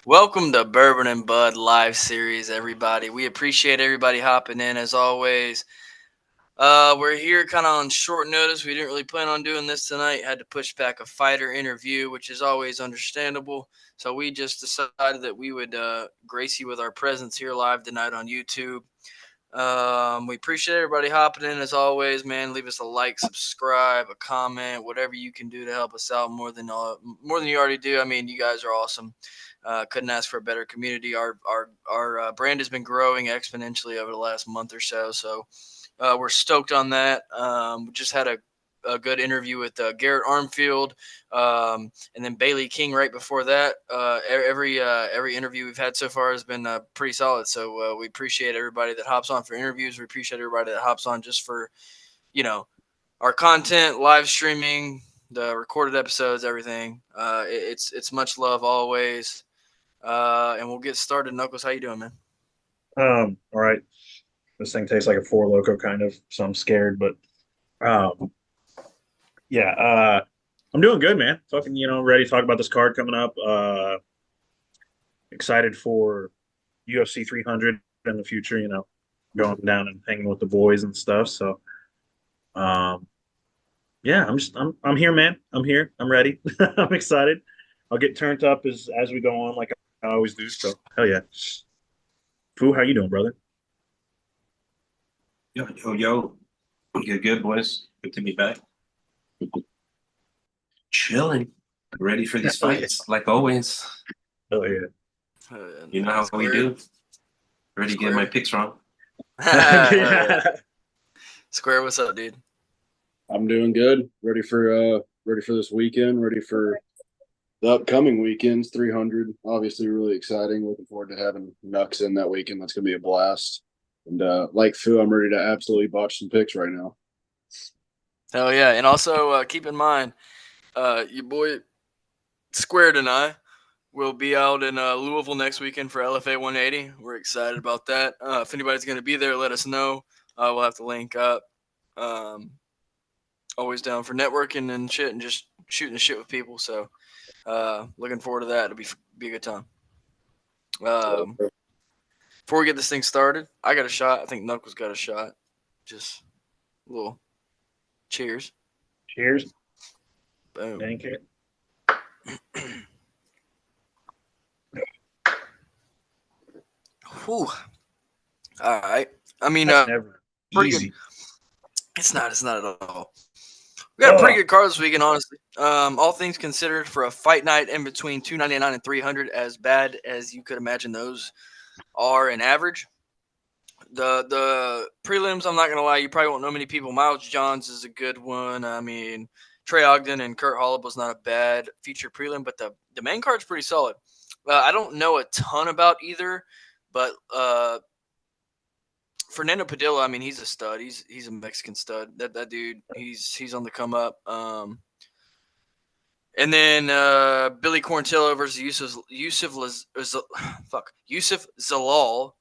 Welcome to Bourbon and Bud live series, everybody. We appreciate everybody hopping in as always. We're here kind of on short notice. We didn't really plan on doing this tonight. Had to push back a fighter interview, which is always understandable. So we just decided that we would grace you with our presence here live tonight on YouTube. We appreciate everybody hopping in as always, man. Leave us a like, subscribe, a comment, whatever you can do to help us out more than you already do. I mean, you guys are awesome. Couldn't ask for a better community. Our brand has been growing exponentially over the last month or so. So we're stoked on that. We just had a good interview with Garrett Armfield, and then Bailey King right before that. Every interview we've had so far has been pretty solid. So we appreciate everybody that hops on for interviews. We appreciate everybody that hops on just for you know our content, live streaming, the recorded episodes, everything. It's much love always. And we'll get started. Knuckles, how you doing, man? All right. This thing tastes like a Four Loco kind of, so I'm scared, but um, yeah, I'm doing good, man. Fucking, ready to talk about this card coming up. Excited for UFC 300 in the future. Going down and hanging with the boys and stuff. So, um, yeah, I'm here, man. I'm here. I'm ready. I'm excited. I'll get turned up as we go on, like I always do. So, hell yeah. Foo, how you doing, brother? Yo, yo, yo. Good, good, boys. Good to be back. Chilling. Ready for these Hell yeah. fights, like always. Hell yeah. You know how we Square. do. Ready to get my picks wrong. Yeah. Square, what's up, dude? I'm doing good. Ready for this weekend. Ready for the upcoming weekends. 300, obviously, really exciting. Looking forward to having Nux in that weekend. That's gonna be a blast. And like Fu, I'm ready to absolutely botch some picks right now. Hell yeah. And also keep in mind, your boy Squared and I will be out in Louisville next weekend for LFA 180. We're excited about that. If anybody's going to be there, let us know. We'll have to link up. Um, Always down for networking and shit and just shooting the shit with people. So looking forward to that. It'll be a good time. Um, Before we get this thing started, I got a shot. I think Knuckles got a shot. Just a little cheers. Cheers. Boom. Thank you. Whew. All right. I mean, That's never pretty good. easy. It's not. It's not at all. We got a pretty good card this weekend, honestly. All things considered, for a fight night in between 299 and 300, as bad as you could imagine those are in average. The prelims, I'm not gonna lie, you probably won't know many people. Miles Johns is a good one. I mean, Trey Ogden and Kurt Hollop was not a bad feature prelim, but the main card's pretty solid. I don't know a ton about either, but Fernando Padilla, I mean, he's a stud. He's a Mexican stud. That dude, he's on the come up. And then Billy Quarantillo versus Yusuf Zalal.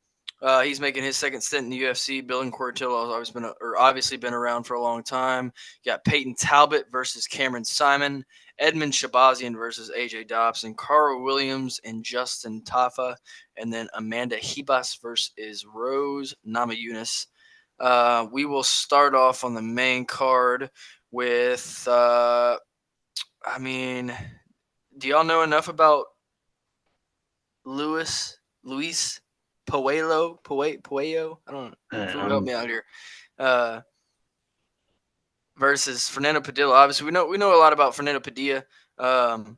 He's making his second stint in the UFC. Billy Quarantillo has obviously been around for a long time. You got Peyton Talbot versus Cameron Simon. Edmund Shabazian versus AJ Dobson. Carl Williams and Justin Tafa. And then Amanda Ribas versus Rose Namajunas. We will start off on the main card with I mean, do y'all know enough about Luis Puello? I don't know. Help me out here. Versus Fernando Padilla. Obviously, we know a lot about Fernando Padilla. Oh,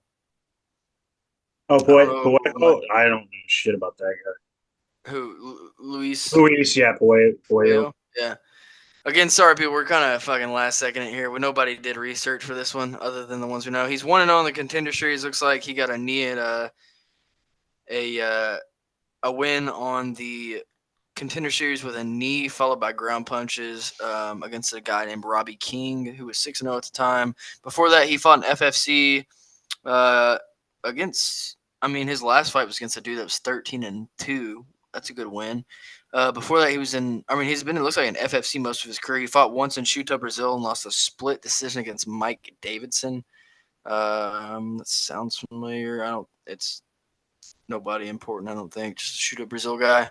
I don't Puello. I don't know shit about that guy. Luis Luis, yeah, Puello. Yeah. Again, sorry, people. We're kind of fucking last second here. Nobody did research for this one other than the ones we know. He's 1-0 in the Contender Series. Looks like he got a knee at a win on the Contender Series with a knee followed by ground punches against a guy named Robbie King, who was 6-0 at the time. Before that, he fought in FFC against. I mean, his last fight was against a dude that was 13-2. That's a good win. Before that, he was in. I mean, he's been. It looks like in FFC most of his career. He fought once in Shuta, Brazil, and lost a split decision against Mike Davidson. That sounds familiar. I don't. It's Nobody important, I don't think. Just a shoot up Brazil guy.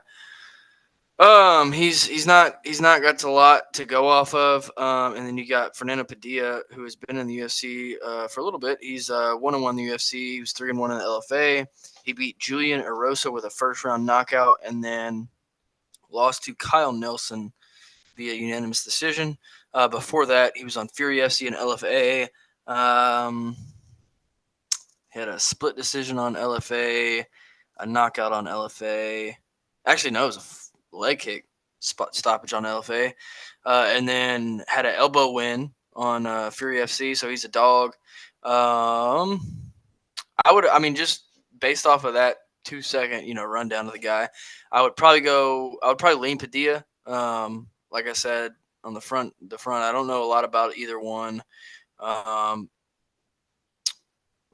He's not got a lot to go off of. And then you got Fernando Padilla, who has been in the UFC for a little bit. He's 1-1 in the UFC. He was 3-1 in the LFA. He beat Julian Erosa with a first round knockout, and then lost to Kyle Nelson via unanimous decision. Before that, he was on Fury FC and LFA. He had a split decision on LFA, a knockout on LFA. Actually, no, it was a leg kick stoppage on LFA. And then had an elbow win on Fury FC, so he's a dog. Just based off of that 2-second, rundown of the guy, I would probably lean Padilla. Like I said, on the front, I don't know a lot about either one.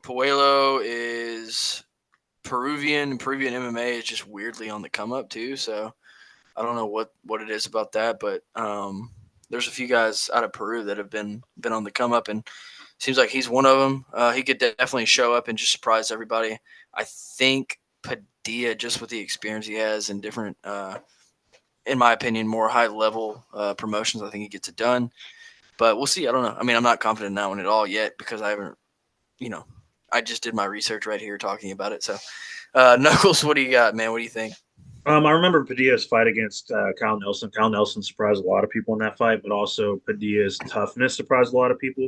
Puello is Peruvian. Peruvian MMA is just weirdly on the come up too. So I don't know what it is about that, but there's a few guys out of Peru that have been on the come up, and seems like he's one of them. He could definitely show up and just surprise everybody. I think Padilla, just with the experience he has in different, in my opinion, more high level promotions, I think he gets it done. But we'll see. I don't know. I mean, I'm not confident in that one at all yet because I haven't, I just did my research right here talking about it. So, Knuckles, what do you got, man? What do you think? I remember Padilla's fight against Kyle Nelson. Kyle Nelson surprised a lot of people in that fight, but also Padilla's toughness surprised a lot of people.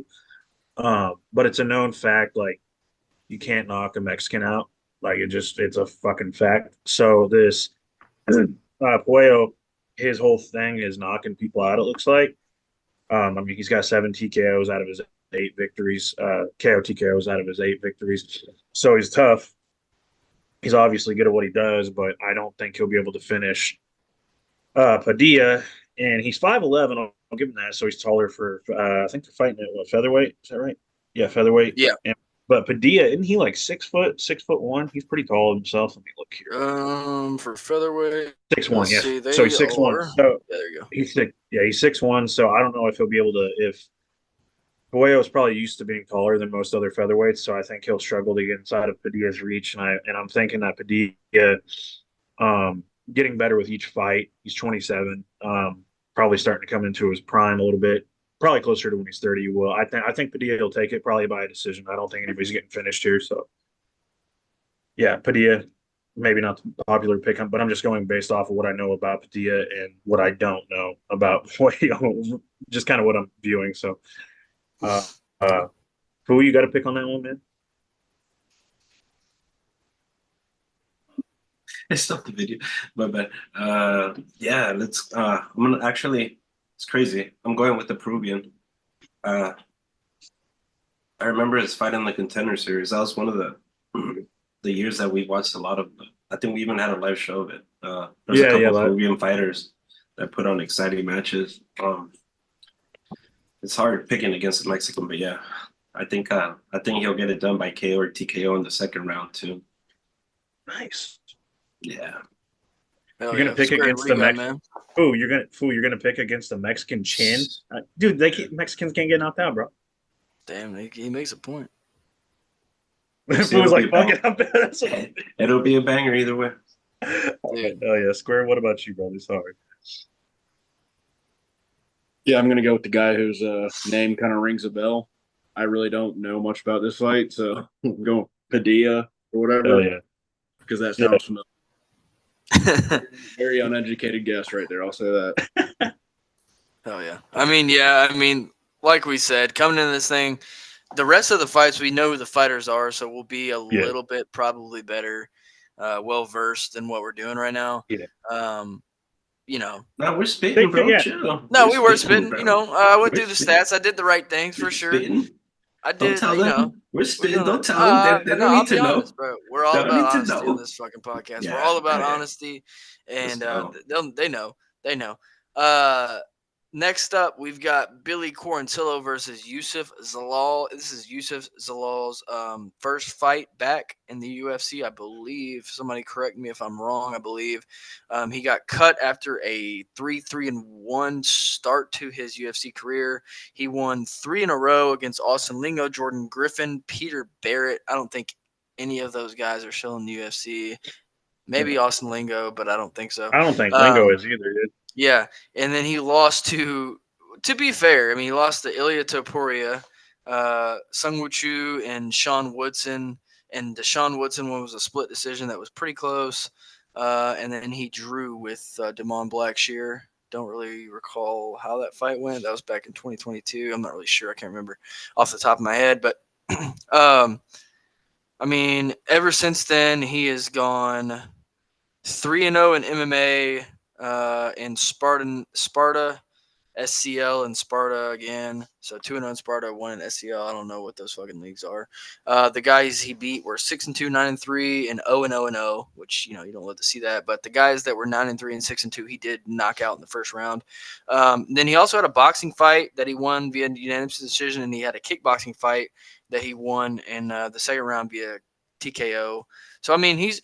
But it's a known fact, like you can't knock a Mexican out. Like it's a fucking fact. So this Puello, his whole thing is knocking people out. It looks like. He's got 7 TKOs out of his 8 victories. KO TKOs out of his 8 victories. So he's tough. He's obviously good at what he does, but I don't think he'll be able to finish Padilla. And he's 5'11". I'll give him that. So he's taller for I think they're fighting at what, featherweight? Is that right? Yeah, featherweight. Yeah. But Padilla, isn't he like 6'1"? He's pretty tall himself. Let me look here. For featherweight, 6'1", yes. see, So he's 6'1". So yeah, there you go. he's 6'1". So I don't know if he'll be able to. If Boyo is probably used to being taller than most other featherweights, so I think he'll struggle to get inside of Padilla's reach. And I'm thinking that Padilla, getting better with each fight. He's 27, probably starting to come into his prime a little bit. Probably closer to when he's 30. Well, I think Padilla will take it probably by a decision. I don't think anybody's getting finished here. So, yeah, Padilla, maybe not the popular pick, but I'm just going based off of what I know about Padilla and what I don't know about Boyo, just kind of what I'm viewing. So, who you got to pick on that one, man? I stopped the video, but yeah, let's. I'm gonna actually. It's crazy. I'm going with the Peruvian. I remember his fight in the Contender Series. That was one of the years that we watched a lot of. I think we even had a live show of it. There's a couple of Peruvian fighters that put on exciting matches. It's hard picking against the Mexican, but yeah, I think he'll get it done by KO or TKO in the second round too. Nice. Yeah. You're gonna pick against the Mexican. You're gonna pick against the Mexican chin, dude. Mexicans can't get knocked out, bro. Damn, he makes a point. Fool's like, fuck it, it'll be a banger either way. Oh yeah, Square. What about you, brother? Sorry. Yeah, I'm gonna go with the guy whose name kind of rings a bell. I really don't know much about this fight, so I'm going Padilla or whatever. Oh yeah, because that sounds familiar. Very uneducated guess right there. I'll say that. Hell yeah. I mean, like we said, coming into this thing, the rest of the fights, we know who the fighters are, so we'll be a little bit probably better, well-versed than what we're doing right now. Yeah. No, we're spitting, bro. Yeah. Chill. No, we were spitting. I went through the stats. I did the right things for sure. Spitting. I did, Don't tell them. We're spitting. Don't tell them. They don't need to know. Bro. We're all about honesty on this fucking podcast. Yeah, we're all about honesty, and they know. They know. Next up, we've got Billy Quarantillo versus Yusuf Zalal. This is Yusuf Zalal's first fight back in the UFC, I believe. Somebody correct me if I'm wrong. I believe he got cut after a 3-1 start to his UFC career. He won 3 in a row against Austin Lingo, Jordan Griffin, Peter Barrett. I don't think any of those guys are still in the UFC. Maybe Austin Lingo, but I don't think so. I don't think Lingo is either, dude. Yeah, and then he lost to be fair, I mean, he lost to Ilya Topuria, Sung Woo Chu, and Sean Woodson. And the Sean Woodson one was a split decision that was pretty close. And then he drew with Damon Blackshear. Don't really recall how that fight went. That was back in 2022. I'm not really sure. I can't remember off the top of my head. But, I mean, ever since then, he has gone 3-0 in MMA, in Sparta, SCL, and Sparta again. So 2-0 in Sparta, 1 in SCL. I don't know what those fucking leagues are. The guys he beat were 6-2, 9-3, and 0-0-0, which you don't love to see that. But the guys that were 9-3 and 6-2, he did knock out in the first round. Then he also had a boxing fight that he won via unanimous decision, and he had a kickboxing fight that he won in the second round via TKO. So I mean, he's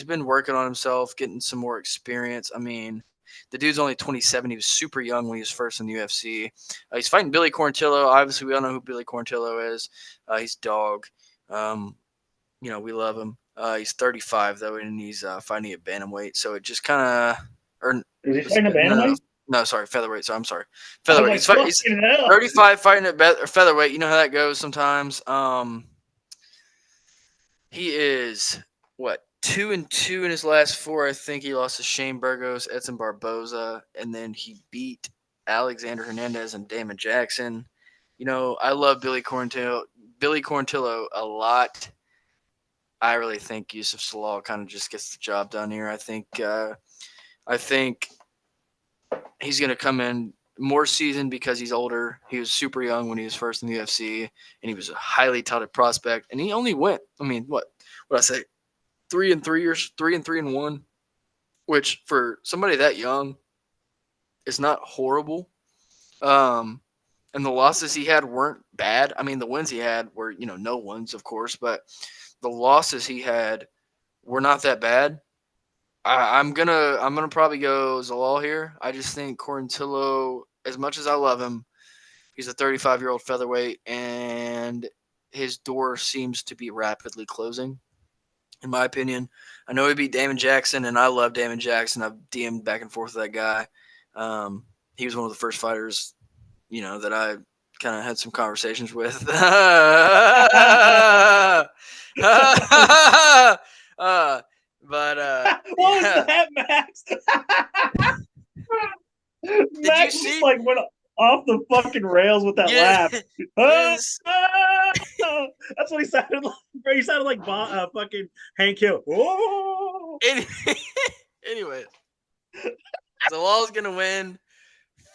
been working on himself, getting some more experience. I mean, the dude's only 27. He was super young when he was first in the UFC. He's fighting Billy Quarantillo. Obviously, we all know who Billy Quarantillo is. He's dog. We love him. He's 35 though, and he's fighting at bantamweight. So it just kind of, or is he fighting a bantamweight? No, sorry, featherweight. So I'm sorry, featherweight. He's 35 fighting at featherweight. You know how that goes sometimes. He is what 2-2 in his last 4. I think he lost to Shane Burgos, Edson Barboza, and then he beat Alexander Hernandez and Damon Jackson. I love Billy Quarantillo a lot. I really think Yusuf Salal kind of just gets the job done here. I think he's going to come in more seasoned because he's older. He was super young when he was first in the UFC, and he was a highly touted prospect. And he only went, I mean, what I say, 3-3 or 3-3-1, which for somebody that young is not horrible. And the losses he had weren't bad. I mean, the wins he had were, no ones, of course, but the losses he had were not that bad. I'm gonna probably go Zalal here. I just think Quarantillo, as much as I love him, he's a 35-year-old featherweight, and his door seems to be rapidly closing, in my opinion. I know he beat Damon Jackson, and I love Damon Jackson. I've DM'd back and forth with that guy. He was one of the first fighters, that I kind of had some conversations with. But what was that, Max? Max just went off the fucking rails with that laugh. That's what he sounded like. Bro, he sounded like fucking Hank Hill. Anyway, Zalal's gonna win.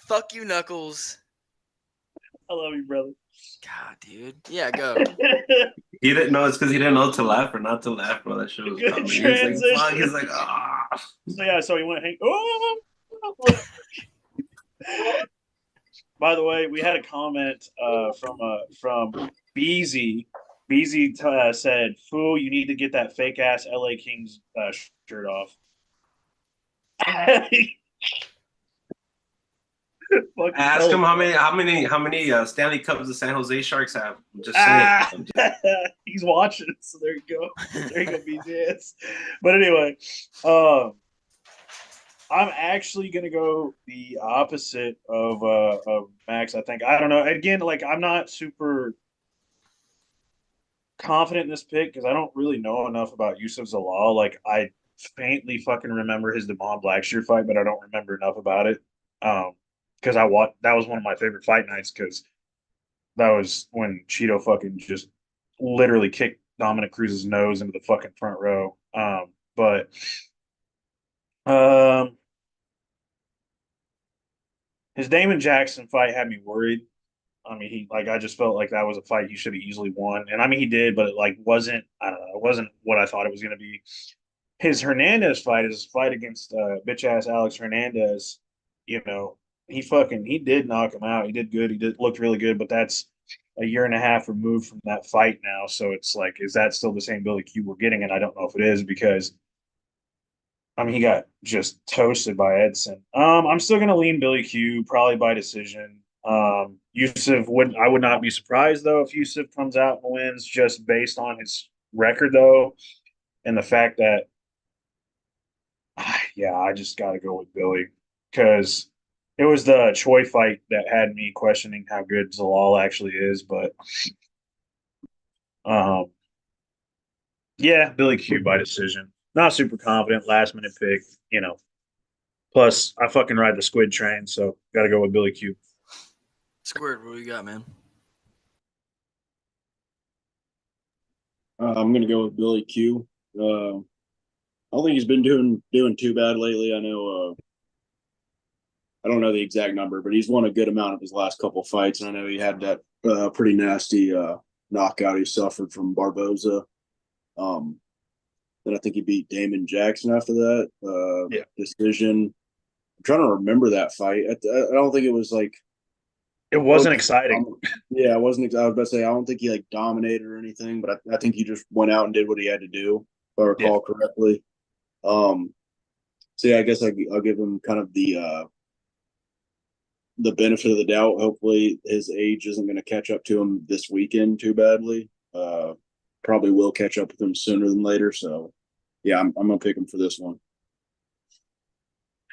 Fuck you, Knuckles. I love you, brother. God, dude. Yeah, go. He didn't know. It's because he didn't know to laugh or not to laugh, bro. That shit was coming. He's like, ah. So he went, By the way, we had a comment from Beezy. Beezy said, "Fool, you need to get that fake ass LA Kings shirt off." Ask him how many Stanley Cups the San Jose Sharks have. I'm just saying. He's watching, so there you go. There you go, BJS. But anyway, I'm actually gonna go the opposite of Max. I think I don't know. Again, I'm not super confident in this pick because I don't really know enough about Yusuf Zalal. I faintly fucking remember his Damon Blackshear fight, but I don't remember enough about it. Because that was one of my favorite fight nights because that was when Cheeto fucking just literally kicked Dominic Cruz's nose into the fucking front row. His Damon Jackson fight had me worried. I mean, I just felt like that was a fight he should have easily won, and I mean he did, but it wasn't. I don't know, it wasn't what I thought it was going to be. His Hernandez fight, his fight against bitch ass Alex Hernandez, he did knock him out. He did good. He looked really good, but that's a year and a half removed from that fight now. So it's like, is that still the same Billy Q we're getting? And I don't know if it is because, I mean, he got just toasted by Edson. I'm still going to lean Billy Q, probably by decision. I would not be surprised though if Yusuf comes out and wins just based on his record though, and the fact that I just got to go with Billy because it was the Choi fight that had me questioning how good Zalal actually is. But um, yeah, Billy Q by decision. Not super confident, last minute pick. Plus I fucking ride the squid train, so got to go with Billy Q. Squirt, what do you got, man? I'm gonna go with Billy Q. I don't think he's been doing too bad lately. I know. I don't know the exact number, but he's won a good amount of his last couple fights, and I know he had that pretty nasty knockout he suffered from Barboza. Then I think he beat Damon Jackson after that decision. I'm trying to remember that fight. I don't think it was like it wasn't exciting. Yeah, it wasn't. I was about to say I don't think he like dominated or anything, but I think he just went out and did what he had to do, if I recall correctly. So yeah, I guess I'll give him kind of the benefit of the doubt. Hopefully, his age isn't going to catch up to him this weekend too badly. Probably will catch up with him sooner than later. So yeah, I'm gonna pick him for this one.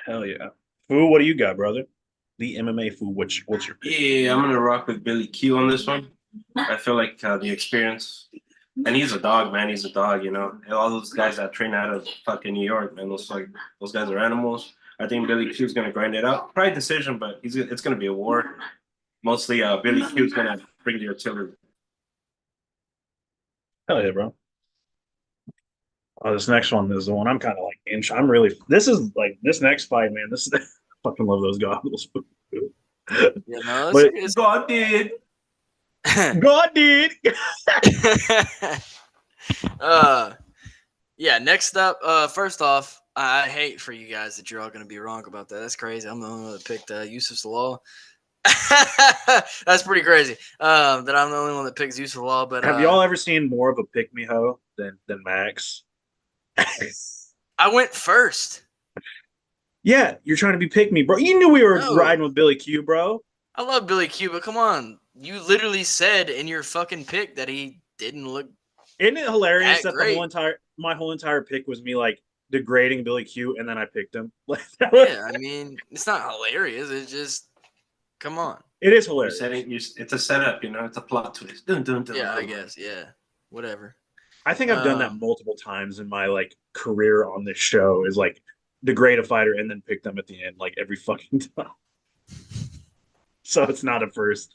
Hell yeah. Foo, what do you got, brother? The MMA Foo, what's your pick? Yeah, I'm gonna rock with Billy Q on this one. I feel like the experience, and he's a dog, man. He's a dog, you know. And all those guys that train out of fucking New York, man, those guys are animals. I think Billy Q's gonna grind it out. Probably decision, but it's gonna be a war. Mostly, Billy Q's gonna bring the artillery. Hell yeah, bro. Oh, this next one is the one I'm kind of like I'm really. This is like this next fight, man. This is I fucking love those goggles. Yeah, no, But it's God did. God did. Yeah, next up, first off, I hate for you guys that you're all going to be wrong about that. That's crazy. I'm the only one that picked Yusuf Salal. That's pretty crazy. That I'm the only one that picks Yusuf Salal. But have y'all ever seen more of a pick me hoe than Max? I went first. Yeah, you're trying to be pick me, bro. You knew we were riding with Billy Q, bro. I love Billy Q, but come on. You literally said in your fucking pick that he didn't look. Isn't it hilarious that great. my whole entire pick was me like degrading Billy Q, and then I picked him? Yeah, I mean, it's not hilarious. It's just, come on. It is hilarious. It's a setup, you know. It's a plot twist. Dun, dun, dun, yeah, I guess. Yeah, whatever. I think I've done that multiple times in my like career on this show. Is like degrade a fighter and then pick them at the end, like every fucking time. So it's not a first.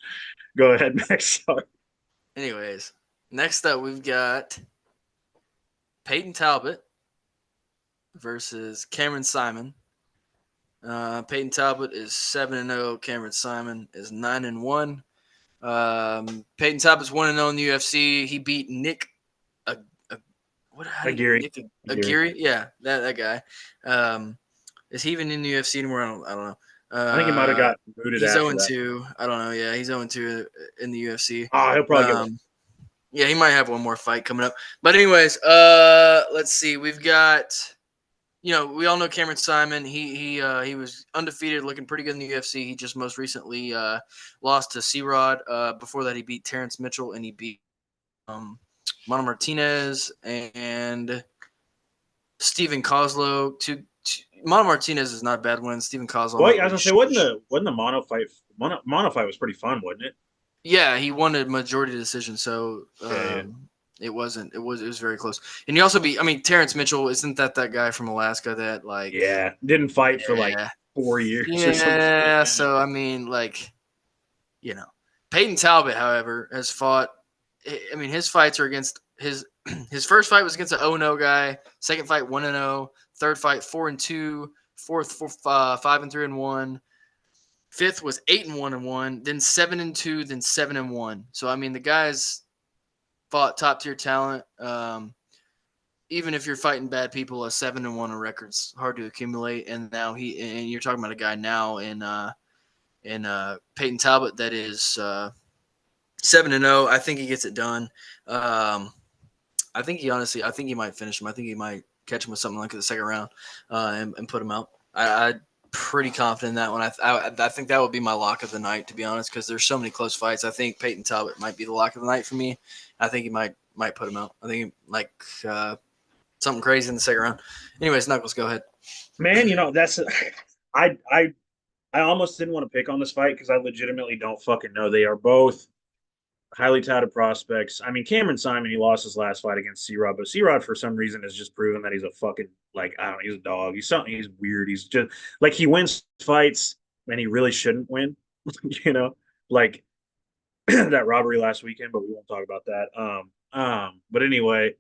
Go ahead, Max. Sorry. Anyways, next up we've got Peyton Talbot versus Cameron Simon. Peyton Talbot is 7-0. Cameron Simon is 9-1. Peyton Talbot's 1-0 in the UFC. He beat Nick Aguirre. Aguirre? Yeah, that guy. Is he even in the UFC anymore? I don't know. I think he might have got booted. He's after 0-2. I don't know. Yeah, he's 0-2 in the UFC. Oh, he'll probably get one. Yeah, he might have one more fight coming up. But anyways, let's see. We've got, we all know Cameron Simon. He was undefeated, looking pretty good in the UFC. He just most recently lost to C-Rod. Before that, he beat Terrence Mitchell, and he beat Mano Martinez and Steven Kozlow. Mano Martinez is not a bad win. Steven Kozlow. Wait, I was gonna say, wasn't the Mano fight? Mano fight was pretty fun, wasn't it? Yeah, he won a majority decision, so it wasn't. It was very close. And he also beat. I mean, Terrence Mitchell, isn't that guy from Alaska that like? Yeah, didn't fight for like 4 years. Yeah, or something. Yeah. So I mean, like, Peyton Talbot, however, has fought. I mean, his fights are against his first fight was against an 0-0 guy. Second fight 1-0. Third fight 4-2. Fourth 5-3-1. Fifth was 8-1-1. Then 7-2. Then 7-1. So I mean, the guys fought top tier talent. Even if you're fighting bad people, a 7-1 record's hard to accumulate. And now and you're talking about a guy now in Peyton Talbot that is 7-0. I think he gets it done. I think he might finish him. I think he might catch him with something like the second round and put him out. I'm pretty confident in that one. I think that would be my lock of the night, to be honest, because there's so many close fights. I think Peyton Talbot might be the lock of the night for me. I think he might might put him out. I think like something crazy in the second round. Anyways, Knuckles, go ahead. Man, that's I almost didn't want to pick on this fight because I legitimately don't fucking know. They are both highly touted prospects. I mean, Cameron Simon, he lost his last fight against C-Rod, but C-Rod for some reason has just proven that he's a fucking I don't know, he's a dog. He's something. He's weird. He's just like he wins fights and he really shouldn't win. Like that robbery last weekend, but we won't talk about that. But anyway,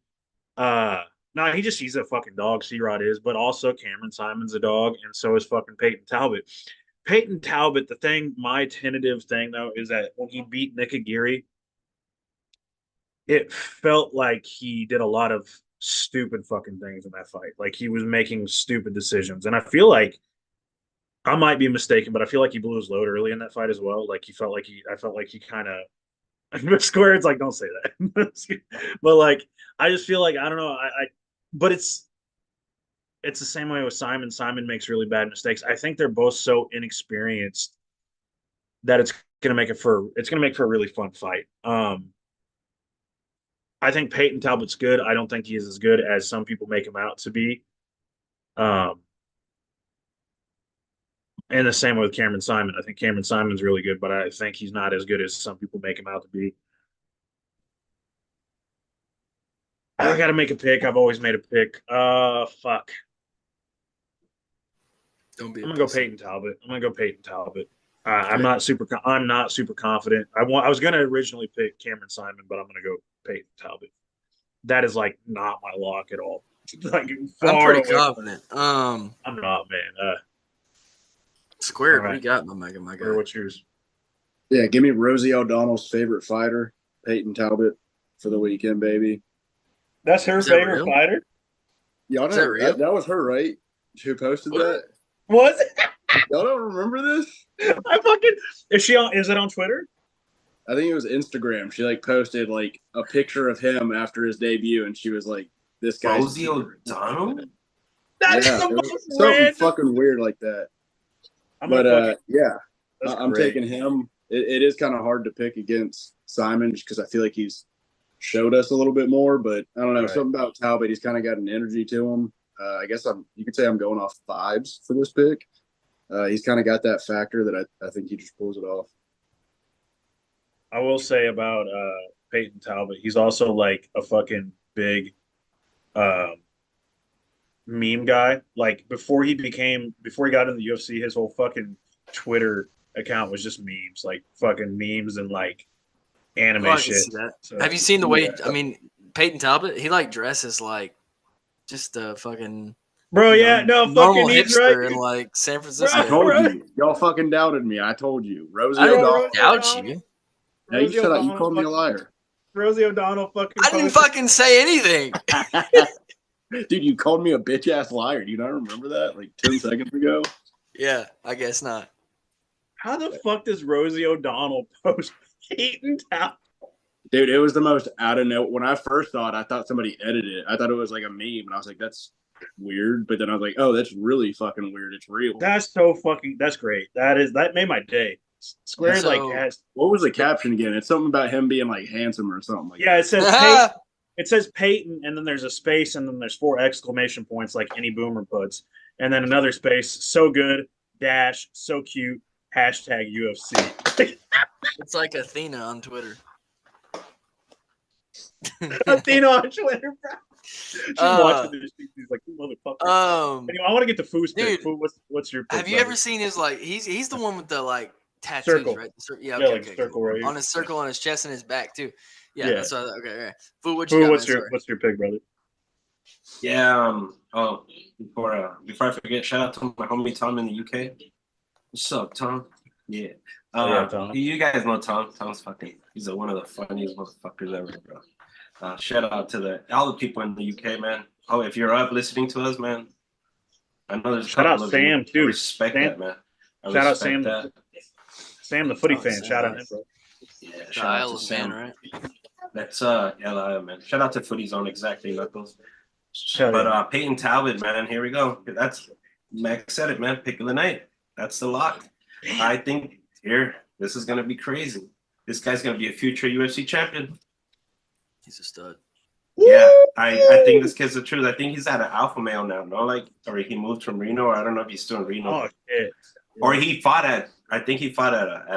no, he's a fucking dog. C-Rod is, but also Cameron Simon's a dog, and so is fucking Peyton Talbot. Peyton Talbot, my tentative thing though, is that when he beat Nick Aguirre, it felt like he did a lot of stupid fucking things in that fight. Like he was making stupid decisions. And I feel like I might be mistaken, but I feel like he blew his load early in that fight as well. Like I felt like he kind of Square. It's like, don't say that. But like, I just feel like, I don't know. But it's the same way with Simon. Simon makes really bad mistakes. I think they're both so inexperienced that it's going to make for a really fun fight. I think Peyton Talbot's good. I don't think he is as good as some people make him out to be. And the same with Cameron Simon. I think Cameron Simon's really good, but I think he's not as good as some people make him out to be. I got to make a pick. I've always made a pick. Fuck. Don't be. I'm gonna go Peyton Talbot. I'm not super confident. I was gonna originally pick Cameron Simon, but I'm gonna go Peyton Talbot. That is like not my lock at all. Like I'm pretty confident. I'm not, man. Square, right. What you got, my guy? What's yours? Yeah, give me Rosie O'Donnell's favorite fighter, Peyton Talbot, for the weekend, baby. That's her favorite fighter? Y'all know that was her, right? Who posted that? Was it? Y'all don't remember this? Is it on Twitter? I think it was Instagram. She like posted like a picture of him after his debut, and she was like, "This guy's Rosie O'Donnell." That's something fucking weird like that. I'm taking him. It is kind of hard to pick against Simon just because I feel like he's showed us a little bit more, but I don't know, something about Talbot. He's kind of got an energy to him. I guess you could say I'm going off vibes for this pick. He's kind of got that factor that I think he just pulls it off. I will say about Peyton Talbot, he's also like a fucking big meme guy. Like before he got in the UFC, his whole fucking Twitter account was just memes, like fucking memes and like anime shit. So, have you seen the way? I mean, Peyton Talbot, he like dresses like just a fucking fucking hipster right in like San Francisco. I told you, y'all fucking doubted me. I told you, Rosie I O'Donnell. don't doubt you. Now you shut up. You called me a liar. Rosie O'Donnell fucking. I didn't fucking say anything. Dude, you called me a bitch ass liar. Do you not remember that? Like 10 seconds ago? Yeah, I guess not. How the fuck does Rosie O'Donnell post Peyton Talbot? Dude, it was the most out of nowhere. When I first saw it, I thought somebody edited it. I thought it was like a meme, and I was like, that's weird. But then I was like, oh, that's really fucking weird. It's real. That's great. That made my day. Square what was the caption again? It's something about him being like handsome or something like that. It says Peyton, it says Peyton, and then there's a space, and then there's 4 exclamation points like any boomer puts, and then another space, so good, dash, so cute, hashtag UFC. It's like Athena on Twitter. Athena on Twitter, bro. She's watching this. She's like, motherfucker. Anyway, I want to get the Foos pick. Foo, what's your pick? Have you ever seen his like? He's the one with the like tattoos, circle. Right? Okay. Circle right here. On his circle on his chest and his back too. Yeah. That's what okay. Right. Foo, what's your pick, brother? Yeah. Before I forget, shout out to my homie Tom in the UK. What's up, Tom? Yeah. Tom. You guys know Tom. Tom's he's one of the funniest motherfuckers ever, bro. Shout out to all the people in the UK, man. Oh, if you're up listening to us, man. I know there's shout out Sam too. I respect that, man. Shout out Sam. Sam, the footy fan. Shout out him, bro. Yeah, shout out to Sam. Right? That's LIL, man. Shout out to Footy Zone, exactly, Knuckles. Peyton Talbot, man. Here we go. That's Max said it, man. Pick of the night. That's the lock. I think this is gonna be crazy. This guy's gonna be a future UFC champion. He's a stud. Yeah, I think this kid's the truth. I think he's at an alpha male now, no? Like, or he moved from Reno, or I don't know if he's still in Reno. Oh shit! Or he fought at. I think he fought at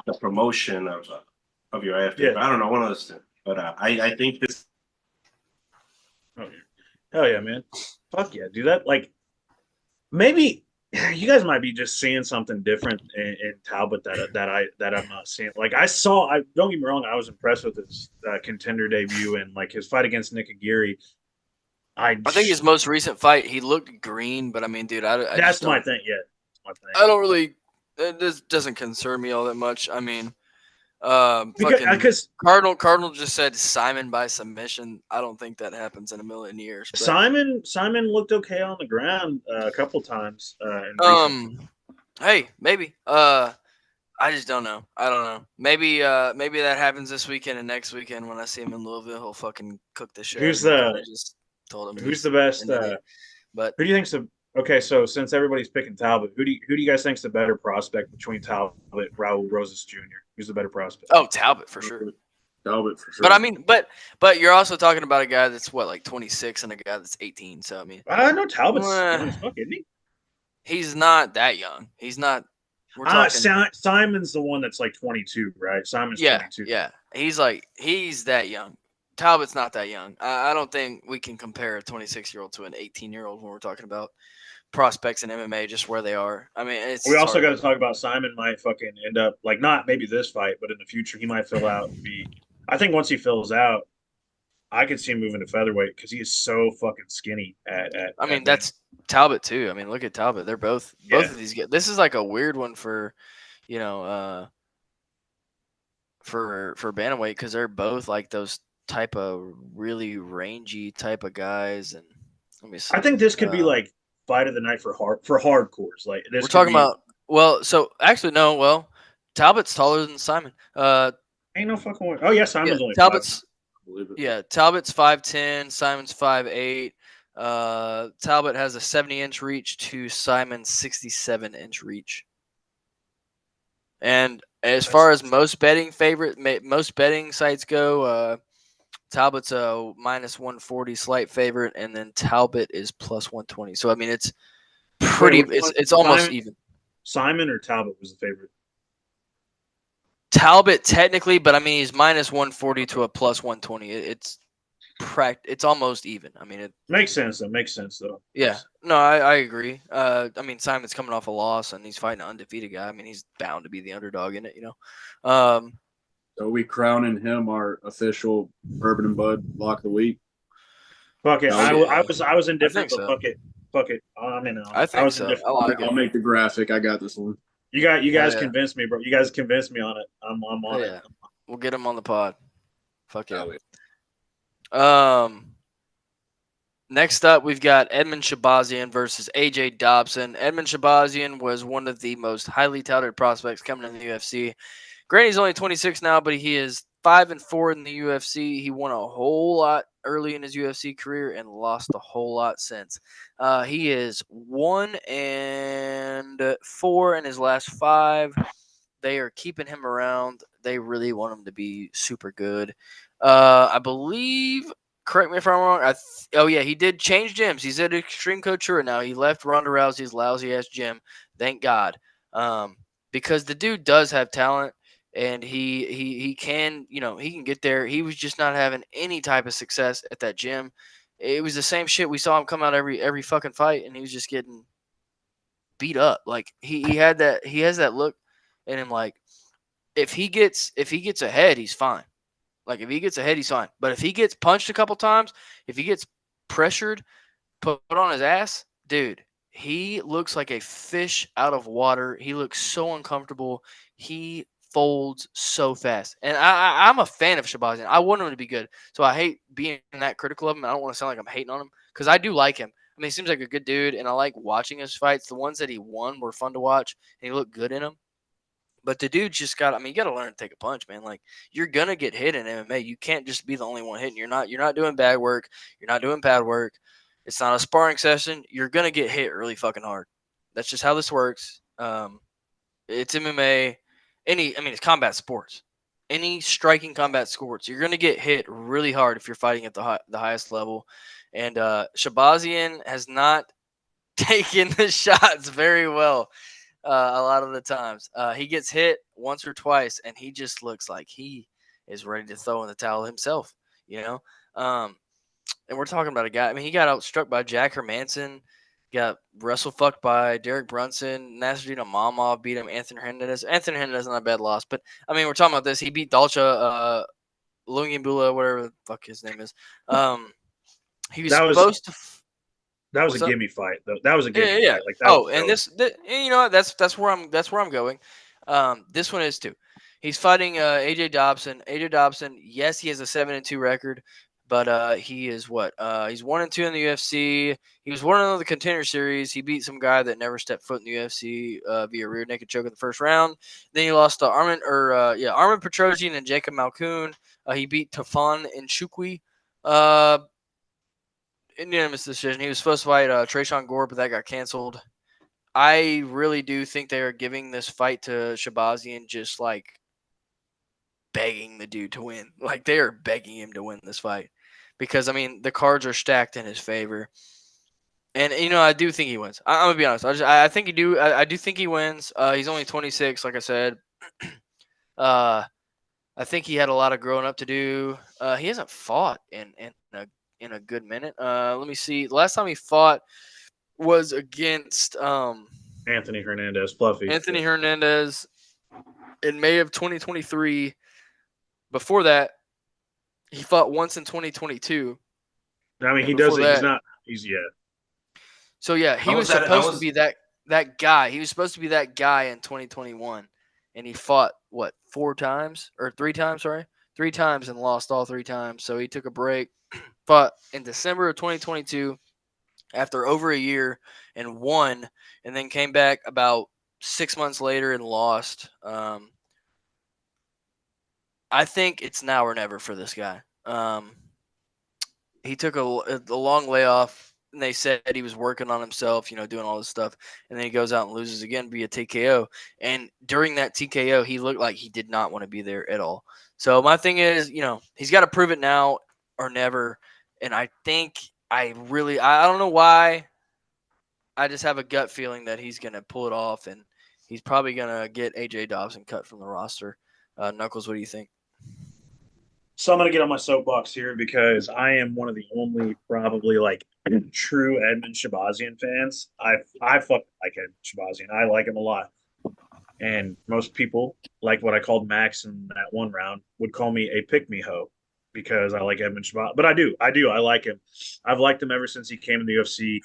the promotion of your AFA. Yeah. But I don't know, one of those two. But I think this. Oh, yeah. Hell yeah, man! Fuck yeah, do that. Like, maybe you guys might be just seeing something different in Talbot that I'm not seeing. Like, I saw. I don't get me wrong. I was impressed with his contender debut and like his fight against Nick Aguirre. I think his most recent fight, he looked green, but I mean, dude, I that's just my don't. thing. Yeah, that's my thing. I don't really. This doesn't concern me all that much. I mean, fucking Because Cardinal just said Simon by submission. I don't think that happens in a million years. But, Simon looked okay on the ground a couple times. Hey, maybe. I just don't know. I don't know. Maybe that happens this weekend and next weekend when I see him in Louisville, he'll fucking cook the shit. Who's I the just told him who's the best? But Who do you think's the okay? So since everybody's picking Talbot, who do you guys think's the better prospect between Talbot, Raul Rosas Jr.? Who's the better prospect? oh, Talbot for sure. Talbot for sure. But I mean, but you're also talking about a guy that's what, like 26 and a guy that's 18. So I mean, I know Talbot's young as fuck, isn't he? he's not that young. He's not. We're talking. Simon's the one that's like 22, right? Simon's 22. Yeah. He's that young. Talbot's not that young. I don't think we can compare a 26-year-old to an 18-year-old when we're talking about prospects in MMA, just where they are. I mean, it's. We it's also hard. got to talk about Simon might fucking end up like not maybe this fight, but in the future he might fill out and be. I think once he fills out, I could see him moving to featherweight because he is so fucking skinny. I mean, that's Talbot too. I mean, look at Talbot. They're both of these guys. This is like a weird one for, you know, for bantamweight because they're both like those type of really rangy type of guys. And let me see. I think this could be like fight of the night for hardcores. Like this. We're talking about. Well, so actually no. Well, Talbot's taller than Simon. Ain't no fucking way. Oh yeah, Simon's only Talbot's. 5. Yeah, Talbot's 5'10", Simon's 5'8". Talbot has a 70-inch reach to Simon's 67-inch reach. And as far as most betting sites go, Talbot's a minus 140 slight favorite, and then Talbot is plus 120. So I mean, it's pretty. It's almost even. Simon or Talbot was the favorite. Talbot technically, but I mean he's minus 140 to a plus 120. It's almost even. I mean, it makes sense though. Yeah, no, I agree. I mean Simon's coming off a loss and he's fighting an undefeated guy. I mean he's bound to be the underdog in it, you know. So we crowning him our official Bourbon and Bud lock of the week. Fuck it. I was indifferent, but so. fuck it. I'm in. I think so. I'll make the graphic. I got this one. You guys convinced me, bro. You guys convinced me on it. I'm on it. We'll get him on the pod. Fuck yeah. Next up, we've got Edmund Shabazian versus AJ Dobson. Edmund Shabazian was one of the most highly touted prospects coming in the UFC. Granted, he's only 26 now, but he is 5-4 in the UFC. He won a whole lot early in his UFC career and lost a whole lot since. He is 1-4 in his last 5. They are keeping him around. They really want him to be super good. I believe, correct me if I'm wrong. He did change gyms. He's at Extreme Couture now. He left Ronda Rousey's lousy ass gym. Thank God. Because the dude does have talent. And he can, he can get there. He was just not having any type of success at that gym. It was the same shit. We saw him come out every fucking fight, and he was just getting beat up. Like he has that look in him. Like if he gets ahead, he's fine. Like if he gets ahead, he's fine. But if he gets punched a couple times, if he gets pressured, put on his ass, dude, he looks like a fish out of water. He looks so uncomfortable. He folds so fast. And I'm a fan of Shabazian. I want him to be good. So I hate being that critical of him. I don't want to sound like I'm hating on him because I do like him. I mean, he seems like a good dude, and I like watching his fights. The ones that he won were fun to watch, and he looked good in them. But the dude just got, you got to learn to take a punch, man. Like, you're going to get hit in MMA. You can't just be the only one hitting. You're not doing bad work. You're not doing pad work. It's not a sparring session. You're going to get hit really fucking hard. That's just how this works. It's MMA. It's combat sports. any striking combat sports, you're going to get hit really hard if you're fighting at the highest level. And Shabazian has not taken the shots very well a lot of the times. He gets hit once or twice, and he just looks like he is ready to throw in the towel himself, you know? And we're talking about a guy. I mean, he got outstruck by Jack Hermanson, got wrestle fucked by Derek Brunson. Nasruddin Imavov beat him. Anthony Hernandez. Anthony Hernandez not a bad loss, but I mean, we're talking about this. He beat Dalcha Lungimbula, whatever the fuck his name is. He was That was supposed to. that was What's a up? gimme fight though. That was a Yeah, gimme yeah. fight. Like that. Oh, That and was, and you know what? That's where I'm going. This one is too. He's fighting AJ Dobson. AJ Dobson, yes, he has a 7-2 record, but he is what? He's 1-2 in the UFC. He was 1 in the Contender Series. He beat some guy that never stepped foot in the UFC via rear naked choke in the first round. Then he lost to Armin Petrosian and Jacob Malkoon. He beat Tafan Nchukwi. Unanimous decision. He was supposed to fight Trayshawn Gore, but that got canceled. I really do think they are giving this fight to Shabazian, just like begging the dude to win. Like they are begging him to win this fight because I mean the cards are stacked in his favor, and I do think he wins. I'm gonna be honest. I think he do. I do think he wins. He's only 26, like I said. uh, I think he had a lot of growing up to do. He hasn't fought in a good minute. Let me see. The last time he fought was against Anthony Hernandez, Fluffy. Anthony Hernandez in May of 2023. Before that, he fought once in 2022. I mean, And he before doesn't. He's that, not. He's yeah. so yeah, he How was was that? How supposed to was be that guy. He was supposed to be that guy in 2021, and he fought what 4 times or 3 times? Sorry, 3 times and lost all 3 times. So he took a break. Fought in December of 2022 after over a year and won, and then came back about 6 months later and lost. I think it's now or never for this guy. He took a long layoff, and they said he was working on himself, doing all this stuff, and then he goes out and loses again via TKO. And during that TKO, he looked like he did not want to be there at all. So my thing is, he's got to prove it now or never. And I think I don't know why. I just have a gut feeling that he's going to pull it off, and he's probably going to get AJ Dobson cut from the roster. Knuckles, what do you think? So I'm gonna get on my soapbox here because I am one of the only probably like true Edmund Shabazian fans. I fucking like Edmund Shabazian. I like him a lot. And most people, like what I called Max in that one round, would call me a pick me hoe because I like Edmund Shabazian. But I do. I like him. I've liked him ever since he came in the UFC.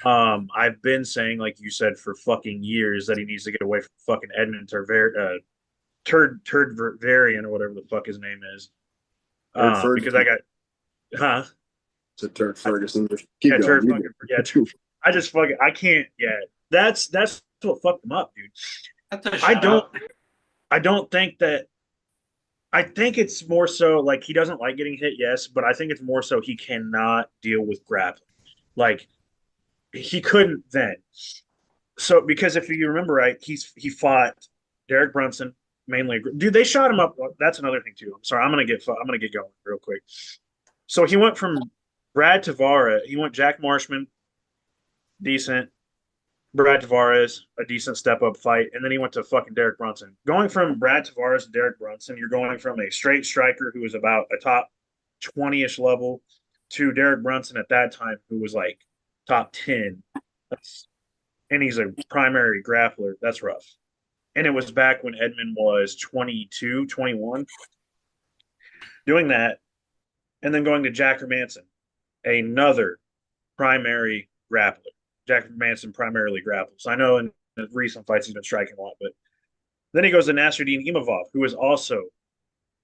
I've been saying, like you said, for fucking years that he needs to get away from fucking Edmund Turd Varian or whatever the fuck his name is. Because I got, huh? It's a Turd Ferguson. Just keep Yeah, going. Turd fucking, yeah. I just fucking, I can't. Yeah, that's what fucked him up, dude. That's a I shout don't, out. I don't think that. I think it's more so like he doesn't like getting hit, yes, but I think it's more so he cannot deal with grappling. Like he couldn't then. So because if you remember right, he fought Derek Brunson mainly. Dude, they shot him up. That's another thing too. I'm sorry. I'm gonna get going real quick. So he went from Brad Tavara. He went Jack Marshman, decent. Brad Tavares, a decent step up fight, and then he went to fucking Derek Brunson. Going from Brad Tavares to Derek Brunson, you're going from a straight striker who was about a top 20-ish level to Derek Brunson at that time, who was like top 10. And he's a primary grappler. That's rough. And it was back when Edmund was 22, 21. Doing that, and then going to Jack Hermanson, another primary grappler. Jack Manson primarily grapples. I know in the recent fights he's been striking a lot, but then he goes to Nasruddin Imavov, who is also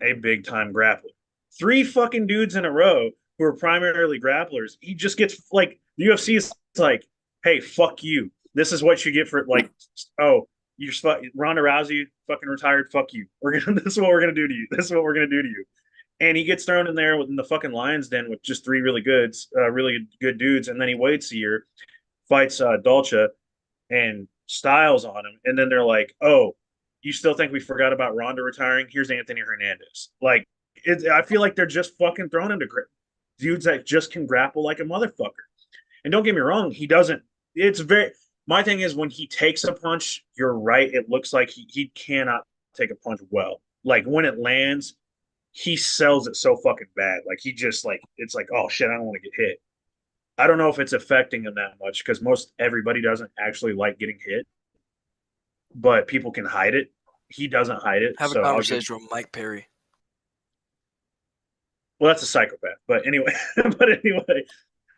a big time grappler. 3 fucking dudes in a row who are primarily grapplers. He just gets like the UFC is like, hey, fuck you. This is what you get for like, oh, you're Ronda Rousey fucking retired. Fuck you. This is what we're gonna do to you. This is what we're gonna do to you. And he gets thrown in there within the fucking Lions Den with just 3 really good dudes, and then he waits a year, fights Dolce and Styles on him, and then they're like, "Oh, You still think we forgot about Ronda retiring? Here's Anthony Hernandez. Like, I feel like they're just fucking throwing him to dudes that just can grapple like a motherfucker. And don't get me wrong, he doesn't. It's very. My thing is when he takes a punch, you're right. It looks like he cannot take a punch well. Like when it lands, he sells it so fucking bad. Like he just like it's like, oh shit, I don't want to get hit. I don't know if it's affecting him that much because most everybody doesn't actually like getting hit, but people can hide it. He doesn't hide it, Have a so I'll give. conversation with Mike Perry. Well, that's a psychopath. But anyway,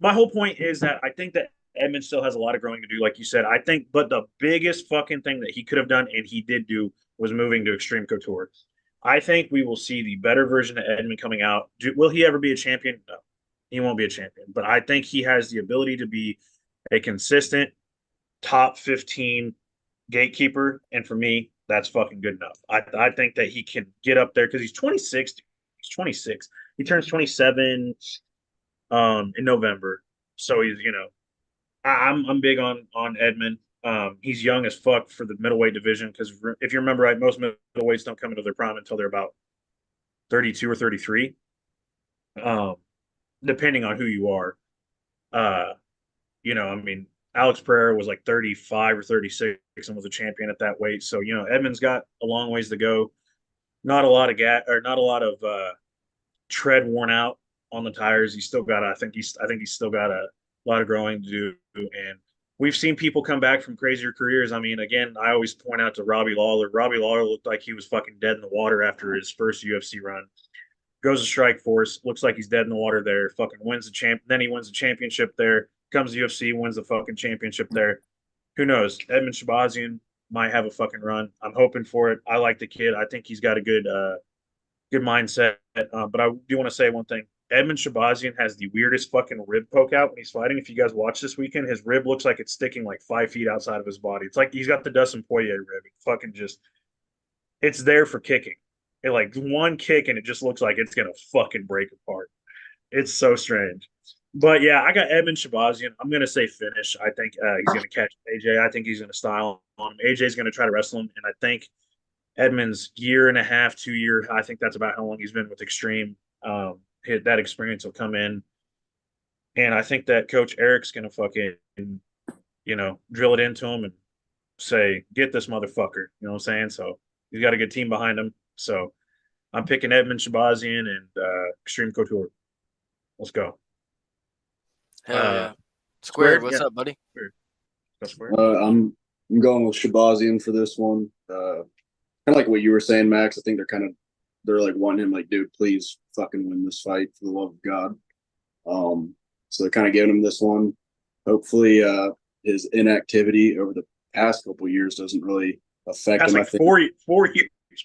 my whole point is that I think that Edmund still has a lot of growing to do, like you said. I think, but the biggest fucking thing that he could have done and he did do was moving to Extreme Couture. I think we will see the better version of Edmund coming out. Will he ever be a champion? No, he won't be a champion. But I think he has the ability to be a consistent top 15 gatekeeper. And for me, that's fucking good enough. I think that he can get up there because he's 26. He's 26. He turns 27 in November. So he's, I'm big on Edmund. He's young as fuck for the middleweight division because if you remember right, most middleweights don't come into their prime until they're about 32 or 33, um, depending on who you are. Uh, I mean, Alex Pereira was like 35 or 36 and was a champion at that weight. So Edmund's got a long ways to go. Not a lot of not a lot of tread worn out on the tires. He's still got. I think he's still got a lot of growing to do. And we've seen people come back from crazier careers. I mean, again, I always point out to Robbie Lawler. Robbie Lawler looked like he was fucking dead in the water after his first UFC run. Goes to Strike Force, looks like he's dead in the water there. Fucking wins the champ. Then he wins the championship there. Comes to UFC, wins the fucking championship there. Who knows? Edmund Shabazian might have a fucking run. I'm hoping for it. I like the kid. I think he's got a good mindset. But I do want to say one thing. Edmund Shabazian has the weirdest fucking rib poke out when he's fighting. If you guys watch this weekend, his rib looks like it's sticking like 5 feet outside of his body. It's like he's got the Dustin Poirier rib. It fucking just, it's there for kicking. It like one kick and it just looks like it's gonna fucking break apart. It's so strange. But yeah, I got Edmund Shabazian. I'm gonna say finish. I think he's gonna catch AJ. I think he's gonna style on him. AJ's gonna try to wrestle him, and I think Edmund's year and a half, 2 year. I think that's about how long he's been with Extreme. That experience will come in, and I think that Coach Eric's gonna fucking drill it into him and say, "Get this motherfucker." You know what I'm saying? So he's got a good team behind him. So I'm picking Edmund Shabazian and Extreme Couture. Let's go. Hell yeah. Squared, what's yeah. up, buddy? Squared. I'm going with Shabazian for this one. Kind of like what you were saying, Max. I think they're like wanting him, like, dude, please fucking win this fight for the love of God. So they're kind of giving him this one. Hopefully, his inactivity over the past couple of years doesn't really affect him. That's like 4 years,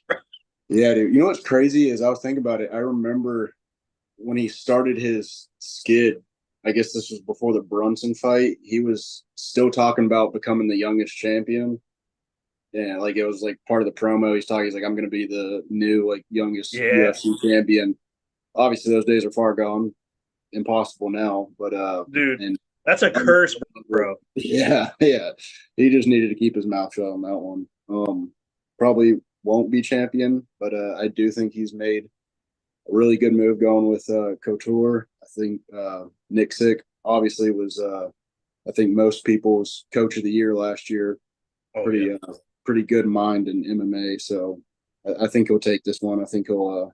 bro. Yeah, dude. You know what's crazy is I was thinking about it. I remember when he started his skid, I guess this was before the Brunson fight, he was still talking about becoming the youngest champion. Yeah, like it was like part of the promo. He's like, I'm going to be the new like youngest UFC champion. Obviously, those days are far gone. Impossible now, but dude, that's a curse, bro. Yeah. He just needed to keep his mouth shut on that one. Probably won't be champion, but I do think he's made a really good move going with Couture. I think Nick Sick obviously was I think most people's coach of the year last year. Pretty good mind in MMA, so I think he'll take this one. I think he'll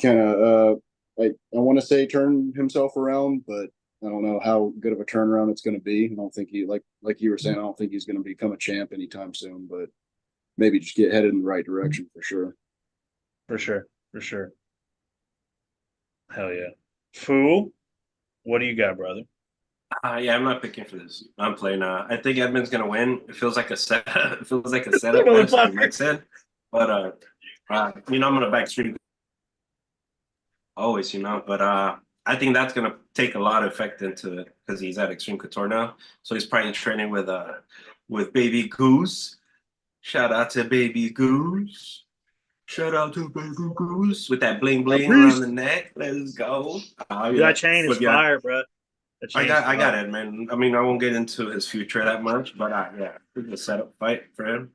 kind of I want to say turn himself around, but I don't know how good of a turnaround it's going to be. I don't think he like you were saying. I don't think he's going to become a champ anytime soon, but maybe just get headed in the right direction for sure. For sure. Hell yeah. Fool, what do you got, brother? Yeah, I'm not picking for this. I'm playing. I think Edmund's gonna win. It feels like a set. It feels like a setup. Like Mike said, but I'm gonna back Extreme always, But I think that's gonna take a lot of effect into it because he's at Extreme Couture now. So he's probably training with Baby Goose. Shout out to Baby Goose. Shout out to Baby Goose with that bling bling around the neck. Let's go. That chain is fire, bro. I got it, man. I mean, I won't get into his future that much, but it's a setup fight for him.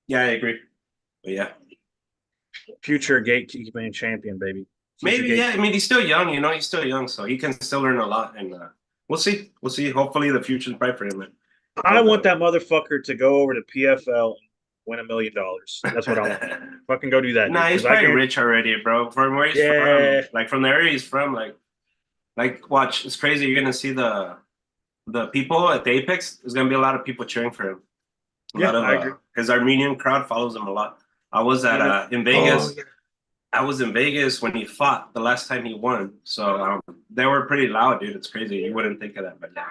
Yeah, I agree. But yeah, Future gatekeeping champion, baby. Future maybe. Yeah, I mean, he's still young. You know, he's still young, so he can still learn a lot. And we'll see. We'll see. Hopefully, the future's bright for him. Man. I But, want that motherfucker to go over to PFL and win $1 million. That's what I want. Fucking go do that, nah, dude. he's Because I probably guarantee. rich already, bro. From where he's Yeah. from, like from the area he's from, like watch. It's crazy. You're gonna see the people at the Apex. There's gonna be a lot of people cheering for him. A Yeah, lot of I agree. his Armenian crowd follows him a lot. I was at in Vegas. Oh, yeah. I was in Vegas when he fought the last time he won. So they were pretty loud, dude. It's crazy. You wouldn't think of that, but yeah,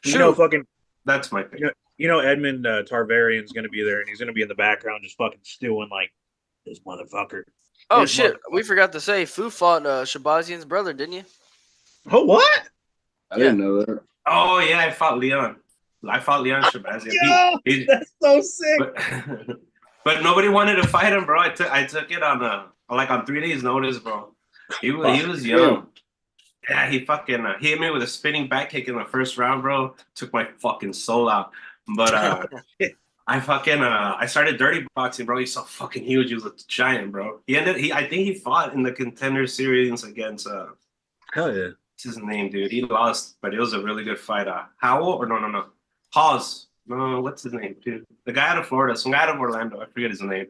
You know, fucking. that's my pick. You know, Edmund Tarvarian's going to be there, and he's going to be in the background just fucking stewing like this motherfucker. Oh This shit, motherfucker. we forgot to say, Fu fought Shabazian's brother, didn't you? Oh, what? I didn't know that. Oh yeah, I fought Leon. I fought Leon Shabazian. Yo, that's so sick. But nobody wanted to fight him, bro. I took it on on 3 days notice, bro. He was young. Yeah, he fucking he hit me with a spinning back kick in the first round, bro. Took my fucking soul out. But I started dirty boxing, bro. He's so fucking huge. He was a giant, bro. I think he fought in the contender series against Hell yeah. what's his name, dude? He lost, but it was a really good fight. Howell or no. Hawes. No, what's his name, dude? The guy out of Florida, some guy out of Orlando. I forget his name.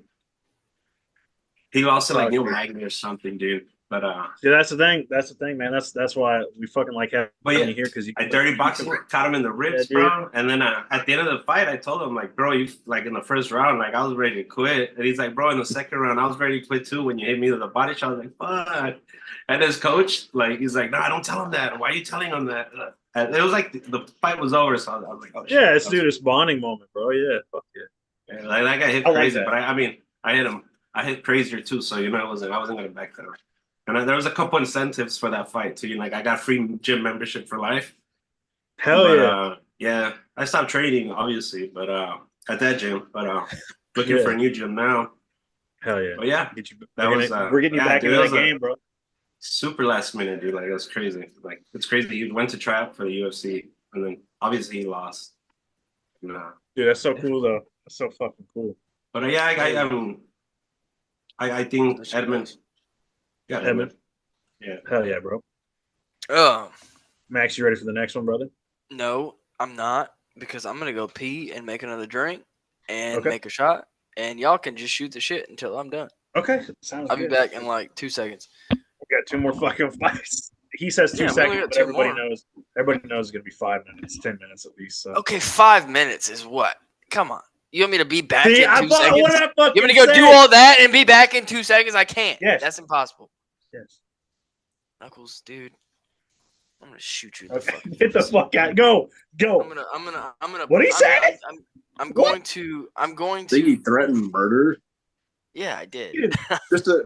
He lost to like Neil Magny or something, dude. But See, that's the thing. That's the thing, man. That's why we fucking like having you here because I dirty boxing caught him in the ribs, bro. And then at the end of the fight, I told him like, bro, you like in the first round, like I was ready to quit, and he's like, bro, in the second round, I was ready to quit too. When you hit me with the body shot, I was like, fuck. And his coach, like, he's like, nah, don't tell him that. Why are you telling him that? And it was like the fight was over, so I was like, oh shit. Yeah, it's dude, this bonding moment, bro. Yeah, fuck yeah. Yeah, like that guy hit crazy, but I mean, I hit him. I hit crazier too, so you know, I wasn't gonna back down. And there was a couple incentives for that fight too. You know, like I got free gym membership for life. Hell yeah. Yeah, I stopped trading obviously, but at that gym, but looking for a new gym now. Hell yeah. But yeah, we're getting you back into that game, bro. Super last minute, dude. Like that's crazy. Like it's crazy. He went to trap for the UFC, and then obviously he lost. Nah. Dude, that's so cool though. That's so fucking cool. But yeah, I think Edmund. Yeah, Edmund. Yeah. Hell yeah, bro. Max, you ready for the next one, brother? No, I'm not, because I'm gonna go pee and make another drink and make a shot, and y'all can just shoot the shit until I'm done. Okay, sounds I'll good. be back in like 2 seconds. We got 2 more fucking fights. He says 2 seconds, but everybody knows it's gonna be 5 minutes, 10 minutes at least. So. Okay, 5 minutes is what? Come on. You want me to be back in 2 seconds? What I you want me to go do all that and be back in 2 seconds? I can't. Yes. That's impossible. Yes. Knuckles, dude. I'm gonna shoot you. Get the fuck out. Go. I'm gonna. What did he say? I'm going to. Think he threatened murder? Yeah, I did. just a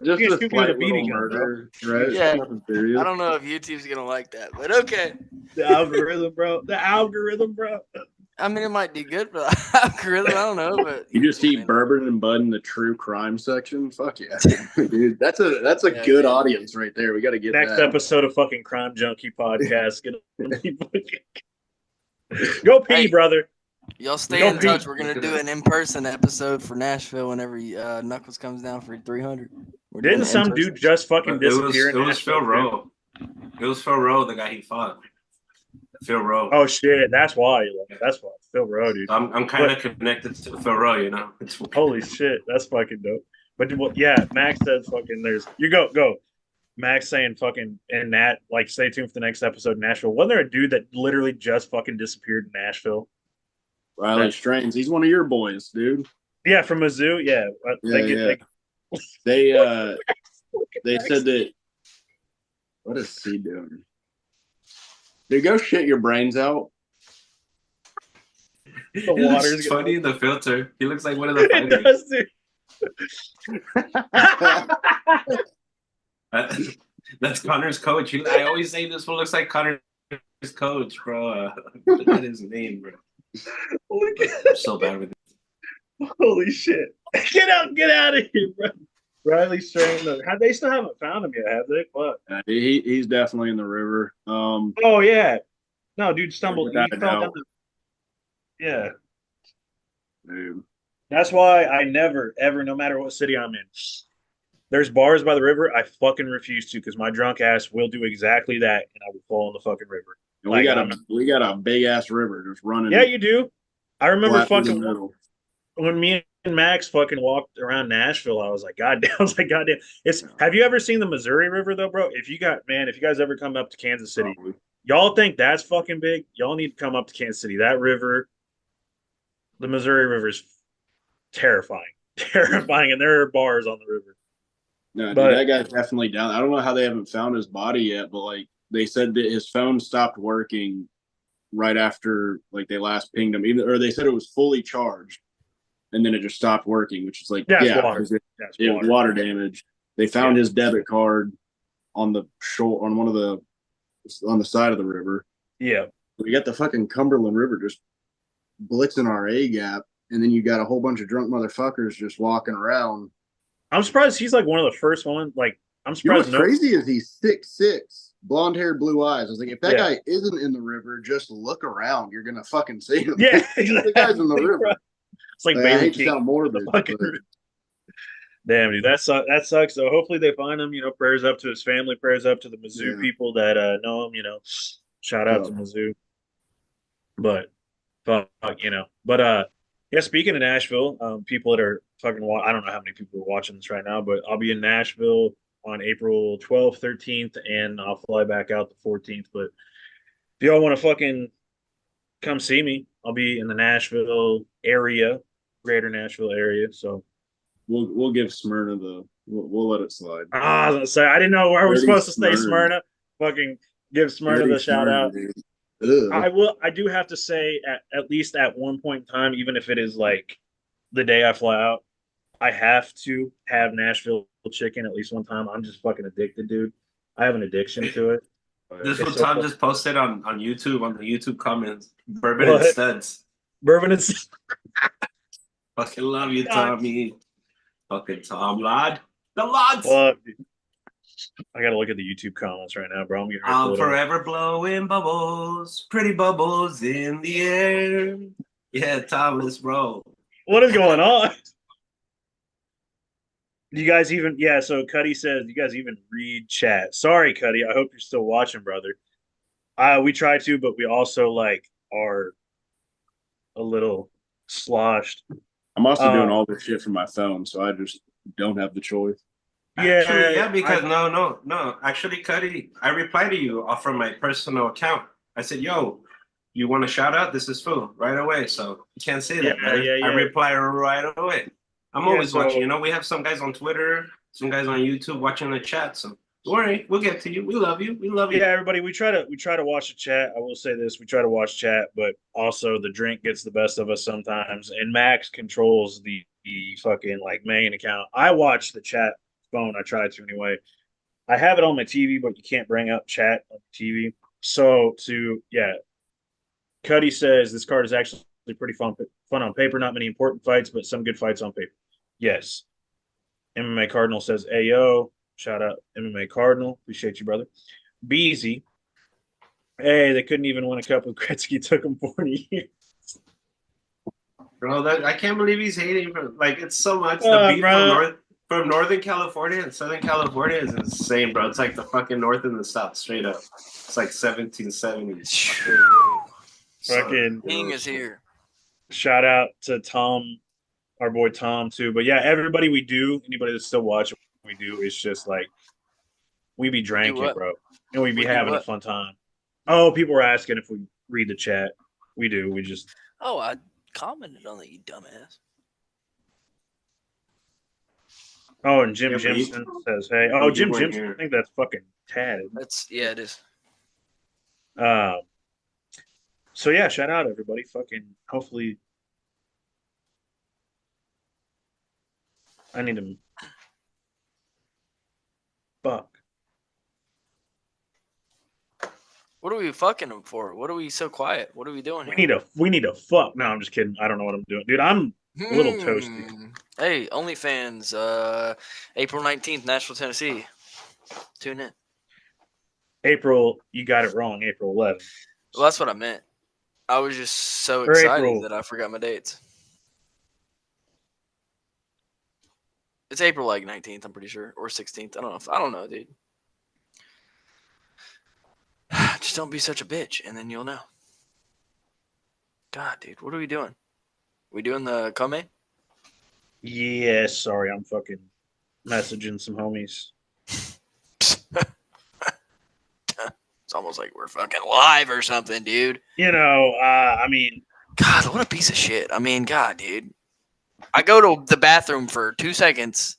slight little murder, right? Yeah. I don't know if YouTube's gonna like that, but okay. The algorithm, bro. I mean, it might do good for the algorithm. I don't know, but you just see Bourbon and Bud in the true crime section. Fuck yeah, dude. That's a good audience right there. We got to get next episode of fucking Crime Junkie podcast. Go pee, brother. Y'all stay in touch. We're gonna do an in-person episode for Nashville whenever Knuckles comes down for 300. Didn't some dude just fucking disappear? It was Phil Rowe. It was Phil Rowe, the guy he fought. Phil Rowe. Oh shit, that's why. Phil Rowe, dude. I'm kind of connected to Phil Rowe, you know. Holy shit, that's fucking dope. But yeah, Max says fucking there's you go. Max saying fucking and Nat like stay tuned for the next episode in Nashville. Wasn't there a dude that literally just fucking disappeared in Nashville? Riley Strains. He's one of your boys, dude. Yeah, from Mizzou. Yeah. They said that. What is he doing? Dude, go shit your brains out. The water's funny. The filter. He looks like one of the fighters. That's Connor's coach. I always say this one looks like Connor's coach, bro. Look at his name, bro. I'm so bad with it. Holy shit! Get out of here, bro. Riley Strain. They still haven't found him yet, have they? What? He's definitely in the river. Oh yeah. No, dude stumbled. He fell down yeah. Dude. That's why I never, ever, no matter what city I'm in, there's bars by the river. I fucking refuse to because my drunk ass will do exactly that, and I will fall in the fucking river. And Like I'm, we got a big ass river just yeah, running you do. I remember flat through the fucking middle. when me and Max fucking walked around Nashville. I was like, God damn, I was like, God damn. It's. Have you ever seen the Missouri River though, bro? If you got man, if you guys ever come up to Kansas City, Probably. y'all think that's fucking big? Y'all need to come up to Kansas City. That river, the Missouri River, is terrifying, terrifying, and there are bars on the river. No, dude, But that guy's definitely down. I don't know how they haven't found his body yet, but like they said that his phone stopped working right after like they last pinged him, even or they said it was fully charged and then it just stopped working, which is like yeah, it's yeah, water. because That's it was water. water damage. They found Yeah. his debit card on the shore on one of the on the side of the river. Yeah. We got the fucking Cumberland River just blitzing our A gap, and then you got a whole bunch of drunk motherfuckers just walking around. I'm surprised he's like one of the first ones. Like, I'm You know surprised. what's crazy is he's 6'6", blonde hair, blue eyes. I was like, if that Yeah. guy isn't in the river, just look around. You're gonna fucking see him. Yeah, The guy's in the river. bro. It's like I Bailey hate to King. sound morbid, Fucking... but Damn, dude, that sucks. So hopefully they find him. You know, prayers up to his family. Prayers up to the Mizzou yeah. people that know him. You know, shout out to So, Mizzou. But fuck, you know. But yeah. Speaking of Nashville, people that are fucking. I don't know how many people are watching this right now, but I'll be in Nashville on April 12th, 13th, and I'll fly back out the 14th. But if y'all want to fucking come see me, I'll be in the Nashville area, greater Nashville area. So we'll give Smyrna the we'll let it slide. I was gonna say I didn't know where we supposed to stay Smyrna. Smyrna. Fucking give Smyrna Dirty the shout Smyrna, out. dude. Ugh. I do have to say at least at one point in time, even if it is like the day I fly out, I have to have Nashville chicken at least one time. I'm just fucking addicted, dude. I have an addiction to it. This It's what so Tom just posted on YouTube on the YouTube comments. Bourbon and what studs. bourbon is Fucking love you, Tommy. Fucking Tom Lod. The Lods. fuck. I gotta look at the YouTube comments right now, bro. I'm getting ready to pull I'm it up. forever blowing bubbles, pretty bubbles in the air. Yeah, Thomas, bro. What is going on? You guys even yeah, so Cuddy says you guys even read chat. Sorry, Cuddy. I hope you're still watching, brother. We try to, but we also like are a little sloshed. I'm also doing all this shit from my phone, so I just don't have the choice. Actually, Yeah, because no. Actually, Cuddy, I replied to you off from my personal account. I said, yo, you want a shout out? This is Fu right away. So you can't say that, man. I reply right away. I'm always watching. You know, we have some guys on Twitter, some guys on YouTube watching the chat. So don't worry, we'll get to you. We love you. We love you. Yeah, everybody, we try to watch the chat. I will say this: we try to watch chat, but also the drink gets the best of us sometimes. And Max controls the fucking like main account. I watch the chat phone. I try to anyway. I have it on my TV, but you can't bring up chat on the TV. So Cuddy says this card is actually pretty fun on paper. Not many important fights, but some good fights on paper. Yes. MMA Cardinal says, "Ayo, shout out MMA Cardinal. Appreciate you, brother." Beezy. Hey, they couldn't even win a cup with Gretzky. Took them 40 years. Bro, I can't believe he's hating. Like, it's so much. The beef from Northern California and Southern California is insane, bro. It's like the fucking North and the South, straight up. It's like 1770s. Fucking King is here. Shout out to Tom, our boy Tom, too. But yeah, everybody anybody that's still watching, we do. It's just like we be drinking, bro. And we be having a fun time. Oh, people were asking if we read the chat. We do. We just. Oh, I commented on it, you dumbass. Oh, and Jim Jimson says, "Hey, oh, Jim Jimson, I think that's fucking Tad. It is. So yeah, shout out everybody. Fucking hopefully, I need to. Fuck. What are we fucking them for? What are we so quiet? What are we doing here? We need to fuck. No, I'm just kidding. I don't know what I'm doing, dude. I'm a little toasty. Hey, OnlyFans, April 19th, Nashville, Tennessee. Tune in. April, you got it wrong. April 11th. Well, that's what I meant. I was just so excited that I forgot my dates. It's April like 19th, I'm pretty sure, or 16th. I don't know, dude. Just don't be such a bitch, and then you'll know. God, dude, what are we doing? We doing the come? Yeah, sorry, I'm fucking messaging some homies. It's almost like we're fucking live or something, dude. I mean, God, what a piece of shit. I mean, God, dude. I go to the bathroom for 2 seconds.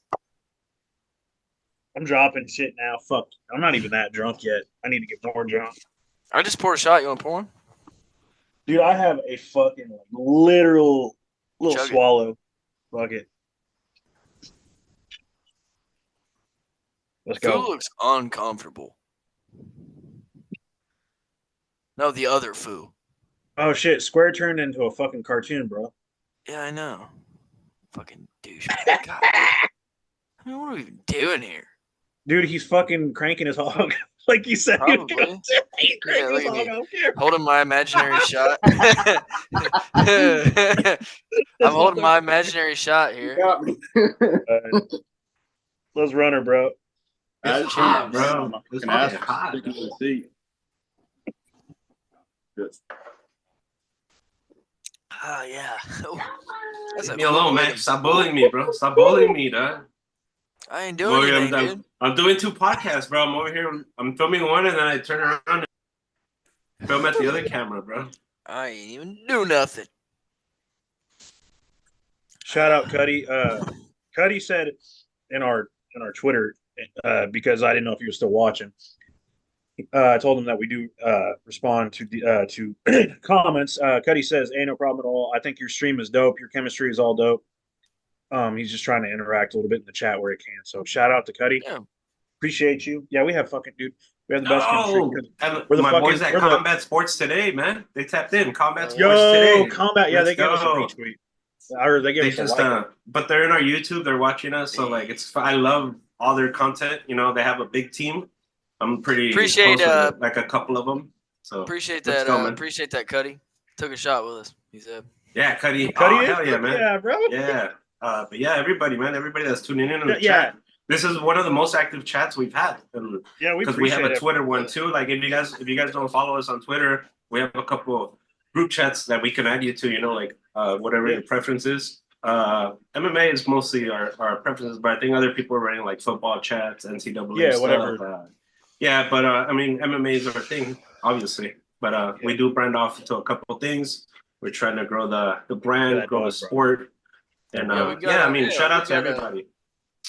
I'm dropping shit now. Fuck, I'm not even that drunk yet. I need to get more drunk. I just poured a shot. You want to pour one? Dude, I have a fucking literal little Chug it. swallow. Fuck it. Let's Food go. looks uncomfortable. No, the other foo. Oh shit, Square turned into a fucking cartoon, bro. Yeah, I know. Fucking douchebag. God, I mean, what are we even doing here? Dude, he's fucking cranking his hog. Like you said, he was Probably. gonna do. He's cranking Yeah, look his at hog me. on camera. Holding my imaginary shot. I'm That's holding my what imaginary shot here. Got me. Let's run her, bro. It's Cheers, hot, man. bro. I'm It's fucking ass fucking hot. sticking to the seat. Good. Oh, yeah. That's Leave a me alone, fun way man. to- Stop bullying me, bro. Stop bullying me, dog. I ain't doing anything, dude. I'm doing 2 podcasts, bro. I'm over here. I'm filming one, and then I turn around and film at the other camera, bro. I ain't even do nothing. Shout out Cuddy. Cuddy said in our Twitter, because I didn't know if he was still watching. I told him that we do respond to comments. Cuddy says, "Hey, no problem at all. I think your stream is dope. Your chemistry is all dope." He's just trying to interact a little bit in the chat where he can. So shout out to Cuddy. Yeah. Appreciate you. Yeah, we have fucking dude. We have the best chemistry. Oh, and We're the my fucking boys at we're the Combat Sports today, man. They tapped in. Combat Sports yo today. combat. Yeah, Let's they gave us a go. retweet. Or they gave They us a just like. but they're in our YouTube. They're watching us, so like I love all their content. You know, they have a big team. I'm pretty Appreciate, close with like a couple of them. So Appreciate let's that. go, man. Appreciate that, Cuddy. Took a shot with us. He said, Yeah, Cuddy. Cuddy Oh, is? hell yeah, man. Yeah, bro. Yeah. But yeah, everybody, man, everybody that's tuning in the Yeah. chat. This is one of the most active chats we've had. Yeah, because we have a Twitter one too. Like if you guys don't follow us on Twitter, we have a couple group chats that we can add you to. You know, like whatever your preference is. MMA is mostly our preferences, but I think other people are running like football chats, NCAA stuff. Whatever. But I mean, MMA is our thing, obviously. But we do brand off to a couple of things. We're trying to grow the brand, grow the sport, and I mean, shout out to everybody.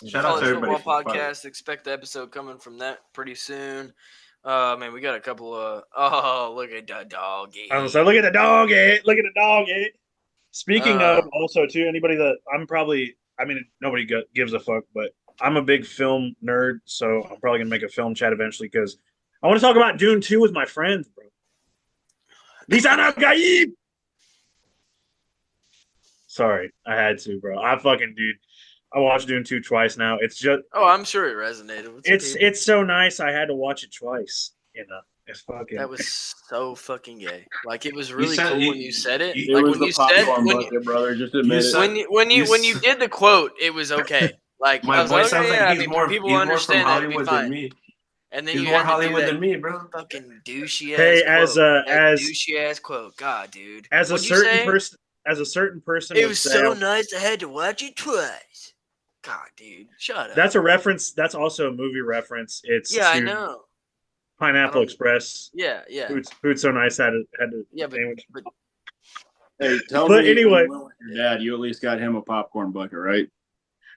Shout out to everybody. Football podcast. Expect the episode coming from that pretty soon. Man, we got a couple of. Oh, look at the doggy. I was like, look at the dog. Look at the dog. Speaking of, also too, anybody that nobody gives a fuck, but I'm a big film nerd, so I'm probably gonna make a film chat eventually because I want to talk about Dune 2 with my friends, bro. Lisana Gaib. Sorry, I had to, bro. I watched Dune 2 twice now. It's just I'm sure it resonated with it's so nice. I had to watch it twice. It's fucking. That was so fucking gay. Like it was really cool when you said it. It Like was when the you said bucket, brother. Just admit it. when you did the quote, it was okay. Like my boy sounds like he's more people from understand that it'd be Hollywood fine. than me. And then He's you more had to Hollywood do that than me, bro. fucking douchey ass Hey, quote. as douchey ass quote. God, dude. As a certain person, it was so nice I had to watch it twice. God, dude, shut up. That's a reference. That's also a movie reference. It's I know. Pineapple Express. Yeah. Food so nice had to. Yeah, but hey, tell but me. Anyway, your dad, you at least got him a popcorn bucket, right?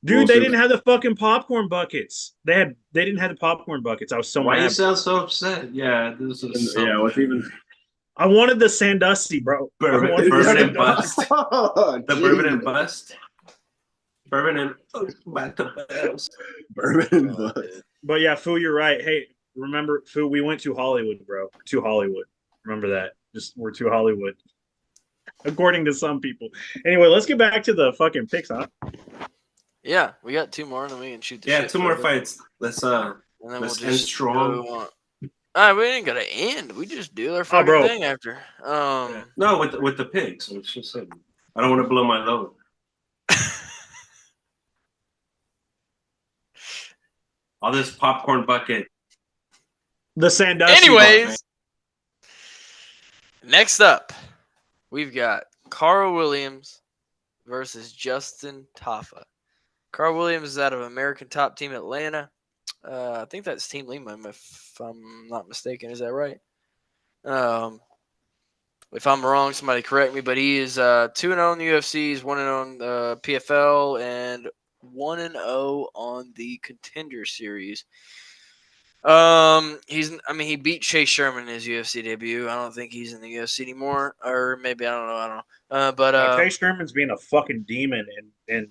Dude, they didn't have the fucking popcorn buckets. They didn't have the popcorn buckets. I was so mad. Why you sound so upset? Yeah, this is what's even. I wanted the Sandusky, bro. Bourbon and bust. The bourbon and bust. Bourbon and back to bust. Bourbon and bust. But yeah, Foo, you're right. Hey, remember, Foo, we went to Hollywood, bro. To Hollywood. Remember that. We're to Hollywood. According to some people. Anyway, let's get back to the fucking picks, huh? Yeah, we got 2 more and then we can shoot the Yeah, shit 2 more fights. Let's and then let's we'll end just strong. All right, we ain't gotta end. We just do our fucking thing after. No, with the picks. It's just I don't want to blow my load. All this popcorn bucket. The Sandusky. Anyways, next up, we've got Carl Williams versus Justin Taffa. Carl Williams is out of American Top Team Atlanta. I think that's Team Lima, if I'm not mistaken. Is that right? If I'm wrong, somebody correct me. But he is 2-0 in the UFC. He's 1-0 on the PFL and 1-0 on the Contender Series. He beat Chase Sherman in his UFC debut. I don't think he's in the UFC anymore, or maybe I don't know. But Chase Sherman's being a fucking demon in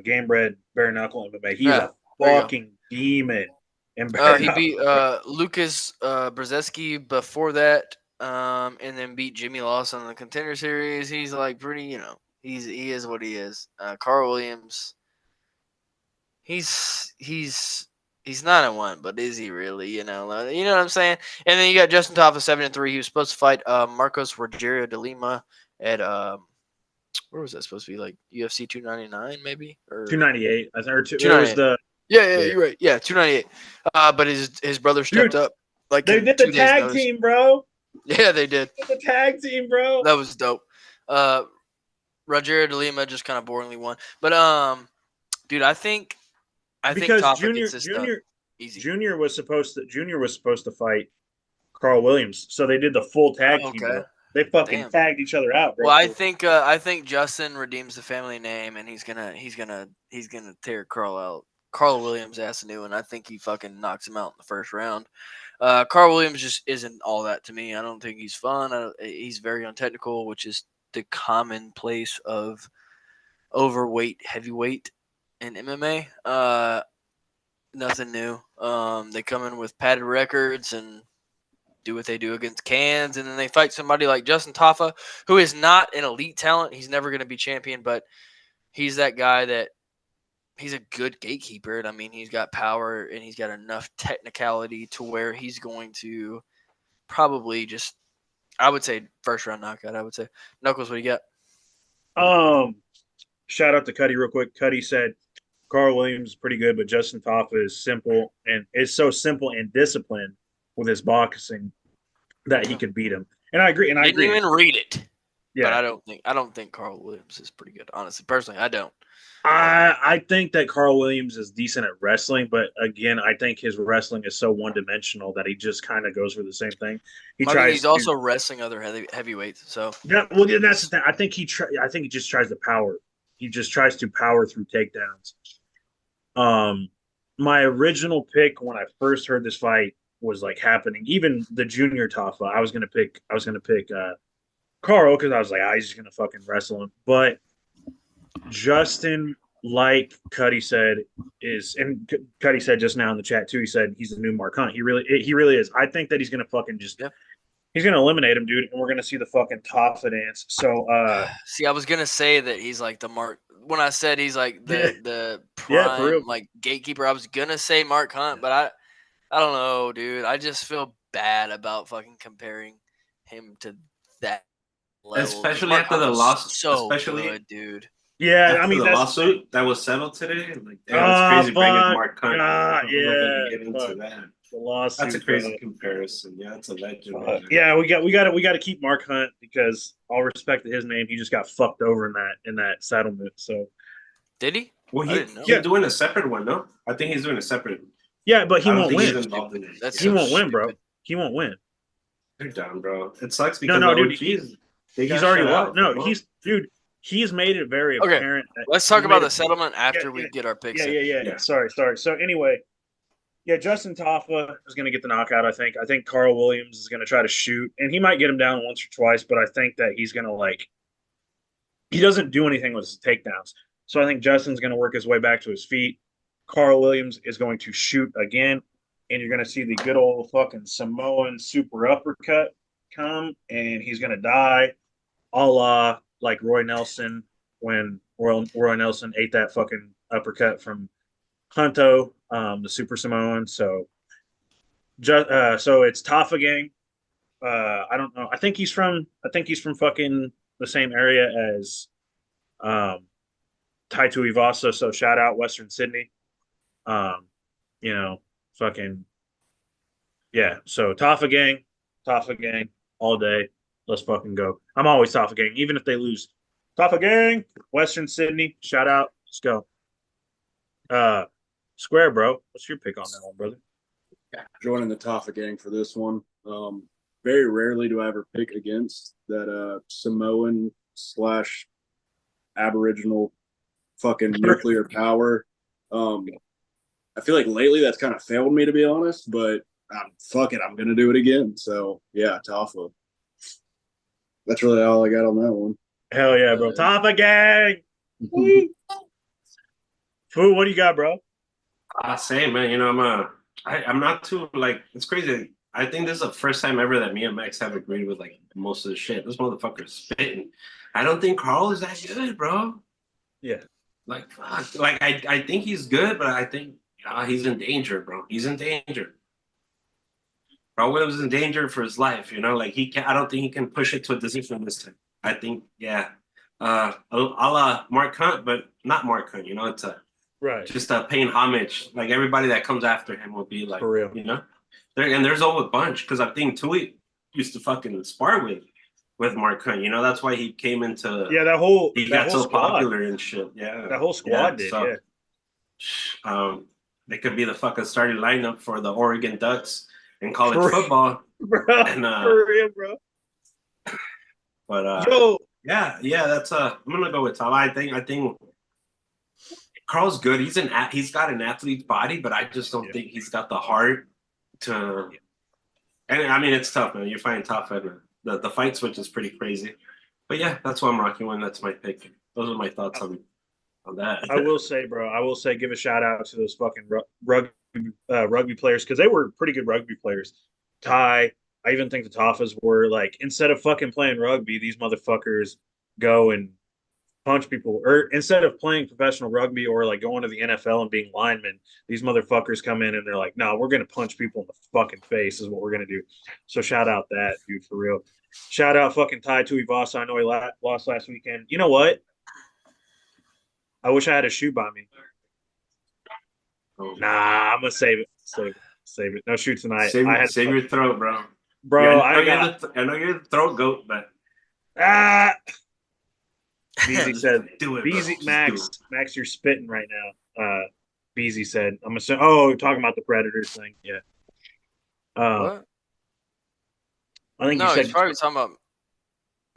game bred bare knuckle MMA. He's a fucking demon in bare he knuckle. beat Lucas Brzezinski before that, and then beat Jimmy Lawson in the Contender Series. He's like pretty, he is what he is. Carl Williams, he's 9-1, but is he really? You know what I'm saying? And then you got Justin Taffa 7-3. He was supposed to fight Marcos Rogerio de Lima at where was that supposed to be? Like UFC 299 maybe, or 298. I think or 298. Yeah, you're right. Yeah, 298. But his brother stepped up. Like they did the tag team, bro. Yeah, they did. The tag team, bro. That was dope. Rogerio de Lima just kind of boringly won, but dude, I think Taffa gets this done easy. Junior was supposed to fight Carl Williams, so they did the full tag team. Bro. They fucking tagged each other out, bro. Well, I think Justin redeems the family name, and he's gonna tear Carl Williams ass a new one. I think he fucking knocks him out in the first round. Carl Williams just isn't all that to me. I don't think he's fun. He's very untechnical, which is the commonplace of overweight heavyweight in MMA. Nothing new. They come in with padded records and do what they do against cans, and then they fight somebody like Justin Taffa, who is not an elite talent. He's never going to be champion, but he's that guy that he's a good gatekeeper. I mean, he's got power and he's got enough technicality to where he's going to probably just, I would say, first round knockout. I would say. Knuckles, what do you got? Shout out to Cuddy real quick. Cuddy said Carl Williams is pretty good, but Justin Taffa is simple and is so simple and disciplined with his boxing that he could beat him. And I agree. And I didn't even read it. Yeah, but I don't think Carl Williams is pretty good. Honestly, personally, I don't. I think that Carl Williams is decent at wrestling, but again, I think his wrestling is so one dimensional that he just kind of goes for the same thing. He's also wrestling other heavyweights. So yeah, well, yeah, that's the thing. I think he just tries to power. He just tries to power through takedowns. My original pick when I first heard this fight was like happening. Even the junior Taffa, I was gonna pick Carl because I was like, he's just gonna fucking wrestle him. But Justin, like Cuddy said, and Cuddy said just now in the chat too. He said he's the new Mark Hunt. He really is. I think that he's gonna fucking just. Yeah. He's gonna eliminate him, dude, and we're gonna see the fucking Taffa dance. So, see, I was gonna say that he's like the Mark. When I said he's like the prime like gatekeeper, I was gonna say Mark Hunt, but I don't know, dude. I just feel bad about fucking comparing him to that level. Especially after the loss, good, dude. Yeah, after the lawsuit that was settled today. Like, it's crazy bringing Mark Hunt. Get into that. The lawsuit. That's a crazy comparison. Yeah, it's a legend. Yeah, we got to keep Mark Hunt because all respect to his name, he just got fucked over in that settlement. So did he? Well, he's doing a separate one, no? I think he's doing a separate. Yeah, but he won't win. He won't win, bro. He won't win. They're down, bro. It sucks because dude, he's already lost. No, he's made it very apparent. Let's talk about the settlement after we get our picks. Yeah. Sorry. So anyway. Yeah, Justin Taffa is going to get the knockout, I think. I think Carl Williams is going to try to shoot, and he might get him down once or twice, but I think that he's going to, he doesn't do anything with his takedowns. So I think Justin's going to work his way back to his feet. Carl Williams is going to shoot again, and you're going to see the good old fucking Samoan super uppercut come, and he's going to die a la like Roy Nelson when Roy Nelson ate that fucking uppercut from Hunto, the Super Samoan. So it's Taffa gang. I don't know. I think he's from fucking the same area as Tai Tuivasa. So shout out Western Sydney. you know, fucking yeah. So Tafa gang, all day. Let's fucking go. I'm always Tafa gang, even if they lose. Tafa gang, Western Sydney. Shout out. Let's go. Uh, Square, bro. What's your pick on that one, brother? Joining the Toffa gang for this one. Very rarely do I ever pick against that Samoan slash Aboriginal fucking nuclear power. I feel like lately that's kind of failed me, to be honest, but fuck it, I'm gonna do it again. So yeah, Toffa. That's really all I got on that one. Hell yeah, bro. Tafa gang. Fu, what do you got, bro? Same, man. You know, I'm not too like. It's crazy. I think this is the first time ever that me and Max have agreed with like most of the shit. This motherfucker's spitting. I don't think Carl is that good, bro. Yeah. Like, fuck. Like, I think he's good, but I think he's in danger, bro. He's in danger. Carl Williams is in danger for his life. You know, like he can. I don't think he can push it to a decision this time. I think, yeah, a la Mark Hunt, but not Mark Hunt. You know, it's Right. just paying homage. Like everybody that comes after him will be like, For real. you know. There's always a bunch because I think Tui used to fucking spar with Mark Hunt. You know, that's why he came into he got so squad. popular and shit. Yeah, that whole squad did. So, they could be the fucking starting lineup for the Oregon Ducks in college football, bro. And, for real, bro. But yo, yeah, that's I'm gonna go with Tom. I think Carl's good. He's got an athlete's body, but I just don't think he's got the heart to. And I mean, it's tough, man. You find tough, and the fight switch is pretty crazy. But yeah, that's what I'm rocking with. That's my pick. Those are my thoughts on that. I will say, bro. I will say, give a shout out to those fucking rugby players because they were pretty good rugby players. Ty, I even think the Toffas were like, instead of fucking playing rugby, these motherfuckers go and punch people, or instead of playing professional rugby or like going to the NFL and being linemen, these motherfuckers come in and they're like, no, we're gonna punch people in the fucking face is what we're gonna do. So shout out that dude for real. Shout out fucking Ty Tuivasa. I know he lost last weekend. You know what? I wish I had a shoe by me. Nah, I'm gonna save it. Save it. No shoe tonight. Save your throat, bro. Bro, yeah, I know you're the throat goat, but Beezy said, do it, Beezy, bro. Max, you're spitting right now. Beezy said, I'm assuming, oh, talking about the Predators thing. Yeah. What? I think no, you said he's probably talking about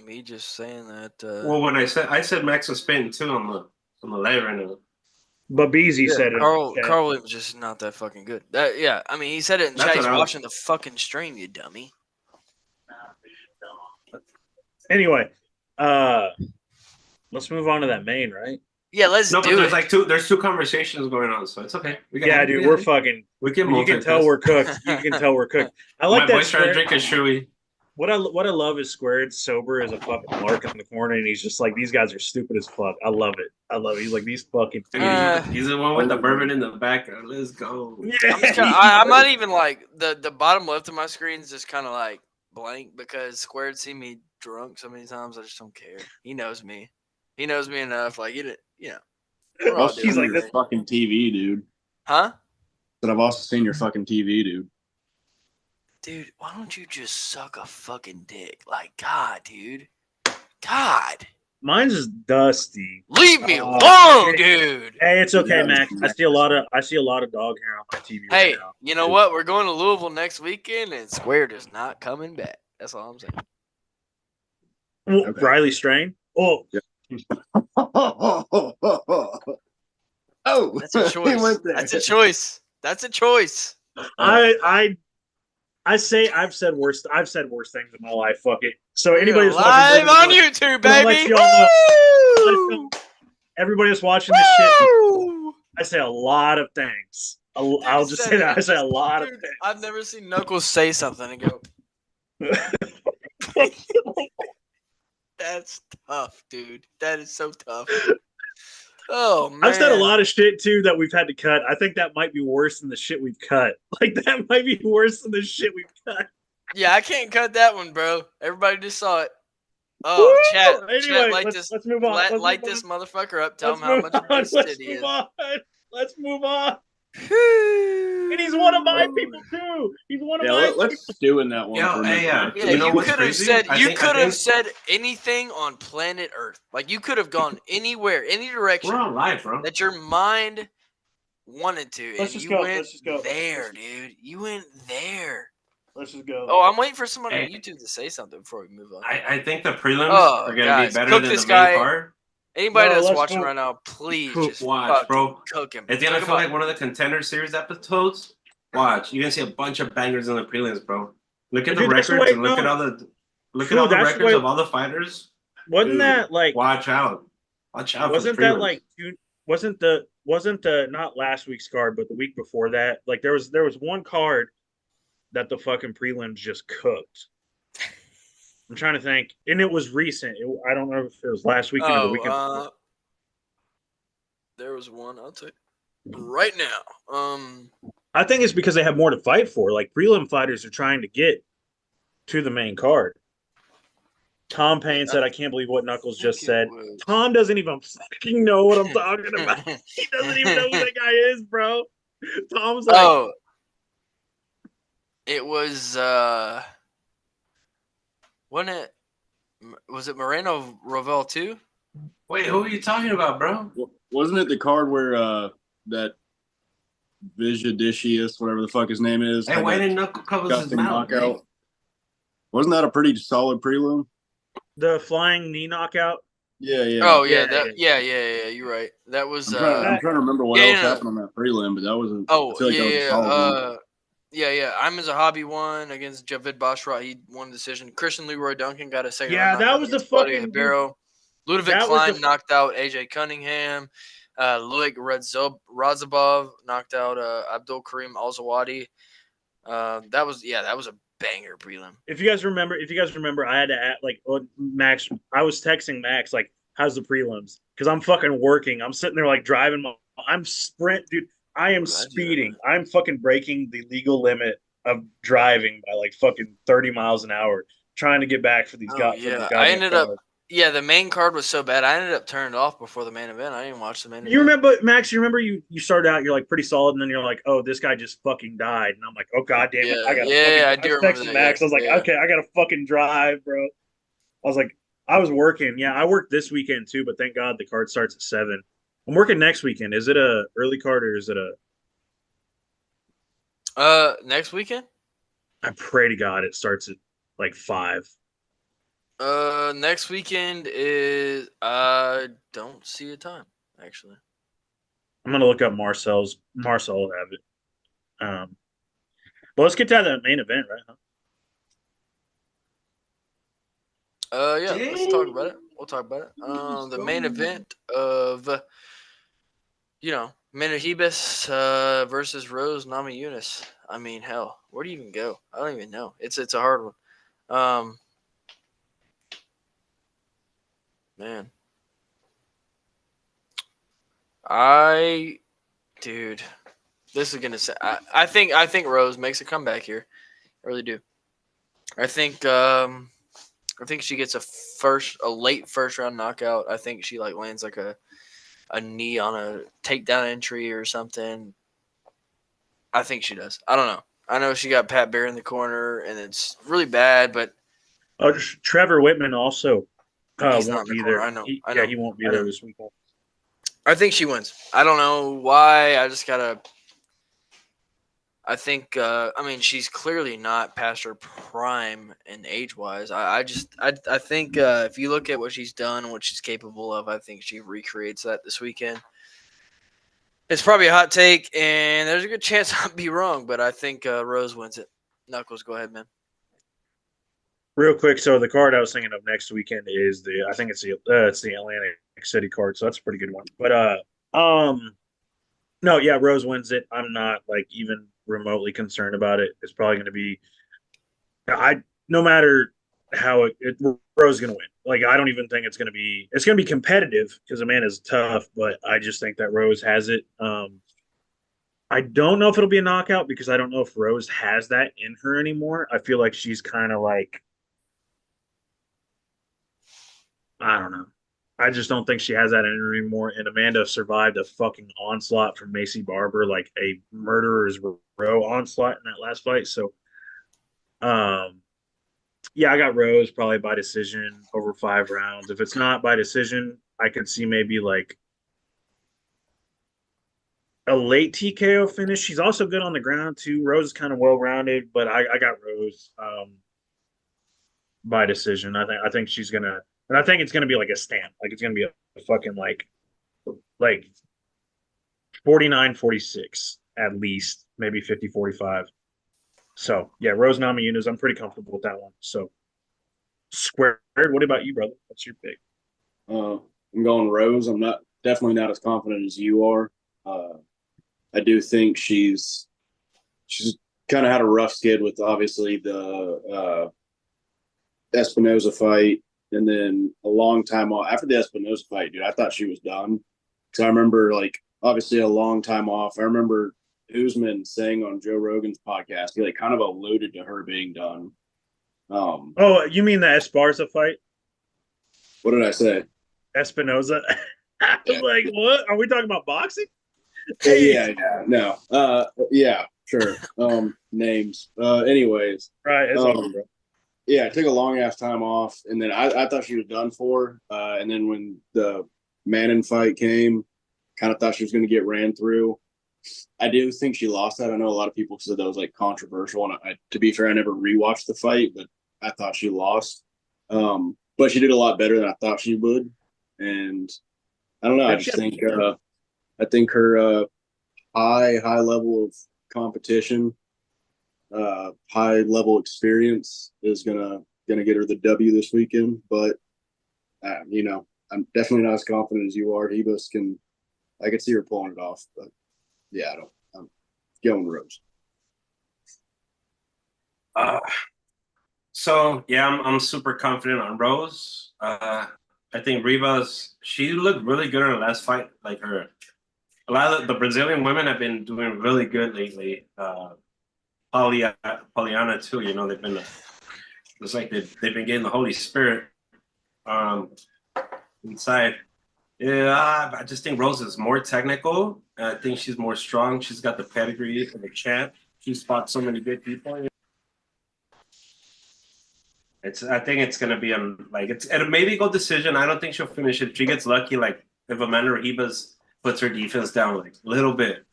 me just saying that. Well, when I said Max was spitting too on the live right now. But Beezy said it. Carl Williams just not that fucking good. Yeah, I mean, he said it in chat. He's watching the fucking stream, you dummy. Anyway, let's move on to that main, right? Yeah, let's do it. There's two conversations going on, so it's okay. Dude, we're fucking. We can. You can tell we're cooked. You can tell we're cooked. I like that. My boy's trying to drink a shoey. What I love is Squared sober as a fucking lark in the corner, and he's just like, these guys are stupid as fuck. I love it. He's like, these fucking. He's the one with the bourbon in the back. Let's go. Yeah. I'm not even like the bottom left of my screen is just kind of like blank because Squared seen me drunk so many times. I just don't care. He knows me. He knows me enough. Like he's like this fucking TV, dude. Huh? But I've also seen your fucking TV, dude. Dude, why don't you just suck a fucking dick? Like, God, dude. God. Mine's just dusty. Leave me alone, dude. Hey, it's okay, Max. I see a lot of dog hair on my TV right now. You know what? We're going to Louisville next weekend, and Squared is not coming back. That's all I'm saying. Well, okay. Riley Strain. Oh. Yeah. That's a choice. That's a choice. That's a choice. I've said worse things in my life. Fuck it. So anybody that's live on YouTube, baby. Everybody that's watching this shit, I say a lot of things. I'll just say that I say a lot of things. I've never seen Knuckles say something and go. That's tough, dude. That is so tough. Oh man, I've said a lot of shit too that we've had to cut. I think that might be worse than the shit we've cut. Like that might be worse than the shit we've cut. Yeah, I can't cut that one, bro. Everybody just saw it. Oh, chat. Anyway, let's move on. Light this motherfucker up. Tell him how much of a bitch he is. Let's move on. And he's one of my people too. He's one of Yeah, my let's stew in that one Yo, for a hey, minute. yeah. Yeah, You know you what's could have crazy? said I you think- could have said anything on planet Earth. Like you could have gone anywhere, any We're direction on live, bro. that your mind wanted to, Let's and just you go. went Let's just go. there, dude. You went there. Let's just go. Oh, I'm waiting for someone on Hey. YouTube to say something before we move on. I think the prelims Oh, are gonna guys, be better cook than this the main guy. card. Anybody No, that's let's watching go. right now, please just Watch, fucking bro. cook him. It's gonna Cook him feel up. like one of the Contender Series episodes. Watch, you're gonna see a bunch of bangers in the prelims, bro. Look at the Dude, that's the records way- and look no. at all the Food, that's the records way- of all the fighters. Wasn't Dude, that like? Watch out! Watch out! Wasn't for the that prelims. like? Wasn't the not last week's card, but the week before that? Like there was one card that the fucking prelims just cooked. I'm trying to think, and it was recent. I don't know if it was last weekend or the weekend before. There was one. I'll tell you right now. I think it's because they have more to fight for. Like prelim fighters are trying to get to the main card. Tom Payne said, "I can't believe what Knuckles just said." Tom doesn't even fucking know what I'm talking about. He doesn't even know who that guy is, bro. Tom's like, Oh, it was. Wasn't it? Was it Moreno Rovel too? Wait, who are you talking about, bro? Wasn't it the card where that Vijadicius, whatever the fuck his name is, Hey, had why that didn't Knuckle cover his disgusting mouth? knockout? Wasn't that a pretty solid prelim? the flying knee knockout. Yeah, yeah. Oh yeah, Yeah, yeah. You're right. That was. I'm trying to remember what yeah, else no. happened on that prelim, but that wasn't. Oh I feel like that was a solid one. yeah. I'm as a hobby one against Javid Bashra. He won the decision. Christian Leroy Duncan got a second. Yeah, round that knockout was the against Claudio fucking dude. Ribeiro. Ludovic That was Klein the- knocked out AJ Cunningham. Loic Razabov knocked out Abdul Karim Alzawadi. That was a banger prelim. If you guys remember, I had to act like Max. I was texting Max like, "How's the prelims?" Because I'm fucking working. I'm sitting there like driving. I'm sprint, dude. I am speeding. I'm fucking breaking the legal limit of driving by like fucking 30 miles an hour, trying to get back for these guys. Yeah, I ended up. Yeah, the main card was so bad. I ended up turning it off before the main event. I didn't watch the main event. You remember, Max? You remember you started out, you're like pretty solid, and then you're like, "Oh, this guy just fucking died," and I'm like, "Oh god damn it!" I do remember that. Max, I was like, "Okay, I gotta fucking drive, bro." I was like, I was working. Yeah, I worked this weekend too, but thank God the card starts at 7. I'm working next weekend. Is it a early card or is it a? Next weekend? I pray to God it starts at like 5. Next weekend is I don't see a time actually. I'm gonna look up Marcel will have it. But let's get to the main event, right? Yeah, let's talk about it. We'll talk about it. The main event of Ribas versus Rose Namajunas. I mean, hell, where do you even go? I don't even know. It's a hard one. Man. Dude, this is gonna say. I think Rose makes a comeback here. I really do. I think she gets a late first round knockout. I think she like lands like a knee on a takedown entry or something. I think she does. I don't know. I know she got Pat Bear in the corner and it's really bad, but Trevor Whitman also he's not won't in the be corner. there. I know. He won't be there this weekend. I think she wins. I don't know why. I just gotta. I think. She's clearly not past her prime in age-wise. I think if you look at what she's done, what she's capable of, I think she recreates that this weekend. It's probably a hot take, and there's a good chance I'll be wrong, but I think Rose wins it. Knuckles, go ahead, man. Real quick, so the card I was thinking of next weekend is I think it's the Atlantic City card, so that's a pretty good one. But no, yeah, Rose wins it. I'm not like even remotely concerned about it. It's probably going to be, no matter how Rose is going to win. Like I don't even think it's going to be competitive because Amanda's tough, but I just think that Rose has it. I don't know if it'll be a knockout because I don't know if Rose has that in her anymore. I feel like she's kind of like, I don't know. I just don't think she has that in her anymore. And Amanda survived a fucking onslaught from Macy Barber, like a murderer's row onslaught in that last fight. So, um, yeah, I got Rose probably by decision over 5 rounds. If it's not by decision, I could see maybe like a late TKO finish. She's also good on the ground too. Rose is kind of well rounded, but I got Rose by decision. I think she's gonna, and I think it's gonna be like a stamp. Like it's gonna be a fucking like 49-46 at least, maybe 50-45. So yeah, Rose Namajunas, I'm pretty comfortable with that one. So squared. What about you, brother? What's your pick? I'm going Rose. I'm definitely not as confident as you are. I do think she's kind of had a rough skid with obviously the Espinoza fight, and then a long time off after the Espinoza fight. Dude, I thought she was done because I remember like obviously a long time off. I remember Usman saying on Joe Rogan's podcast, he like kind of alluded to her being done. Oh, you mean the Esparza fight? What did I say? Espinoza. I was like, what? Are we talking about boxing? Yeah, no. Yeah, sure. Names. Anyways. Right. It's over, bro. Yeah, I took a long ass time off, and then I thought she was done for. And then when the Manon fight came, kind of thought she was going to get ran through. I do think she lost that. I know a lot of people said that was like controversial, and to be fair, I never rewatched the fight, but I thought she lost. But she did a lot better than I thought she would, and I don't know. I just think her high level of competition, high level experience is gonna get her the W this weekend. But I'm definitely not as confident as you are. I could see her pulling it off, but yeah, I'm going Rose. So yeah, I'm super confident on Rose. I think Ribas, she looked really good in her last fight. Like a lot of the Brazilian women have been doing really good lately. Poliana too. They've been it's like they've been getting the Holy Spirit inside. Yeah, I just think Rose is more technical. I think she's more strong. She's got the pedigree of a champ. She's fought so many good people. I think it's gonna be it'll maybe go decision. I don't think she'll finish it. If she gets lucky, like if Amanda Ribas puts her defense down like a little bit,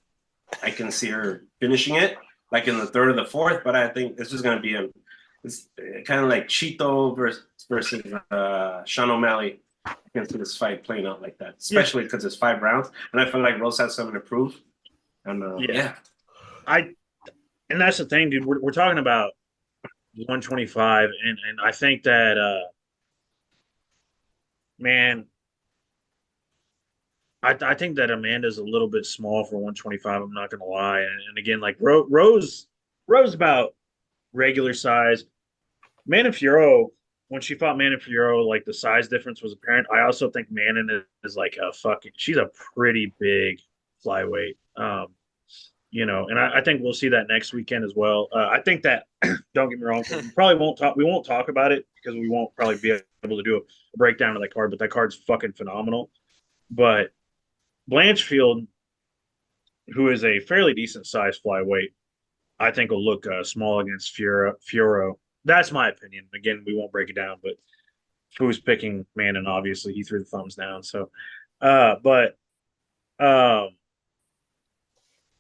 I can see her finishing it like in the third or the fourth. But I think it's just gonna be it's kind of like Chito versus Sean O'Malley. I can see this fight playing out like that, especially because it's 5 rounds, and I feel like Rose has something to prove. And and that's the thing, dude. We're talking about 125, and I think that man, I think that Amanda's a little bit small for 125. I'm not gonna lie, and again, like Rose about regular size. Manafuro, when she fought Manafuro, like the size difference was apparent. I also think Manon is like she's a pretty big flyweight. And I think we'll see that next weekend as well. I think that don't get me wrong, we won't talk about it because we won't probably be able to do a breakdown of that card, but that card's fucking phenomenal. But Blanchfield, who is a fairly decent sized flyweight, I think will look small against Fioro. That's my opinion. Again, we won't break it down, but who's picking Manon? Obviously, he threw the thumbs down. So,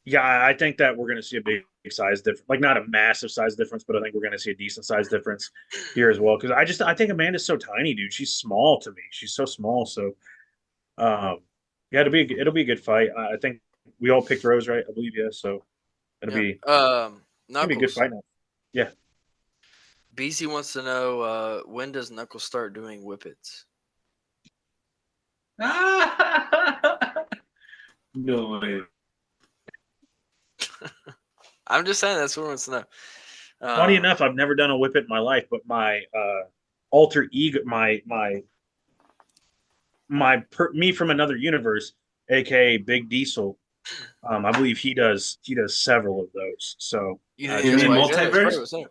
yeah, I think that we're going to see a big size difference, like not a massive size difference, but I think we're going to see a decent size difference here as well. Because I think Amanda's so tiny, dude. She's small to me. She's so small. So, yeah, it'll be a good fight. I think we all picked Rose, right? I believe, yeah. So it'll be a good fight now. Yeah. BC wants to know when does Knuckles start doing whippets? No way. I'm just saying that's what he wants to know. Funny enough, I've never done a whippet in my life, but my alter ego, me from another universe, aka Big Diesel, I believe he does several of those. So in the multiverse.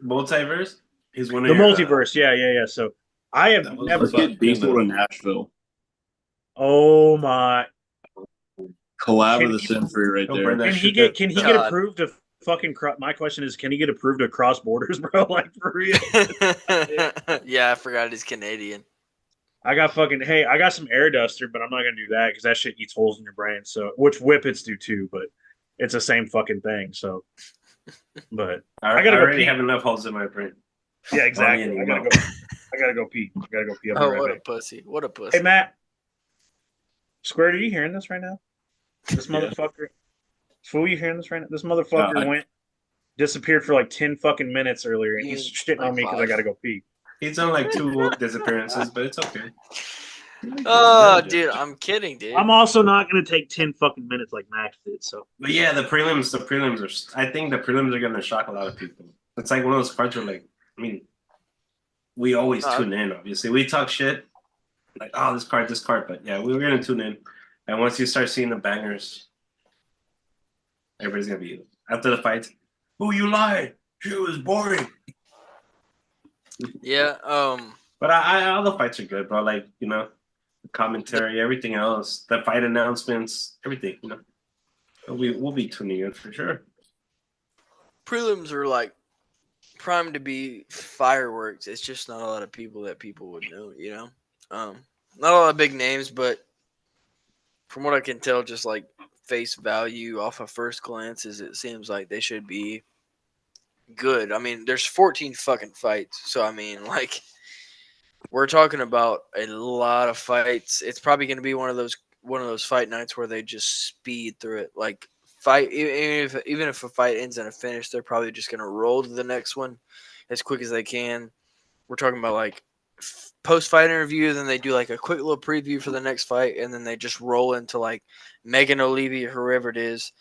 Multiverse is one of the multiverse. Yeah. So I have never get Diesel in Nashville. Oh my! Collab Can of the he century right Don't burn there. that can he shit get down. can he get God. approved to fucking? My question is, can he get approved to cross borders, bro? Like for real? Yeah, I forgot he's Canadian. I got fucking I got some air duster, but I'm not gonna do that because that shit eats holes in your brain. So which whippets do too, but it's the same fucking thing. So, but I I gotta go already pee. have enough holes in my brain. Yeah, I don't need exactly. any I gotta more. go. I gotta go pee. I gotta go pee. I'll be Oh, right what a back. pussy! What a Hey pussy! Matt, Square, are you hearing this right now? This Yeah. motherfucker. Fool, you hearing this right now? This Yeah, motherfucker disappeared for like 10 fucking minutes earlier, and he's shitting Like on me because I 5. gotta go pee. He's done like 2 disappearances, but it's okay. Oh, dude, I'm kidding, dude. I'm also not gonna take 10 fucking minutes like Max did. So But yeah, the prelims are. I think the prelims are gonna shock a lot of people. It's like one of those cards where, like, I mean, we always tune in. Obviously, we talk shit like, oh, this card. But yeah, we're gonna tune in, and once you start seeing the bangers, everybody's gonna be after the fight. Oh, you lied. Shit was boring. Yeah. But all the fights are good, bro. Like, the commentary, everything else, the fight announcements, everything. We'll be tuning in for sure. Prelims are like primed to be fireworks. It's just not a lot of people that people would know. Not a lot of big names, but from what I can tell, just like face value off of first glances, it seems like they should be good. I mean, there's 14 fucking fights, so I mean, like, we're talking about a lot of fights. It's probably going to be one of those fight nights where they just speed through it. Like, fight, even if a fight ends in a finish, they're probably just going to roll to the next one as quick as they can. We're talking about like post fight interview, then they do like a quick little preview for the next fight, and then they just roll into like Megan O'Leary or whoever it is,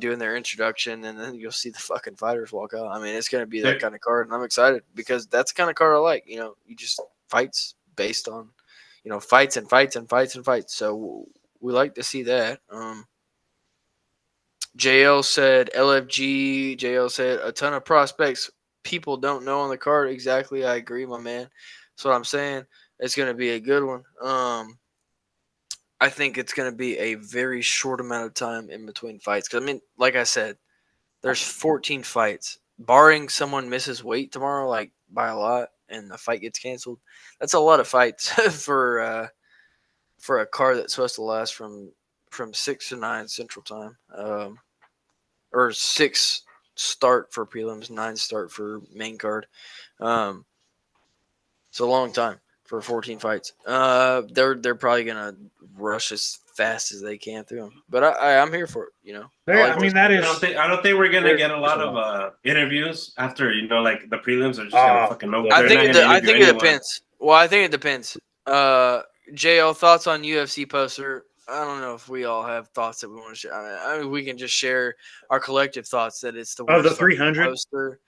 doing their introduction, and then you'll see the fucking fighters walk out. I mean, it's gonna be that kind of card, and I'm excited because that's the kind of card I like. You just fights based on, fights and fights and fights and fights. So we like to see that. JL said LFG. JL said a ton of prospects people don't know on the card. Exactly, I agree, my man. That's what I'm saying. It's going to be a good one. I think it's going to be a very short amount of time in between fights. Because, I mean, like I said, there's 14 fights. Barring someone misses weight tomorrow, like by a lot, and the fight gets canceled, that's a lot of fights for a card that's supposed to last from 6 to 9 Central Time. Or 6 start for prelims, 9 start for main card. It's a long time for 14 fights. They're probably gonna rush as fast as they can through them, but I'm here for it. I mean that I is. don't think we're gonna get a there's lot of interviews after like the prelims are just gonna Ah, fucking know. I They're not gonna I interview think it anyone. depends. Well, I think it depends. JL, thoughts on UFC poster? I don't know if we all have thoughts that we want to share. I mean, we can just share our collective thoughts that it's the Of the worst fucking 300. poster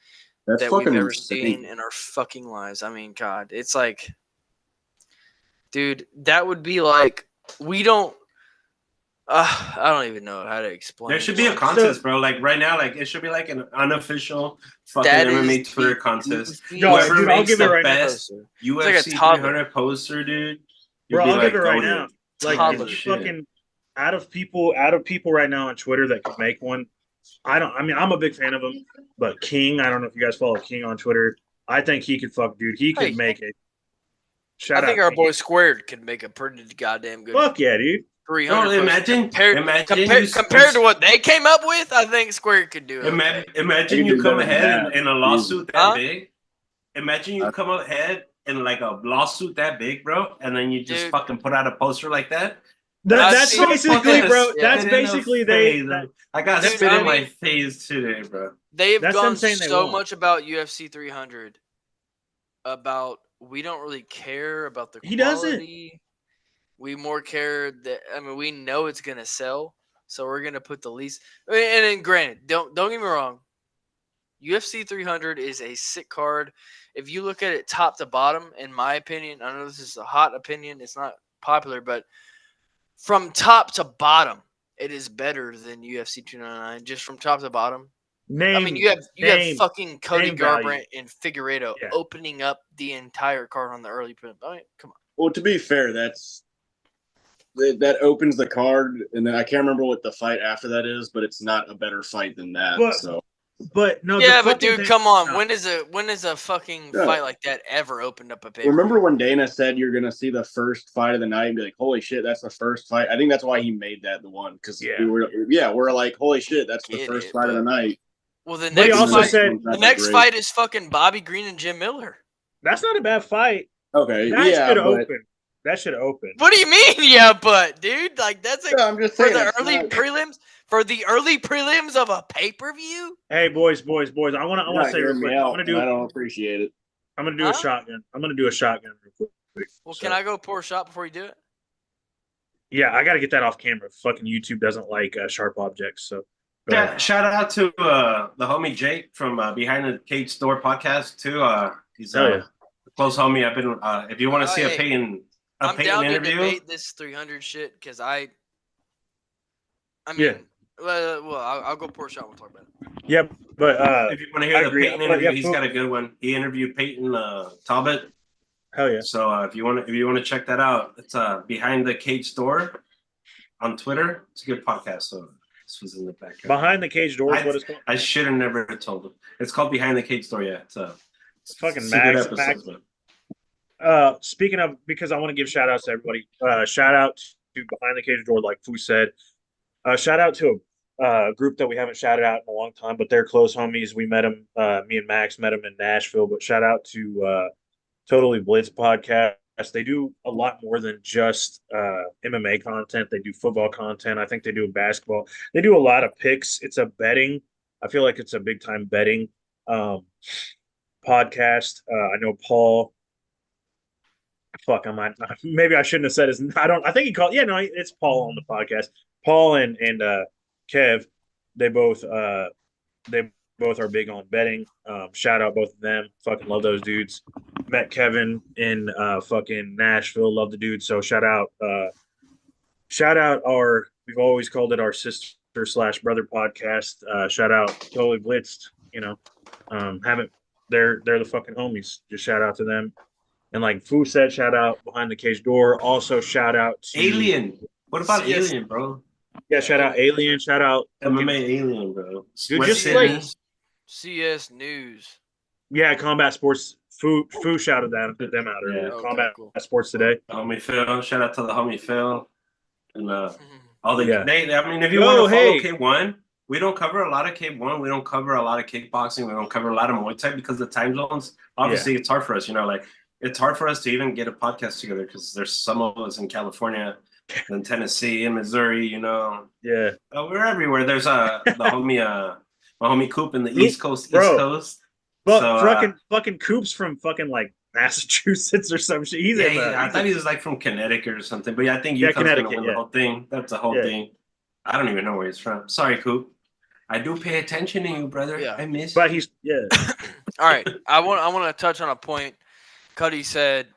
That's that we've fucking ever seen insane. in our fucking lives. I mean, God, it's like, dude, that would be like, we don't. I don't even know how to explain. There should be a like, contest, bro. Like right now, like it should be like an unofficial fucking that is MMA Twitter the contest. Yo, Whoever dude, I'll makes give it the right now. best poster. It's like a UFC toddler. 300 poster, dude, you'd Bro, be I'll like, give it right goated. now. Like Toddler it's shit. fucking out of people right now on Twitter that could make one. I mean, I'm a big fan of him, but King, I don't know if you guys follow King on Twitter. I think he could dude. He could Hey. make it. I Shout think out our King. boy Squared could make a pretty goddamn good Fuck yeah, dude. 300 Bro, poster. imagine Compared to what they came up with, I think Squared could do okay. Imagine He you did come better than ahead that. in a lawsuit that Huh? big. Imagine you come ahead in like a lawsuit that big, bro, and then you just Dude. fucking put out a poster like that. That's seen- basically, bro. Yeah. That's basically I got Dude, spit I in my mean- face today, bro. They've That's gone them saying they so won't. much about UFC 300 about we don't really care about the He doesn't. quality. We more care that we know it's gonna sell, so we're gonna put the least. And then, granted, don't get me wrong. UFC 300 is a sick card. If you look at it top to bottom, in my opinion, I know this is a hot opinion. It's not popular, but from top to bottom, it is better than UFC 299. Just from top to bottom. Name. You have name, fucking Cody name value. Garbrandt and Figueiredo Yeah. opening up the entire card on the early print. I mean, come on. Well, to be fair, that's that opens the card, and then I can't remember what the fight after that is, but it's not a better fight than that. But- So But no, Yeah, the but fucking dude, thing, come on. no. When is a fucking Yeah. fight like that ever opened up a pay? remember when Dana said you're gonna see the first fight of the night and be like, "Holy shit, that's the first fight." I think that's why he made that the one because Yeah. we're like, "Holy shit, that's the Get first it, fight of the but- night." Well, the But he next also fight, said- the next fight is fucking Bobby Green and Jim Miller. That's not a bad fight. Okay, That yeah, should but open. That should open. What do you mean? Yeah, but dude, like that's a, yeah, I'm just for saying the it's early not- prelims. For the early prelims of a pay per view. Hey, boys. I want you're to not say real hearing me quick. out, and I don't appreciate it. I'm gonna do Huh? a shotgun. I'm gonna do a shotgun real quick. Well, So, can I go pour a shot before you do it? Yeah, I got to get that off camera. Fucking YouTube doesn't like sharp objects. So, go ahead. Shout out to the homie Jake from Behind the Cage Store podcast too. He's Hell yeah. a close homie. I've been if you want to see Hey, a Peyton I'm Peyton down to interview. debate this 300 shit because I mean, Yeah. well, I'll go pour a shot. We'll talk about it. Yeah, but If you want to I hear the agree. Peyton But, interview, yeah, he's boom. got a good one. He interviewed Peyton Talbot. hell yeah. So if you want to check that out, it's Behind the Cage Store on Twitter. It's a good podcast. So this was in the background. Behind the cage doors, what is called? I should have never told him. It's called Behind the Cage Store. Yeah, it's Fucking a good Max- episode, Max- but- Speaking of, because I want to give shout outs to everybody. Shout out to Behind the Cage Door, like Fu said. Shout out to a group that we haven't shouted out in a long time, but they're close homies. We met them. Me and Max met them in Nashville. But shout out to Totally Blitz podcast. They do a lot more than just MMA content. They do football content. I think they do basketball. They do a lot of picks. It's a betting. I feel like it's a big time betting podcast. I know Paul. Fuck, I might maybe I shouldn't have said his. I think he called. Yeah, no, it's Paul on the podcast. Paul and Kev, they both are big on betting. Shout out both of them. Fucking love those dudes. Met Kevin in fucking Nashville. Love the dude. So shout out our. We've always called it our sister / brother podcast. Shout out Totally Blitzed. You know, haven't they're the fucking homies. Just shout out to them. And like Fu said, shout out Behind the Cage Door. Also shout out to Alien. What about Yes. Alien, bro? Yeah, shout out Alien. Shout out MMA Alien, bro. Dude, West just Sydney. like- CS News. Yeah, Combat Sports. Fu shouted them out earlier. Yeah. Okay, Combat cool. Sports today. The homie Phil. Shout out to the homie Phil. And all the Yeah. I mean, if you Yo, want to follow hey. K1, we don't cover a lot of K1. We don't cover a lot of kickboxing. We don't cover a lot of Muay Thai because the time zones. Obviously, it's hard for us. You know, like it's hard for us to even get a podcast together because there's some of us in California, in Tennessee, in Missouri. You know, Yeah. we're everywhere. There's the homie, my homie Coop in the Coop, East Coast. bro. But So, fucking Coop's from fucking like Massachusetts or some shit. He's I thought he was like from Connecticut or something. But yeah, I think Yeah, Utah's gonna Connecticut, win yeah. the whole thing. That's the whole Yeah. thing. I don't even know where he's from. Sorry, Coop. I do pay attention to you, brother. Yeah. I miss but you. he's yeah. All right, I want to touch on a point. Cuddy said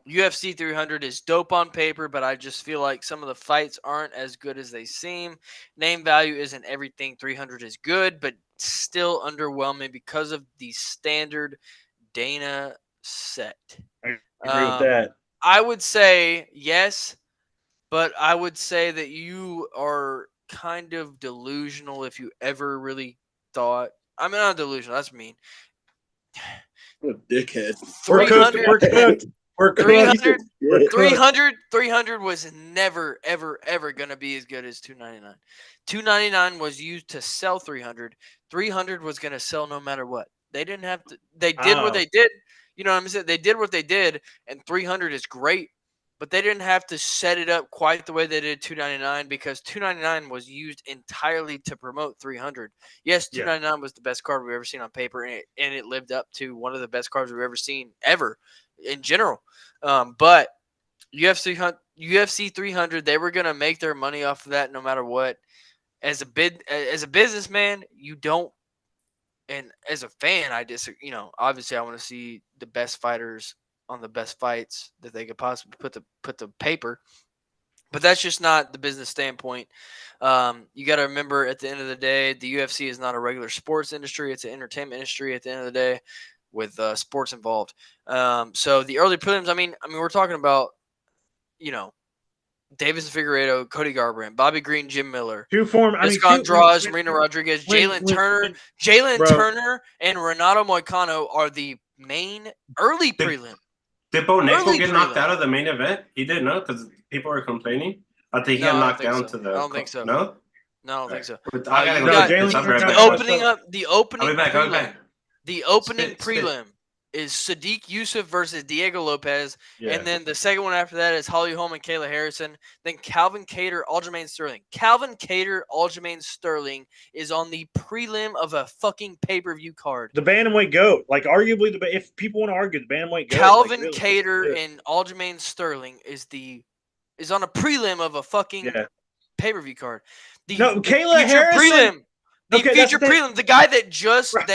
UFC 300 is dope on paper, but I just feel like some of the fights aren't as good as they seem. Name value isn't everything. 300 is good, but still underwhelming because of the standard Dana set. I agree with that. I would say yes, but I would say that you are kind of delusional if you ever really thought. I'm not delusional. That's mean. What a dickhead. We're cooked. 300 We're cooked. We're cooked. 300 We're cooked. 300 was never, ever going to be as good as 299. 299 was used to sell 300. 300 was going to sell no matter what. They didn't have to. They did what they did. You know what I'm saying? They did what they did, and 300 is great. But they didn't have to set it up quite the way they did 299 because 299 was used entirely to promote 300. Yes, Yeah. 299 was the best card we've ever seen on paper, and it lived up to one of the best cards we've ever seen ever in general. But UFC 300, they were gonna make their money off of that no matter what. As a businessman, you don't, and as a fan, I just obviously I want to see the best fighters on the best fights that they could possibly put the paper. But that's just not the business standpoint. You got to remember, at the end of the day, the UFC is not a regular sports industry. It's an entertainment industry at the end of the day with sports involved. So the early prelims, I mean, we're talking about, Davison Figueredo, Cody Garbrandt, Bobby Green, Jim Miller, Jessica shoot, Andrade, Marina Rodriguez, when, Jalen when, Turner. when, Jalen bro, Turner and Renato Moicano are the main early Did, prelim. did Bo Nickel Early get knocked prelim. out of the main event? He did, no? Because people were complaining. I think he No, got I don't knocked think down so. to the. I don't think so. No? No, I don't think so. I gotta You go no, got check this. Jalen I'll be right Turner the back. opening up. The I'll be opening back. I'll be prelim. back. The opening Spit. prelim is Sadiq Yusuf versus Diego Lopez, Yeah. and then the second one after that is Holly Holm and Kayla Harrison. Then Calvin Cater, Aljamain Sterling. Calvin Cater, Aljamain Sterling is on the prelim of a fucking pay-per-view card. The bantamweight goat, like arguably if people want to argue the bantamweight goat, Calvin like, really, Cater good. and Aljamain Sterling is on a prelim of a fucking Yeah. pay-per-view card. No, The Kayla future Harrison. prelim. The Okay, that's future the thing. prelim, the guy that just Right.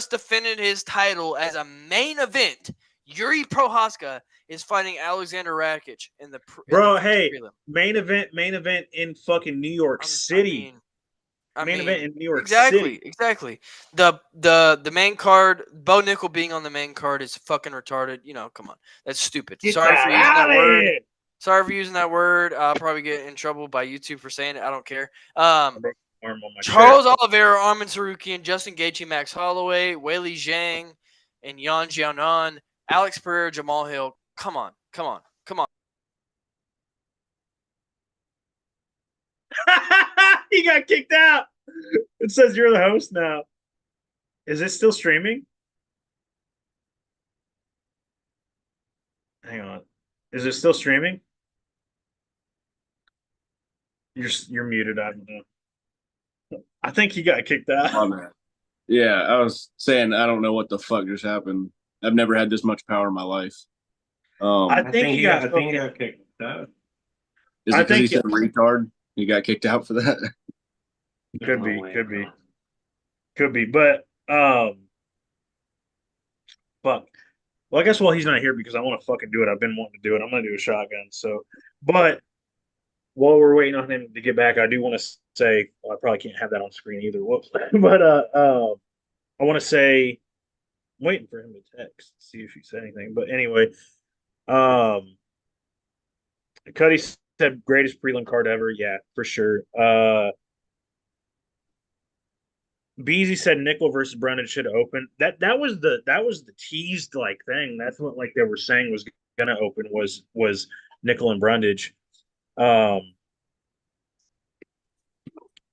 defended his title as a main event, Yuri Prohaska, is fighting Alexander Rakic in the Bro, future hey, prelim. main event in fucking New York City. I Main mean, event in New York exactly, City. exactly. The main card, Bo Nickel being on the main card is fucking retarded. You know, come on, that's stupid. Get Sorry for that using out that of word. here. Sorry for using that word. I'll probably get in trouble by YouTube for saying it. I don't care. I broke my arm on my Charles chair. Oliveira, Armin Sarukian, Justin Gaethje, Max Holloway, Weili Zhang, and Yan Jianan, Alex Pereira, Jamal Hill. Come on, come on, come on. He got kicked out. It says you're the host now. Is it still streaming? Hang on. Is it still streaming? You're muted. I don't know. I think he got kicked out. My bad. Yeah, I was saying I don't know what the fuck just happened. I've never had this much power in my life. I think he got. I think he got kicked out. Is I it because he think said retard? He got kicked out for that. Could No be, way, could bro. be, could be. But fuck. Well, I guess while he's not here because I want to fucking do it. I've been wanting to do it. I'm gonna do a shotgun. So, but while we're waiting on him to get back, I do want to say well, I probably can't have that on screen either. Whoops. But I want to say I'm waiting for him to text, see if he said anything. But anyway, um, Cuddy said greatest prelim card ever. Yeah, for sure. Beasy said Nickel versus Brennan should open. That was the teased like thing. That's what like they were saying was gonna open was Nickel and Brundage. Um,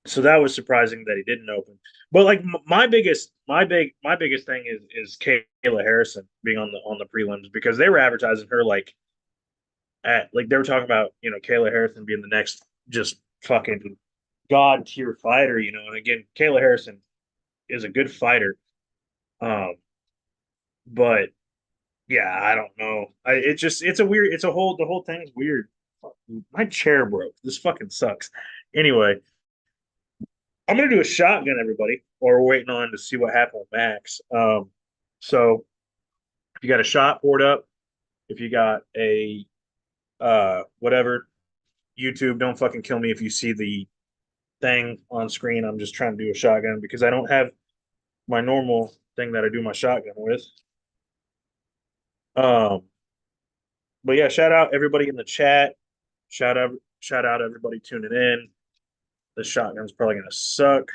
so that was surprising that he didn't open. But like my biggest thing is Kayla Harrison being on the prelims because they were advertising her like at like they were talking about Kayla Harrison being the next just fucking god tier fighter, and again Kayla Harrison is a good fighter. Um, but yeah, I don't know. The whole thing's weird. My chair broke. This fucking sucks. Anyway, I'm gonna do a shotgun, everybody, or we're waiting on to see what happened with Max. So if you got a shot poured up, if you got a whatever, YouTube, don't fucking kill me if you see the thing on screen. I'm just trying to do a shotgun because I don't have my normal thing that I do my shotgun with. Um, but yeah, shout out everybody in the chat. Shout out everybody tuning in. The shotgun's probably gonna suck.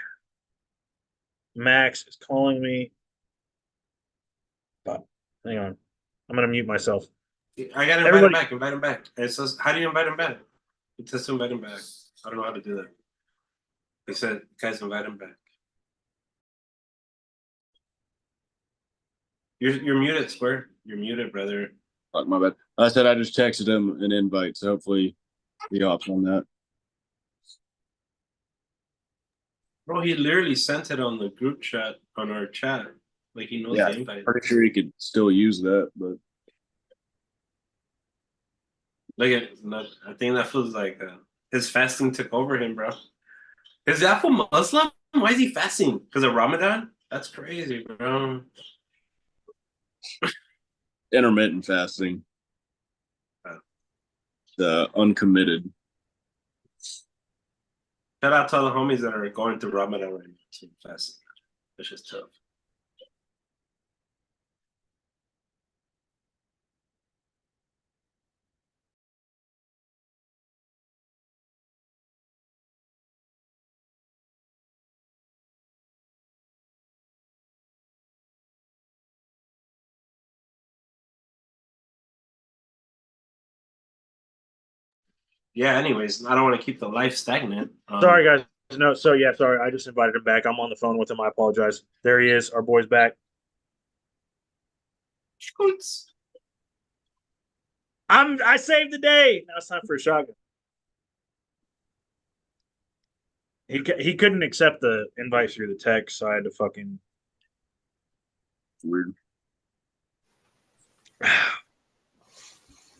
Max is calling me. But hang on. I'm gonna mute myself. I gotta invite him back. Invite him back. It says, how do you invite him back? It says to invite him back. I don't know how to do that. He said, guys, invite him back. You're muted, Square. You're muted, brother. Fuck, my bad. I said I just texted him an invite, so hopefully he hops on that. Bro, he literally sent it on the group chat, on our chat. Like he knows Yeah, the invite. pretty sure he could still use that, but I think that feels like his fasting took over him, bro. Is that for Muslim? Why is he fasting? Because of Ramadan? That's crazy, bro. intermittent fasting. The uncommitted. Shout out to all the homies that are going through Ramadan right now. Fasting. It's just tough. yeah. Anyways, I don't want to keep the life stagnant. Sorry, guys. No, so yeah, sorry. I just invited him back. I'm on the phone with him. I apologize. There he is. Our boy's back. I saved the day. Now it's time for a shotgun. He couldn't accept the invite through the text, so I had to fucking Weird.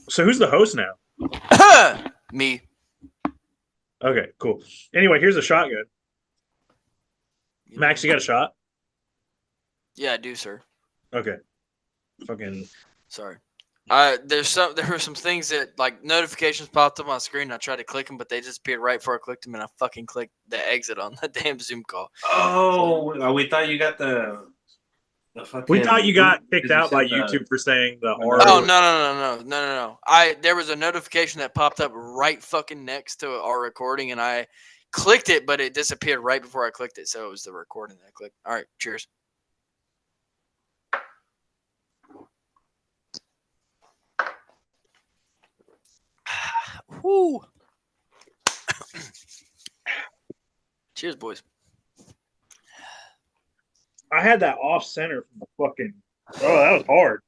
So who's the host now? Me. Okay, cool. Anyway, here's a shotgun. Max, you got a shot? Yeah, I do, sir. Okay. Fucking Sorry. There were some things that like notifications popped up on my screen. I tried to click them, but they just appeared right before I clicked them, and I fucking clicked the exit on the damn Zoom call. Oh, we thought you got the fucking. we thought you got kicked you out by said the- YouTube for saying the Oh, R. Oh word. no! There was a notification that popped up right fucking next to our recording, and I clicked it, but it disappeared right before I clicked it. So it was the recording that I clicked. All right, cheers. Woo. Cheers, boys. I had that off center from the fucking. Oh, that was hard.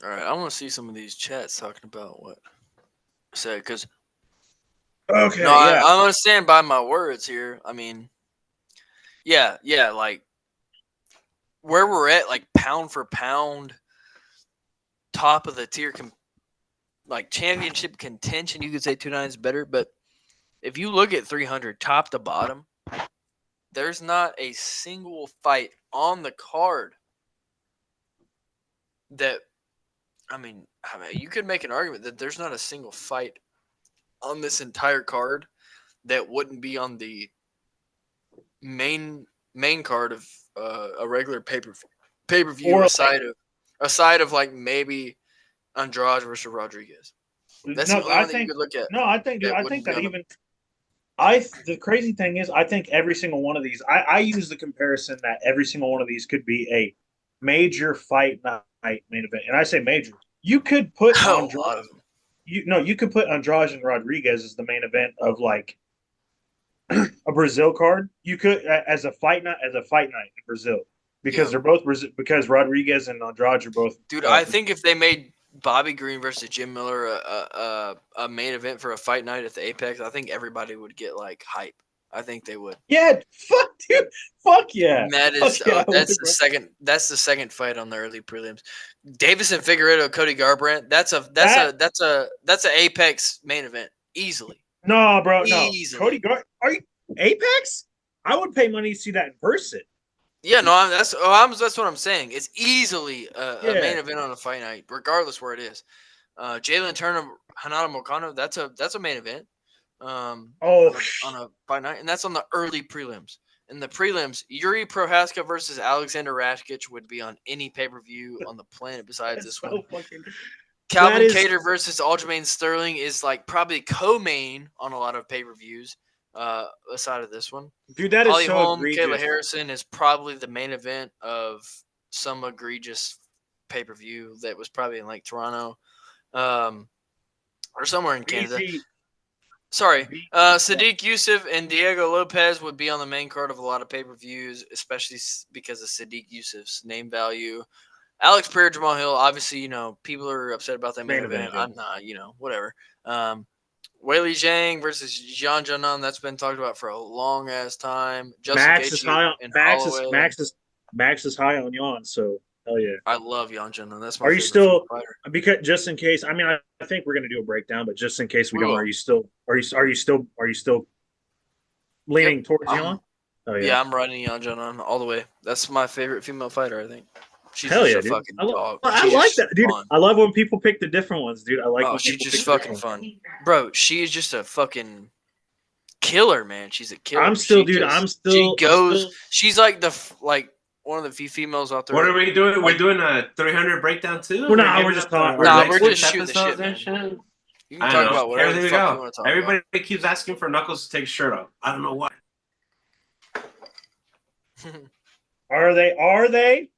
All right, I want to see some of these chats talking about what I said because Okay, no, yeah. I'm gonna stand by my words here. I mean, yeah, like where we're at, like pound for pound, top of the tier, like championship contention. You could say 2.9 is better, but if you look at 300 top to bottom, there's not a single fight on the card that. I mean, you could make an argument that there's not a single fight on this entire card that wouldn't be on the main card of a regular pay per view, Or aside of like maybe Andrade versus Rodriguez. That's the only one that you could look at. No, I think, dude, that I wouldn't think be that on the- even the crazy thing is, I think every single one of these, I use the comparison that every single one of these could be a major fight night main event, and I say major. You could put a Andrade, lot of them. you could put Andrade and Rodriguez as the main event of like a Brazil card. You could as a fight night in Brazil because Yeah. they're both because Rodriguez and Andrade are both. Dude, I think if they made Bobby Green versus Jim Miller a main event for a fight night at the Apex, I think everybody would get like hype. I think they would. Yeah, fuck, dude, fuck yeah. And that Fuck is yeah, I that's would, the bro. second fight on the early prelims. Davison Figueredo, Cody Garbrandt. That's a Apex main event easily. No, bro, no. Easily. Cody Gar, are you Apex? I would pay money to see that in person. Yeah, no, that's what I'm saying. It's easily a main Yeah. event on a fight night, regardless where it is. Jalen Turner, Hanada Mokano, that's a main event. Oh, on a fight night, and that's on the early prelims. In the prelims, Yuri Prohaska versus Alexander Rakic would be on any pay per view on the planet besides that's this one. so fucking. Calvin is- Kattar versus Aljamain Sterling is like probably co-main on a lot of pay per views. Aside of this one, Dude, that is Holly so Holm, egregious. Kayla Harrison is probably the main event of some egregious pay per view that was probably in like Toronto, or somewhere in Canada. BC. Sorry, B- Sadiq Yusuf and Diego Lopez would be on the main card of a lot of pay per views, especially because of Sadiq Yusuf's name value. Alex Pereira, Jamal Hill, obviously, people are upset about that main event. yeah. I'm not, whatever. Weili Zhang versus Jian Jianan, that's been talked about for a long ass time. Justin Max is Gaethje high on and Max Holloway. is high on Yon, so hell yeah. I love Jian Jianan. That's my Are you favorite still fighter. because just in case? I mean, I think we're gonna do a breakdown, but just in case we We don't, will. are you still leaning towards Yon? Oh yeah. Yeah, I'm riding Jian Jianan all the way. That's my favorite female fighter, I think. She's Hell just yeah, a dude. fucking dog. I She's like just that, dude. fun. I love when people pick the different ones, dude. I like Oh, when she's people just pick the fucking different ones. fun. Bro, she is just a fucking killer, man. She's a killer. I'm still, She dude. she goes. She's like one of the few females out there. What are we doing? Like, We're doing a 300 breakdown too. We're not, we're giving just up talking- our Nah, next we're week's just shooting the episodes shit, and shit. You can I talk know. about whatever Here the we fuck go. you want to talk Everybody keeps asking for Knuckles to take his shirt off. I don't know why. about. Are they?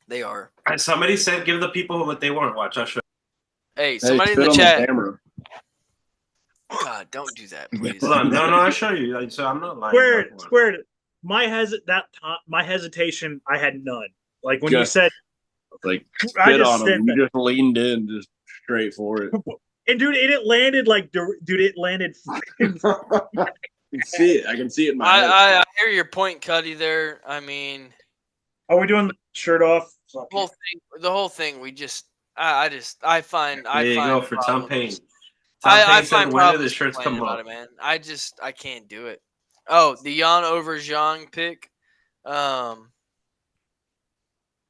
They are. Somebody said give the people what they want. Watch, I'll show Hey, somebody in spit the on chat. camera. God, don't do that, please. Hold on. No, I'll show you. Like, so I'm not lying. Squared, bro. squared. My hesitation, I had none. Like when you Just said, like I spit just on said him. that. You just leaned in, just straight for it. And dude, it landed like, dude, it landed. I can see it. I can see it in my head. I hear your point, Cuddy. There. I mean, Are we doing the shirt off? the whole thing. I find There you go for Tom problems. Payne. Tom I Payne said, find when did the problems shirts complaining come about up? it, man. I can't do it. Oh, the Yan over Zhang pick.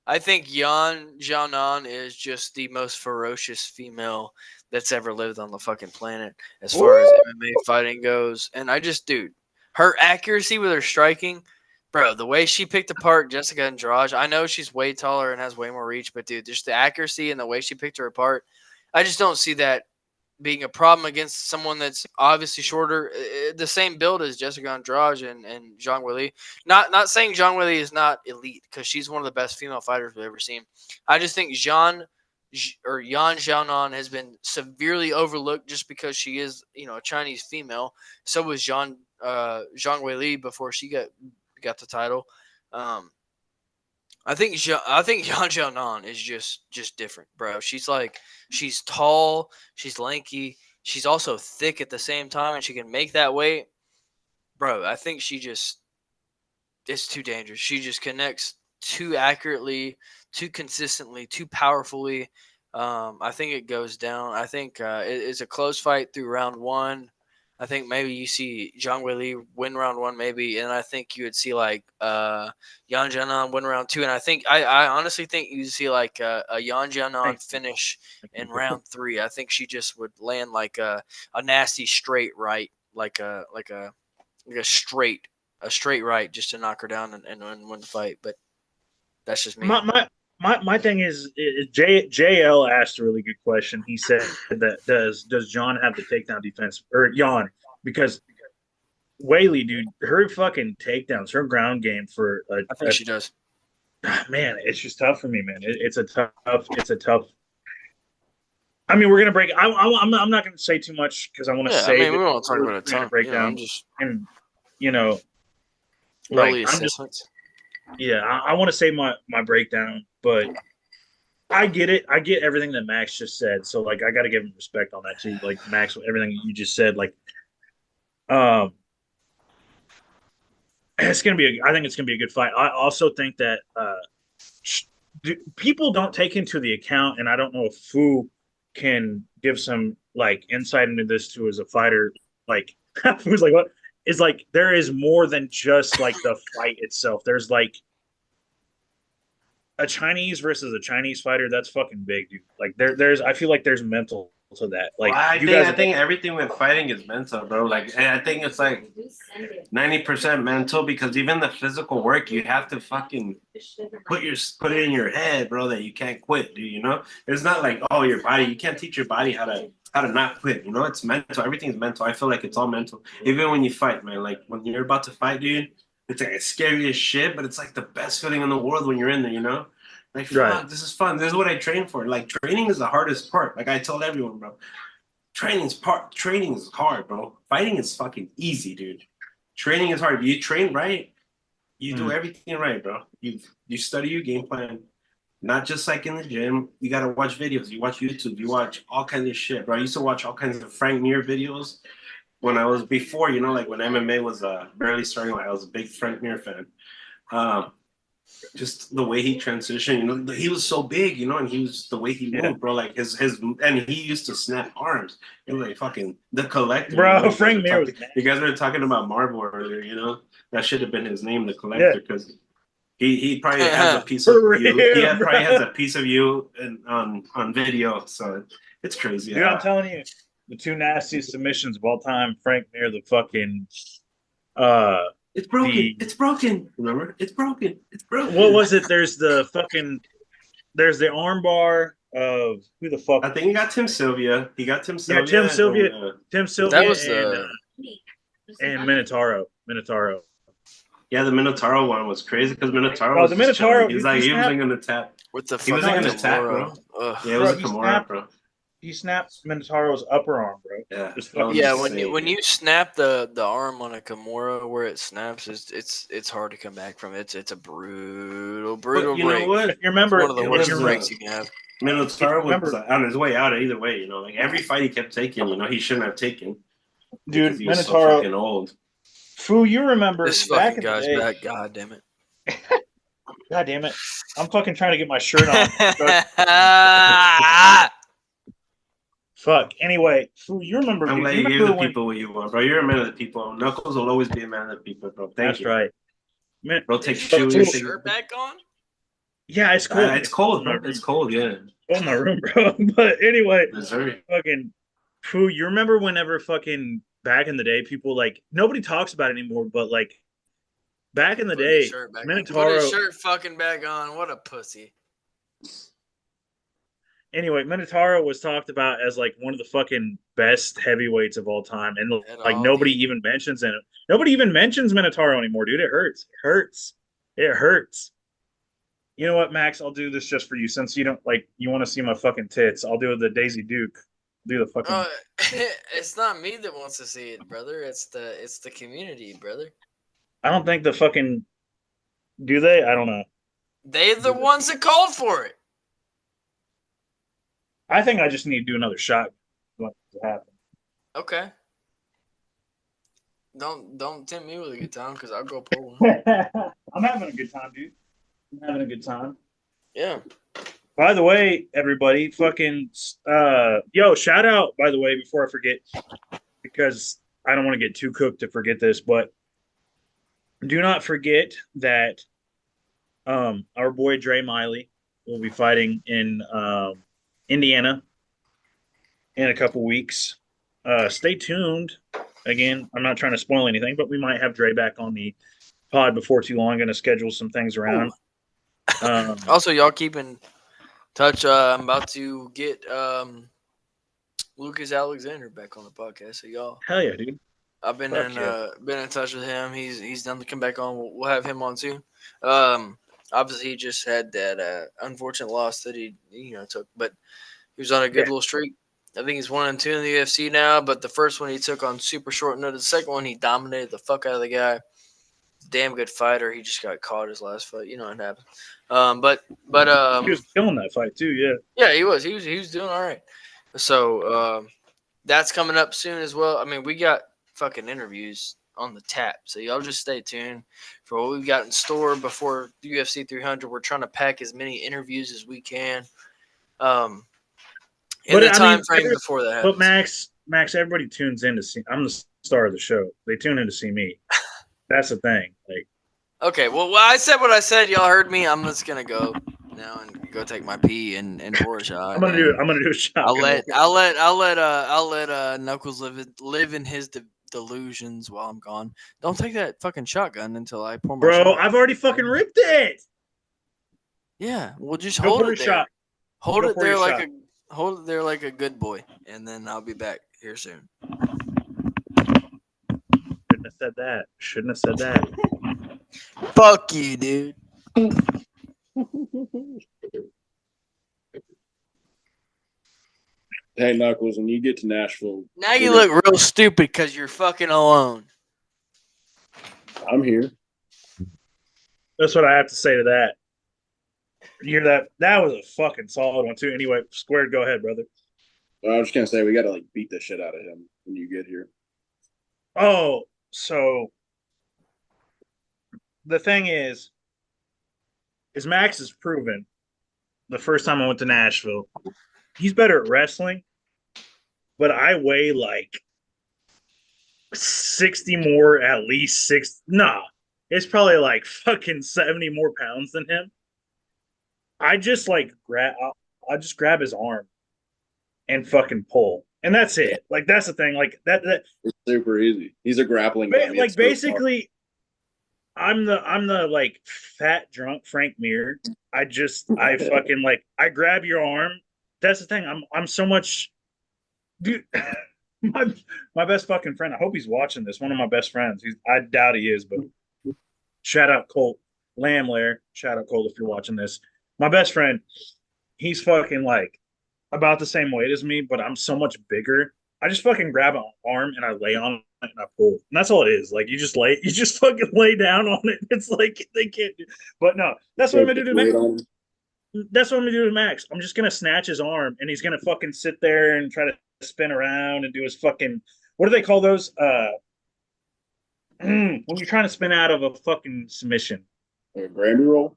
I think Yan Xiaonan is just the most ferocious female that's ever lived on the fucking planet as far as MMA fighting goes. And dude, her accuracy with her striking, bro, the way she picked apart Jessica Andrade, I know she's way taller and has way more reach, but dude, just the accuracy and the way she picked her apart, I just don't see that being a problem against someone that's obviously shorter, the same build as Jessica Andrade and Zhang Weili. Not saying Zhang Weili is not elite because she's one of the best female fighters we've ever seen. I just think Yan Xiaonan has been severely overlooked just because she is, a Chinese female. So was Zhang Weili before she got the title. I think Yan Xiaonan is just different, bro. She's tall, she's lanky, she's also thick at the same time, and she can make that weight, bro. I think it's too dangerous. She just connects too accurately, too consistently, too powerfully. I think it goes down. I think it's a close fight through round one. I think maybe you see Zhang Weili win round one, maybe, and I think you would see like Yan Jianan win round two, and I honestly think you'd see like a Yan Jianan finish in round three. I think she just would land like a nasty straight right, like a straight right, just to knock her down and win the fight. But that's just me. My thing is JL asked a really good question. He said that does John have the takedown defense or Jan, because Whaley, dude, her fucking takedowns, her ground game for I think she does. Man, it's just tough for me, man. It's a tough. I mean, we're gonna break. I'm not gonna say too much because I want to say. I mean, we won't talk about a ton. Breakdown, and early like assessments. I want to say my breakdown, but I get it. I get everything that Max just said. So like, I got to give him respect on that too. Like Max, everything you just said, like, it's gonna be. I think it's gonna be a good fight. I also think that people don't take into the account, and I don't know if Fu can give some like insight into this too as a fighter. Like, Fu's like, what? Is like there is more than just like the fight itself. There's like a Chinese versus a Chinese fighter. That's fucking big, dude. Like there's I feel like there's mental to that. Like I think everything with fighting is mental, bro. Like, and I think it's like 90% mental, because even the physical work, you have to fucking put it in your head, bro, that you can't quit, dude. You know, it's not like, oh, your body. You can't teach your body how to not quit. You know, it's mental. Everything's mental. I feel like it's all mental. Even when you fight, man. Like when you're about to fight, dude, it's like it's scary as shit, but it's like the best feeling in the world when you're in there. You know. Like, fuck, This is fun. This is what I train for. Like, training is the hardest part. Like I told everyone, bro. Training is hard, bro. Fighting is fucking easy, dude. Training is hard. You train right, you do everything right, bro. You study your game plan. Not just like in the gym. You gotta watch videos. You watch YouTube. You watch all kinds of shit, bro. I used to watch all kinds of Frank Mir videos when I was before, like when MMA was barely starting. Like I was a big Frank Mir fan. Just the way he transitioned, he was so big, and he was the way he moved, bro. Like his, and he used to snap arms. It was like fucking the Collector, bro. Frank Mir. You guys were talking about Marvel earlier, that should have been his name, the Collector, because he probably has a piece of you. Probably has a piece of you on video, so it's crazy. Dude, I'm telling you, the two nastiest submissions of all time. Frank Mir, the fucking. It's broken. It's broken. Remember? It's broken. It's broken. What was it? There's the armbar of who the fuck? I think he got Tim Sylvia. Yeah, Tim Sylvia. Tim Sylvia. That was and Minotauro. Yeah, the Minotauro one was crazy because Minotauro was Minotauro. He wasn't gonna tap. With the he wasn't gonna tap, bro. Yeah, it was a Kimura, bro. He snapped Minotauro's upper arm, bro. Yeah, Just that was fucking Yeah, insane. when you snap the arm on a Kimura where it snaps, it's hard to come back from. It's a brutal But you know break. what? If you remember, One of the It worst was breaks you can have. if you Minotaur was remember, on his way out either way. You know, like every fight he kept taking, you know, he shouldn't have taken because dude, he was so Minotauro, fucking old. Fu, you remember This back fucking in the guy's day. back. God damn it. God damn it. I'm fucking trying to get my shirt on. Fuck. Anyway, Fu, you remember, I'm dude, glad you you gave remember the when people what you want, bro. You're a man of the people. Knuckles will always be a man of the people, bro. Thank that's you. right. Man, Bro, Did take you shoes. put your Fu, shirt back on? yeah, it's cold. It's cold, in my bro. room. It's cold, yeah. Cold in my room, bro. But anyway, Missouri. fucking Fu, you remember whenever fucking back in the day, people like nobody talks about it anymore, but like back in the Put his day, shirt back on. Put his Minotauro. shirt fucking back on. What a pussy. Anyway, Minotauro was talked about as like one of the fucking best heavyweights of all time, and At like all, nobody dude. even mentions it. Nobody even mentions Minotauro anymore, dude. It hurts. It hurts. It hurts. You know what, Max? I'll do this just for you, since you don't like. You want to see my fucking tits? I'll do the Daisy Duke. Do the fucking. It's not me that wants to see it, brother. It's the community, brother. I don't think the fucking. Do they? I don't know. They're the ones that called for it. I think I just need to do another shot. What happen? Okay. Don't tempt me with a good time because I'll go pull one. I'm having a good time, dude. I'm having a good time. Yeah. By the way, everybody, fucking yo, shout out, by the way, before I forget, because I don't want to get too cooked to forget this, but do not forget that our boy Dre Miley will be fighting in Indiana in a couple weeks. Stay tuned. Again, I'm not trying to spoil anything, but we might have Dre back on the pod before too long. Going to schedule some things around. Also, y'all keep in touch. I'm about to get Lucas Alexander back on the podcast. So y'all, Hell yeah, dude. I've Fuck yeah. been in touch with him. He's done to come back on. We'll have him on soon. Obviously, he just had that unfortunate loss that he took, but he was on a good Yeah. little streak. I think he's 1-2 in the UFC now. But the first one he took on super short notice. The second one he dominated the fuck out of the guy. Damn good fighter. He just got caught his last fight. You know what happened. He was killing that fight too. Yeah. Yeah, he was doing all right. So that's coming up soon as well. I mean, we got fucking interviews on the tap, so y'all just stay tuned for what we've got in store before UFC 300. We're trying to pack as many interviews as we can. In But the I time mean, frame before that but happens. Max, everybody tunes in to see. I'm the star of the show. They tune in to see me. That's the thing. Like, Okay, well, I said what I said. Y'all heard me. I'm just gonna go now and go take my pee and pour a shot. I'm gonna do it. I'm gonna do a shotgun. I'll let Knuckles live in his delusions while I'm gone. Don't take that fucking shotgun until I pour my Bro, shot. I've already fucking ripped it. Yeah, well, just Go hold pour it your there. shot. Hold Go it pour there your like shot. hold it there like a good boy, and then I'll be back here soon. Shouldn't have said that. Shouldn't have said that. Fuck you, dude. Hey Knuckles, when you get to Nashville, Now you look real stupid because you're fucking alone. I'm here. That's what I have to say to that. You hear that? That was a fucking solid one too. Anyway, Squared, go ahead, brother. I was just gonna say we gotta like beat the shit out of him when you get here. Oh, so the thing is Max has proven the first time I went to Nashville, he's better at wrestling, but I weigh like 60 more, at least six. Nah, it's probably like fucking 70 more pounds than him. I just like I'll just grab his arm and fucking pull. And that's it. Like that's the thing. Like that It's super easy. He's a grappling dummy. like It's so far. basically I'm the like fat drunk Frank Mir. I fucking like I grab your arm. That's the thing. I'm so much dude. My best fucking friend. I hope he's watching this. One of my best friends. I doubt he is, but shout out Colt Lamlair. Shout out Colt if you're watching this. My best friend. He's fucking like about the same weight as me, but I'm so much bigger. I just fucking grab an arm and I lay on it and I pull. And that's all it is. Like you just fucking lay down on it. It's like they can't do. But no, that's what I'm gonna do to Max. That's what I'm gonna do to Max. I'm just gonna snatch his arm and he's gonna fucking sit there and try to spin around and do his fucking. What do they call those? When you're trying to spin out of a fucking submission. Like a Grammy roll?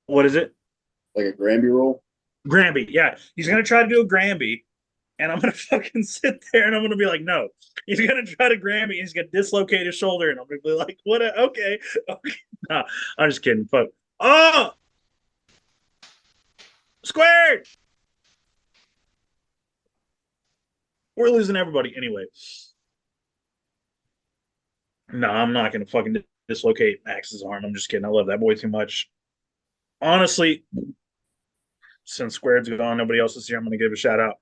What is it? Like a Grammy roll? Granby, yeah. He's gonna try to do a Granby, and I'm gonna fucking sit there and I'm gonna be like, no. He's gonna try to Granby, and he's gonna dislocate his shoulder, and I'm gonna be like, what? Okay. No, I'm just kidding. Fuck. Oh, squared. We're losing everybody anyway. No, I'm not gonna fucking dislocate Max's arm. I'm just kidding. I love that boy too much. Honestly, since Squared's gone, nobody else is here. I'm gonna give a shout out.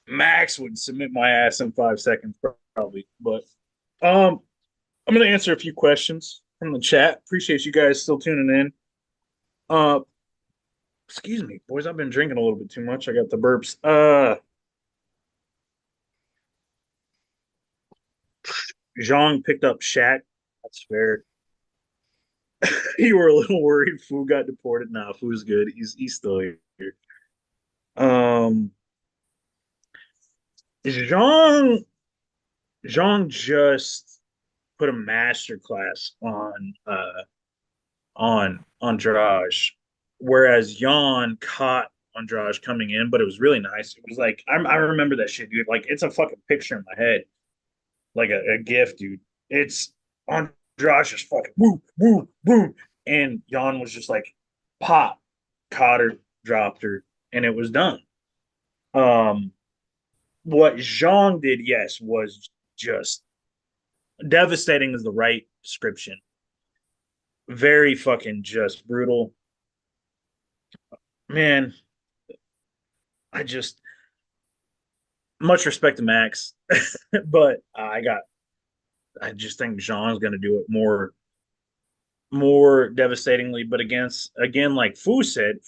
Max would submit my ass in 5 seconds, probably. But I'm gonna answer a few questions from the chat. Appreciate you guys still tuning in. Excuse me, boys. I've been drinking a little bit too much. I got the burps. Zhang picked up Shaq. That's fair. You were a little worried Fu got deported. Nah, Fu's good. He's still here. Zhang just put a master class on Andrade, whereas Jan caught Andrade coming in, but it was really nice. It was like I remember that shit, dude. Like it's a fucking picture in my head, like a gif, dude. It's Andrade just fucking woo woo woo, and Jan was just like pop, caught her, dropped her, and it was done. What Zhang did, yes, was just devastating is the right description. Very fucking just brutal. Man, I just much respect to Max, but I just think Zhang's gonna do it more devastatingly. But again, like Fu said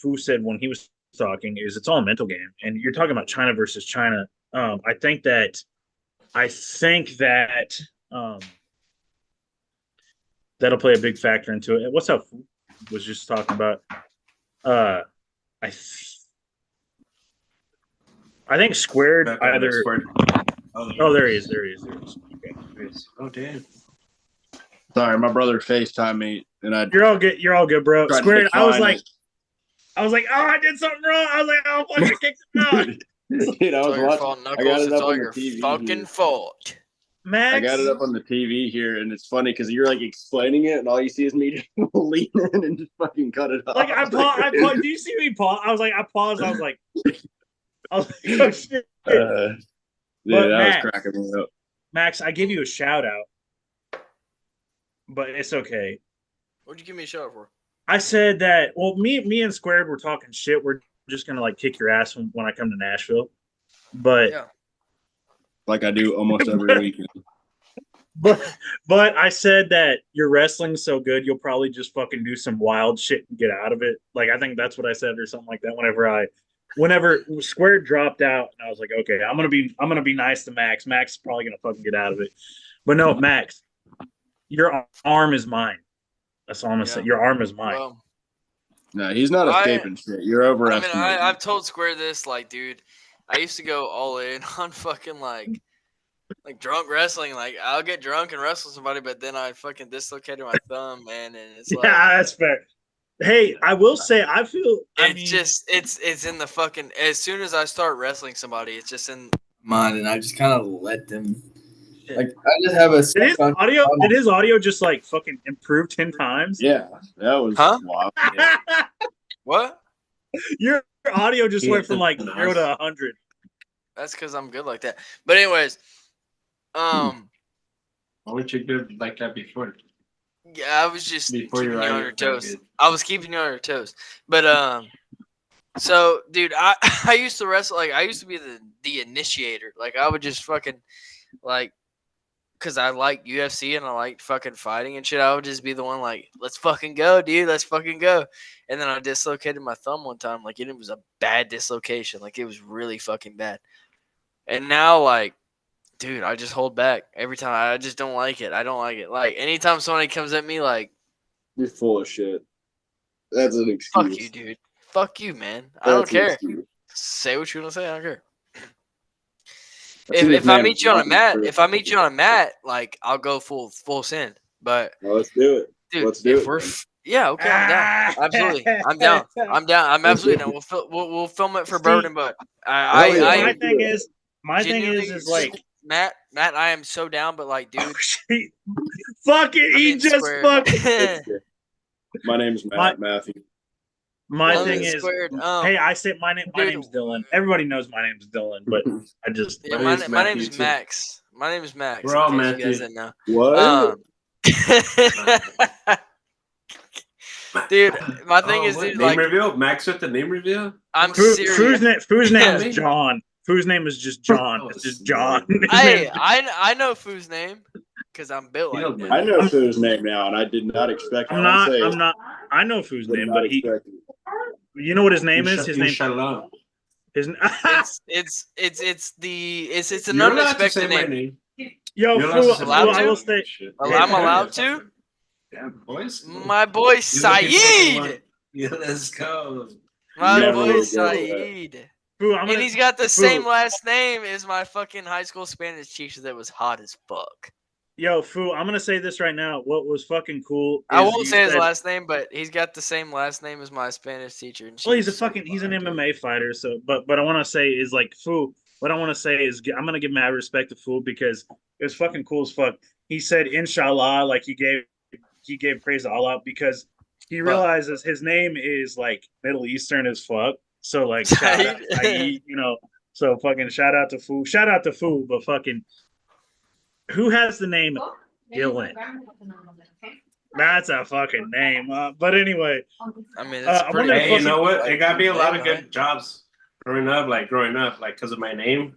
when he was talking, is it's all a mental game. And you're talking about China versus China. I think that that'll play a big factor into it. What's up? Fu was just talking about. I think Squared either. Squared. Oh, there he is. There he is. Okay. Oh damn. Sorry, my brother FaceTimed me, and You're all good. You're all good, bro. tried to Squared. I was decline like, oh, I did something wrong. I was like, oh, fucking kicked him out. it. Dude, I It's was all your watching. fault, I got Knuckles. it It's up all on your the TV fucking here. fault. Max. I got it up on the TV here, and it's funny because you're like explaining it, and all you see is me just lean in and just fucking cut it off. Like I paused. Do you see me pause? I was like, I paused. I was like, oh shit. Dude, But that Max, was cracking me up. Max, I give you a shout out, but it's okay. What'd you give me a shout out for? I said that. Well, me and Squared were talking shit. We're just gonna like kick your ass when I come to Nashville, but Yeah. Like I do almost every weekend. but I said that your wrestling's so good, you'll probably just fucking do some wild shit and get out of it. Like I think that's what I said or something like that. Whenever Squared dropped out, and I was like, okay, I'm gonna be nice to Max. Max is probably gonna fucking get out of it. But no, Max, your arm is mine. That's all I'm gonna say. Your arm is mine. Well, No, he's not escaping shit. You're I mean, overestimating. I've told Square this, like, dude, I used to go all in on fucking like drunk wrestling. Like, I'll get drunk and wrestle somebody, but then I fucking dislocated my thumb, man, and it's like, Yeah, that's fair. Hey, I will say, I feel. it's in the fucking. As soon as I start wrestling somebody, it's just in mind, and I just kind of let them. Like, I just have a. Did his audio just like fucking improve 10 times? Yeah, that was Huh? wild. Yeah. What? Your audio just went from like Nice. 0 to 100. That's because I'm good like that. But anyways, Why weren't you good like that before? yeah, I was just Before keeping your you on audio your got toes. good. I was keeping you on your toes. But so dude, I used to wrestle. Like, I used to be the initiator. Like, I would just fucking like because I like UFC and I like fucking fighting and shit, I would just be the one like, let's fucking go, dude. Let's fucking go. And then I dislocated my thumb one time. Like, it was a bad dislocation. Like, it was really fucking bad. And now, like, dude, I just hold back every time. I just don't like it. I don't like it. Like, anytime somebody comes at me, like, You're full of shit. That's an excuse. fuck you, dude. Fuck you, man. I don't That's an care. excuse. Say what you want to say. I don't care. I've seen this If I man meet you on a run mat, for- if I meet you on a mat, like, I'll go full send. But Well, let's do it. dude, Let's do if it. we're yeah, okay, I'm down. Absolutely, I'm down. I'm down. I'm absolutely down. We'll film it for See, Bourbon, but Hell yeah. I my thing is, genuinely, is like, Matt, I am so down. But like, dude, fuck it, I he mean, just squared. fucking. My name's Matt Matthew. My London thing is, squared. hey, I say my dude. name's Dylan. Everybody knows my name's Dylan, but I just Yeah, My my name's name Matthew, is too. Max. My name is Max. We're all in case you guys Matthew. didn't know. What? Dude, my thing is, what? dude, Name like, reveal? Max with the name reveal? I'm Foo's serious. name Yeah. is John. Foo's name is just John. Oh, It's just John. Lord. His Hey, name's- I know Foo's name because I'm built You like know, that. I know Foo's name now, and I did not expect. I'm not. I know Foo's name, but you know what his name is? His name. Inshallah. His. It's an You're allowed to unexpected say my name. name. Yo, You're Foo, allowed to say allowed my I to? will name. say. Shit. Well, I'm allowed to. Yeah, boys. My boy You're the people who want- Saeed. Yeah, let's go. My Never boy will go with Saeed. Foo, I'm And gonna. he's got the Foo, same last name as my fucking high school Spanish teacher that was hot as fuck. Yo, Foo, I'm gonna say this right now. What was fucking cool is I won't you say his said- last name, but he's got the same last name as my Spanish teacher. And Well, he's she's so he's an fucking- MMA fighter. So, but I want to say is like Foo. What I want to say is I'm gonna give mad respect to Foo because it was fucking cool as fuck. He said Inshallah, like he gave praise to Allah because he realizes his name is like Middle Eastern as fuck. So like shout out, Saeed, you know. So fucking shout out to Foo. Shout out to Foo, but fucking who has the name Dylan? That's a fucking name. But anyway, I mean, I it's pretty. wonder if Hey, you know what? like, It got me a lot of name, good jobs growing up, like because of my name.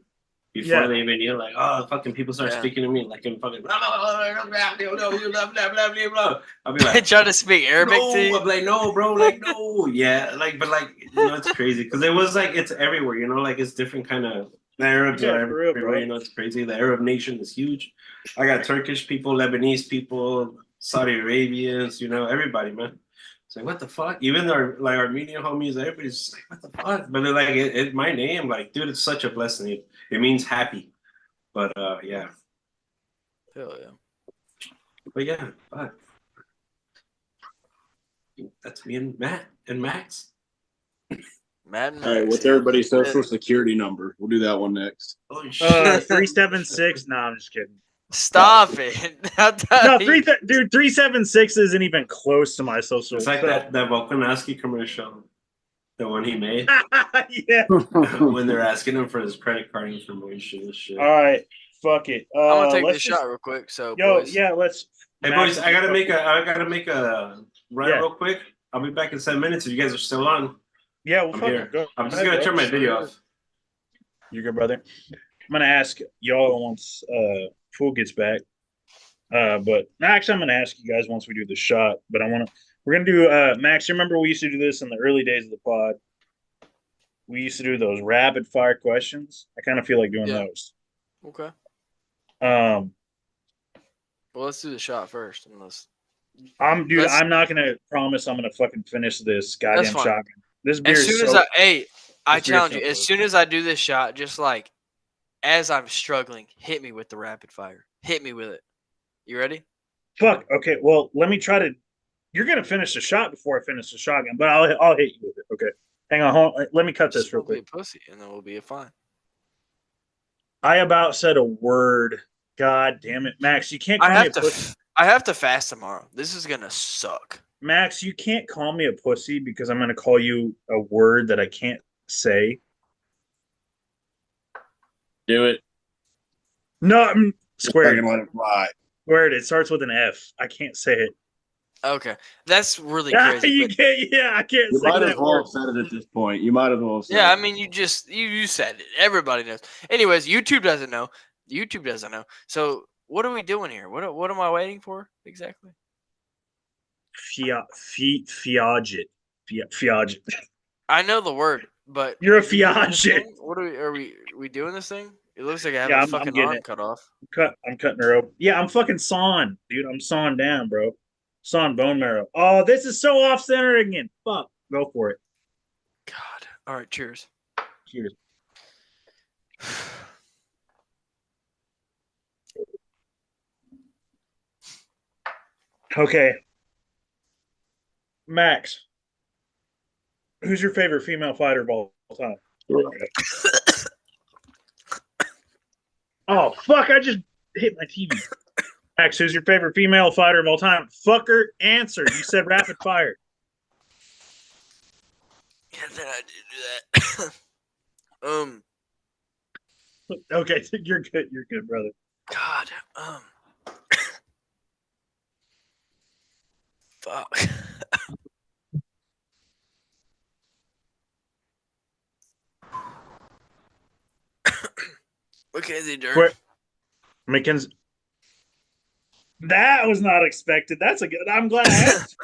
Before Yeah. they even knew, like, oh, fucking people start Yeah. speaking to me like in fucking blah blah blah blah blah blah blah blah blah blah. I'll be right? like, Trying to speak Arabic no, to you. I'm like, no, bro, like, no, yeah, like, but like, you know, it's crazy because it was like it's everywhere, you know, like it's different kind of. The Arabs Yeah, are for real, everywhere, bro. you know, it's crazy. The Arab nation is huge. I got Turkish people, Lebanese people, Saudi Arabians, you know, everybody, man. It's like, what the fuck? Even our like Armenian homies, everybody's just like, what the fuck? But they're like, my name, like, dude, it's such a blessing. It means happy. But yeah. Hell yeah. But yeah, fuck. That's me and Matt and Max. Mad Max. All right, what's yeah. everybody's social security number? We'll do that one next. Oh shit. 376. No, I'm just kidding. Stop it. No, dude, 376 isn't even close to my social. It's like that Volkanovski commercial, the one he made Yeah. when they're asking him for his credit card information and shit. All right. Fuck it. I'm gonna take let's this just- shot real quick. So, Yo, boys. yeah, let's. Hey boys, I gotta make a run Yeah. real quick. I'll be back in 7 minutes if you guys are still on. Yeah, we'll I'm fucking here. go. I'm just ahead, gonna bro. turn my video off. You're good, brother. I'm gonna ask y'all once Fool gets back. But actually, I'm gonna ask you guys once we do the shot. But we're gonna do Max. You remember we used to do this in the early days of the pod? We used to do those rapid fire questions. I kind of feel like doing Yeah. those. Okay. Um, Well, let's do the shot first. Unless I'm Let's- not gonna promise I'm gonna fucking finish this That's goddamn fine. shotgun. This beer as is soon so. as I this beer's challenge so you. As good. soon as I do this shot, just like as I'm struggling, hit me with the rapid fire. Hit me with it. You ready? Fuck. Okay. Well, let me try to. You're gonna finish the shot before I finish the shotgun, but I'll hit you with it. Okay. Hang on. Hold on. Let me cut this Just real don't be a quick. pussy, and then we'll be fine. I about said a word. God damn it, Max! You can't call me a pussy. I have to fast tomorrow. This is gonna suck. Max, you can't call me a pussy because I'm gonna call you a word that I can't say. Do it. No, Fucking squared. let it fly. Squared. It starts with an F. I can't say it. Okay, that's really Yeah, crazy. you but- can't. Yeah, I can't You say might as that well word. have said it at this point. You might as well have said yeah, I it. mean, you said it. Everybody knows. Anyways, YouTube doesn't know. YouTube doesn't know. So What are we doing here? What am I waiting for exactly? Fiaget. Fiaget. I know the word, but You're a are we doing this Fiaget. thing? What are we doing this thing? It looks like I have Yeah, a I'm fucking getting arm it. cut off. I'm cutting her open. Yeah, I'm fucking sawing, dude. I'm sawing down, bro. Sawing bone marrow. Oh, this is so off center again. Fuck. Go for it. God. All right, cheers. Cheers. Okay. Max, who's your favorite female fighter of all time? Oh, fuck. I just hit my TV. Max, who's your favorite female fighter of all time? Fucker, answer. You said rapid fire. Yeah, then I did do that. Okay, you're good. You're good, brother. God. Fuck. Mackenzie Dern. Where, McKenzie. That was not expected. That's a good. I'm glad I asked.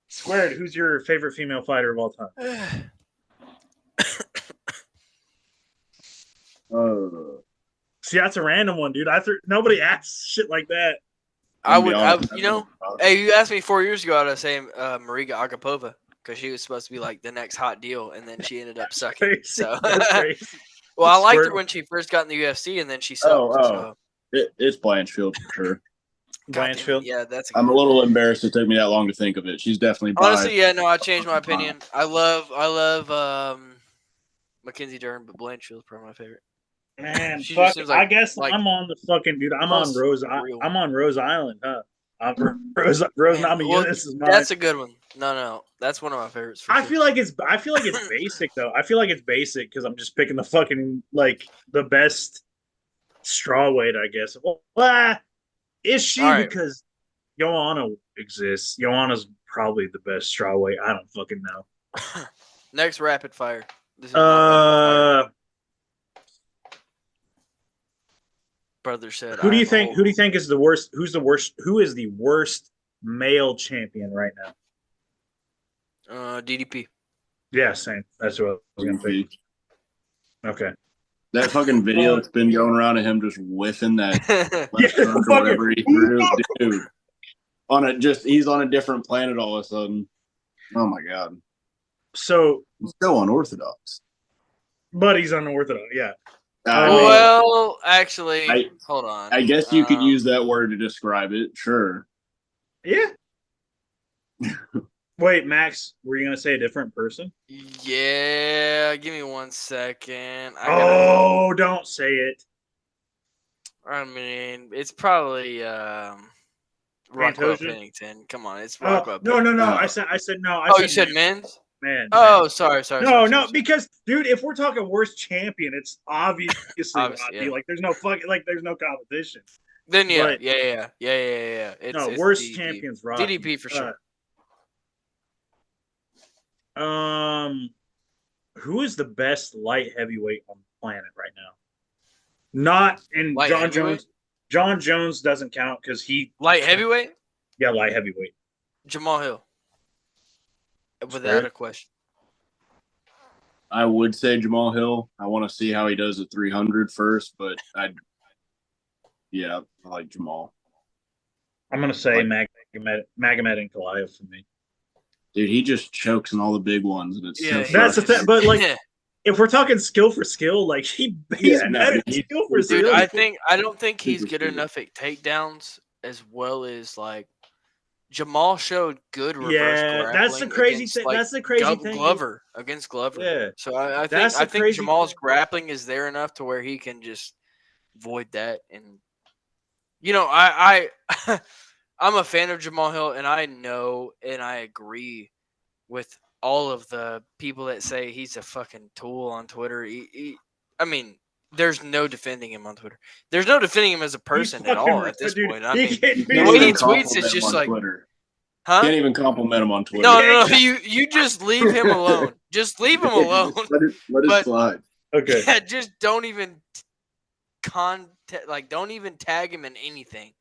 Squared, who's your favorite female fighter of all time? See, that's a random one, dude. Nobody asks shit like that. Hey, you asked me 4 years ago, I'd say Mariga Agapova because she was supposed to be like the next hot deal, and then she ended up sucking. Crazy. So, That's crazy. well, I liked her when she first got in the UFC, and then she sucked. So. It's Blanchfield for sure. Blanchfield. Yeah, that's. I'm a little embarrassed it took me that long to think of it. She's definitely honestly, yeah, no, I changed my opinion. I love Mackenzie Dern, but Blanchfield's probably my favorite. Man, She fuck. just seems like- I guess like- I'm on the fucking dude. I'm Plus on Rose. real. I'm on Rose Island, huh? Rose Man, Namajunas is mine. That's a good one. No, that's one of my favorites. For I sure. feel like it's basic though. I feel like it's basic because I'm just picking the fucking like the best straw weight, I guess. Well, is she All right. because Joanna exists? Joanna's probably the best straw weight. I don't fucking know. Next rapid fire. This is not rapid fire. Brother said. Who do you think is the worst? Who's the worst? Who is the worst male champion right now? DDP. Yeah, same. That's what I was gonna pick. Okay. That fucking video that's been going around of him just whiffing that left Yeah, hook or whatever he threw, dude. He's on a different planet all of a sudden. Oh my god. So he's so unorthodox. But he's unorthodox, yeah. Well, actually, hold on. I guess you could use that word to describe it. Sure. Yeah. Wait, Max, were you gonna say a different person? Yeah, give me 1 second. Don't say it. I mean, it's probably Rockwell Pennington. Come on, it's Rockwell. No. I said no. You said men's? Man. Sorry. No, because dude, if we're talking worst champion, it's obviously yeah. like there's no fucking there's no competition. Then yeah. It's worst DDP. Champions, Rocky. DDP for sure. Who is the best light heavyweight on the planet right now? Not in light John heavyweight? Jones. John Jones doesn't count because he light heavyweight. Yeah, light heavyweight. Jamal Hill. Without a question. I would say Jamal Hill. I want to see how he does at 300 first, but I like Jamal. I'm gonna say Magomed and Goliath for me. Dude, he just chokes in all the big ones, and it's that's the thing. But like, if we're talking skill for skill, like he's better skill for skill. Dude, I don't think he's good enough at takedowns as well as like. Jamal showed good reverse grappling. That's the crazy thing. That's the crazy thing. Glover against Glover. Yeah. So I think Jamal's grappling is there enough to where he can just void that. And I'm a fan of Jamal Hill, and I know and I agree with all of the people that say he's a fucking tool on Twitter. I mean, there's no defending him on Twitter. There's no defending him as a person at all at this point. I mean, the way he tweets is just like, Twitter. Huh? Can't even compliment him on Twitter. No. You just leave him alone. Just leave him alone. Let it slide. Okay. Yeah, just don't even don't even tag him in anything.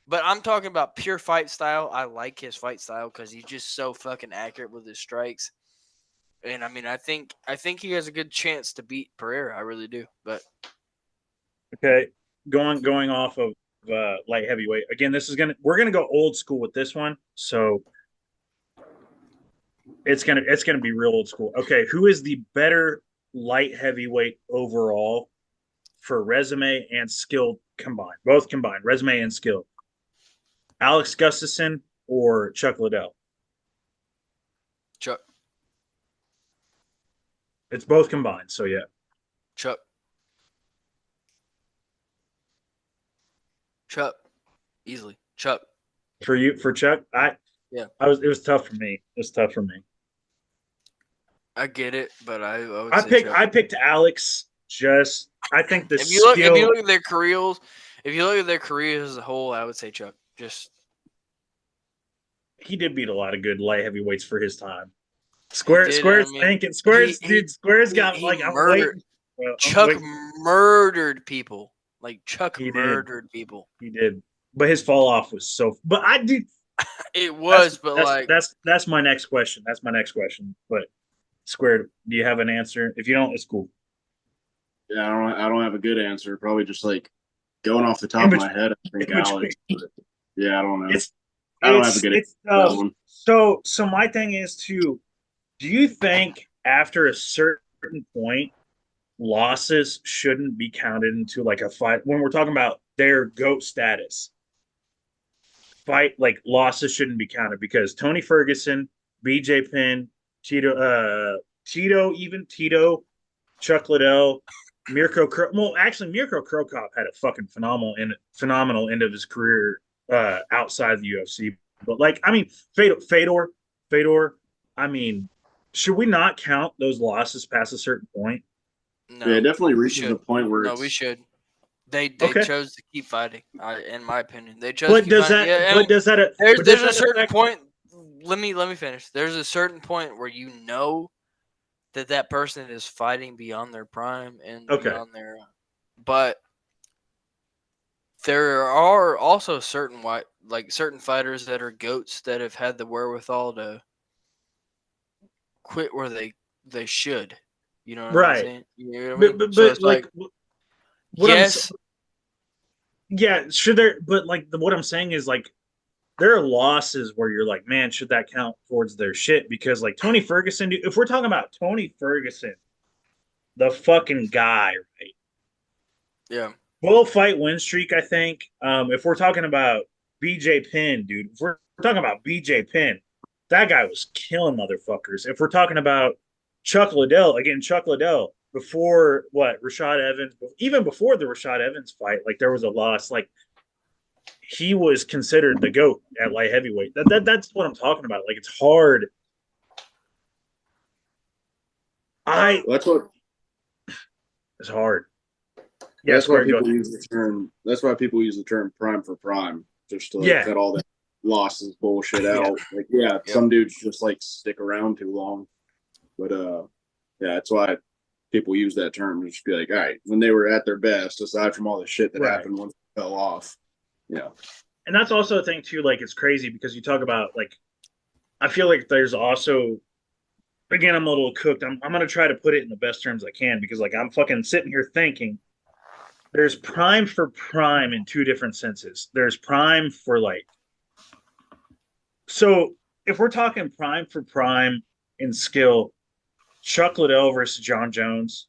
But I'm talking about pure fight style. I like his fight style because he's just so fucking accurate with his strikes. And I mean, I think he has a good chance to beat Pereira. I really do. But Okay, going off of light heavyweight again. We're gonna go old school with this one. So it's gonna be real old school. Okay, who is the better light heavyweight overall for resume and skill combined? Both combined, resume and skill. Alex Gustafson or Chuck Liddell? Chuck, It's both combined. So yeah, Chuck, Chuck, easily Chuck. for Chuck, Yeah. It was tough for me. It was tough for me. I get it, but I would say Chuck. I picked Alex. I think the If you look skill. at their careers, as a whole, I would say Chuck. Just He did beat a lot of good light heavyweights for his time. did, Square's I mean, thinking. Square's he- dude. Square's got he like I'm murdered- waiting. Well, I'm Chuck waiting. murdered people. Like Chuck He did. murdered people. He did, but his fall off was so. But I did. It was, but That's my next question. That's my next question. But Square, do you have an answer? If you don't, it's cool. Yeah, I don't have a good answer. Probably just like going off the top of my head. I think Alex. But yeah, I don't know. I don't have a good answer for that one. So my thing is to, do you think after a certain point, losses shouldn't be counted into like a fight when we're talking about their GOAT status? Fight like losses shouldn't be counted because Tony Ferguson, BJ Penn, Tito, Chuck Liddell, Mirko. Actually, Mirko Krokop had a fucking phenomenal end of his career outside the UFC. But like, I mean, Fedor. I mean, should we not count those losses past a certain point? no, Yeah, it definitely we reaches should. a point where No, it's, we should. They Okay. chose to keep fighting. In my opinion, they chose. But to keep does fighting. that? Yeah, But does that? there's But does a that certain affect? point. Let me finish. There's a certain point where you know that person is fighting beyond their prime and Okay. beyond their. But there are also certain certain fighters that are goats that have had the wherewithal to quit where they should. You know what I'm Right. saying? You know what I mean? But So it's like, what yes, yeah, should there? But like, what I'm saying is like, there are losses where you're like, man, should that count towards their shit? Because like Tony Ferguson, dude, if we're talking about Tony Ferguson, the fucking guy, right? yeah. 12-fight win streak, I think. If we're talking about BJ Penn, dude, if we're talking about BJ Penn, that guy was killing motherfuckers. If we're talking about Chuck Liddell, before what Rashad Evans, even before the Rashad Evans fight, like there was a loss. Like he was considered the GOAT at light heavyweight. That's what I'm talking about. Like it's hard. that's what It's hard. Yeah, that's why Square, go people ahead. use the term. That's why people use the term prime for prime, just to like cut all that losses bullshit out. Like, some dudes just like stick around too long, but yeah, that's why people use that term to just be like, all right, when they were at their best, aside from all the shit that happened once they fell off. Yeah, and that's also a thing too. Like it's crazy because you talk about like, I feel like there's also, again, I'm a little cooked. I'm gonna try to put it in the best terms I can because like I'm fucking sitting here thinking there's prime for prime in two different senses. There's prime for like, so if we're talking prime for prime in skill, Chuck Liddell versus John Jones,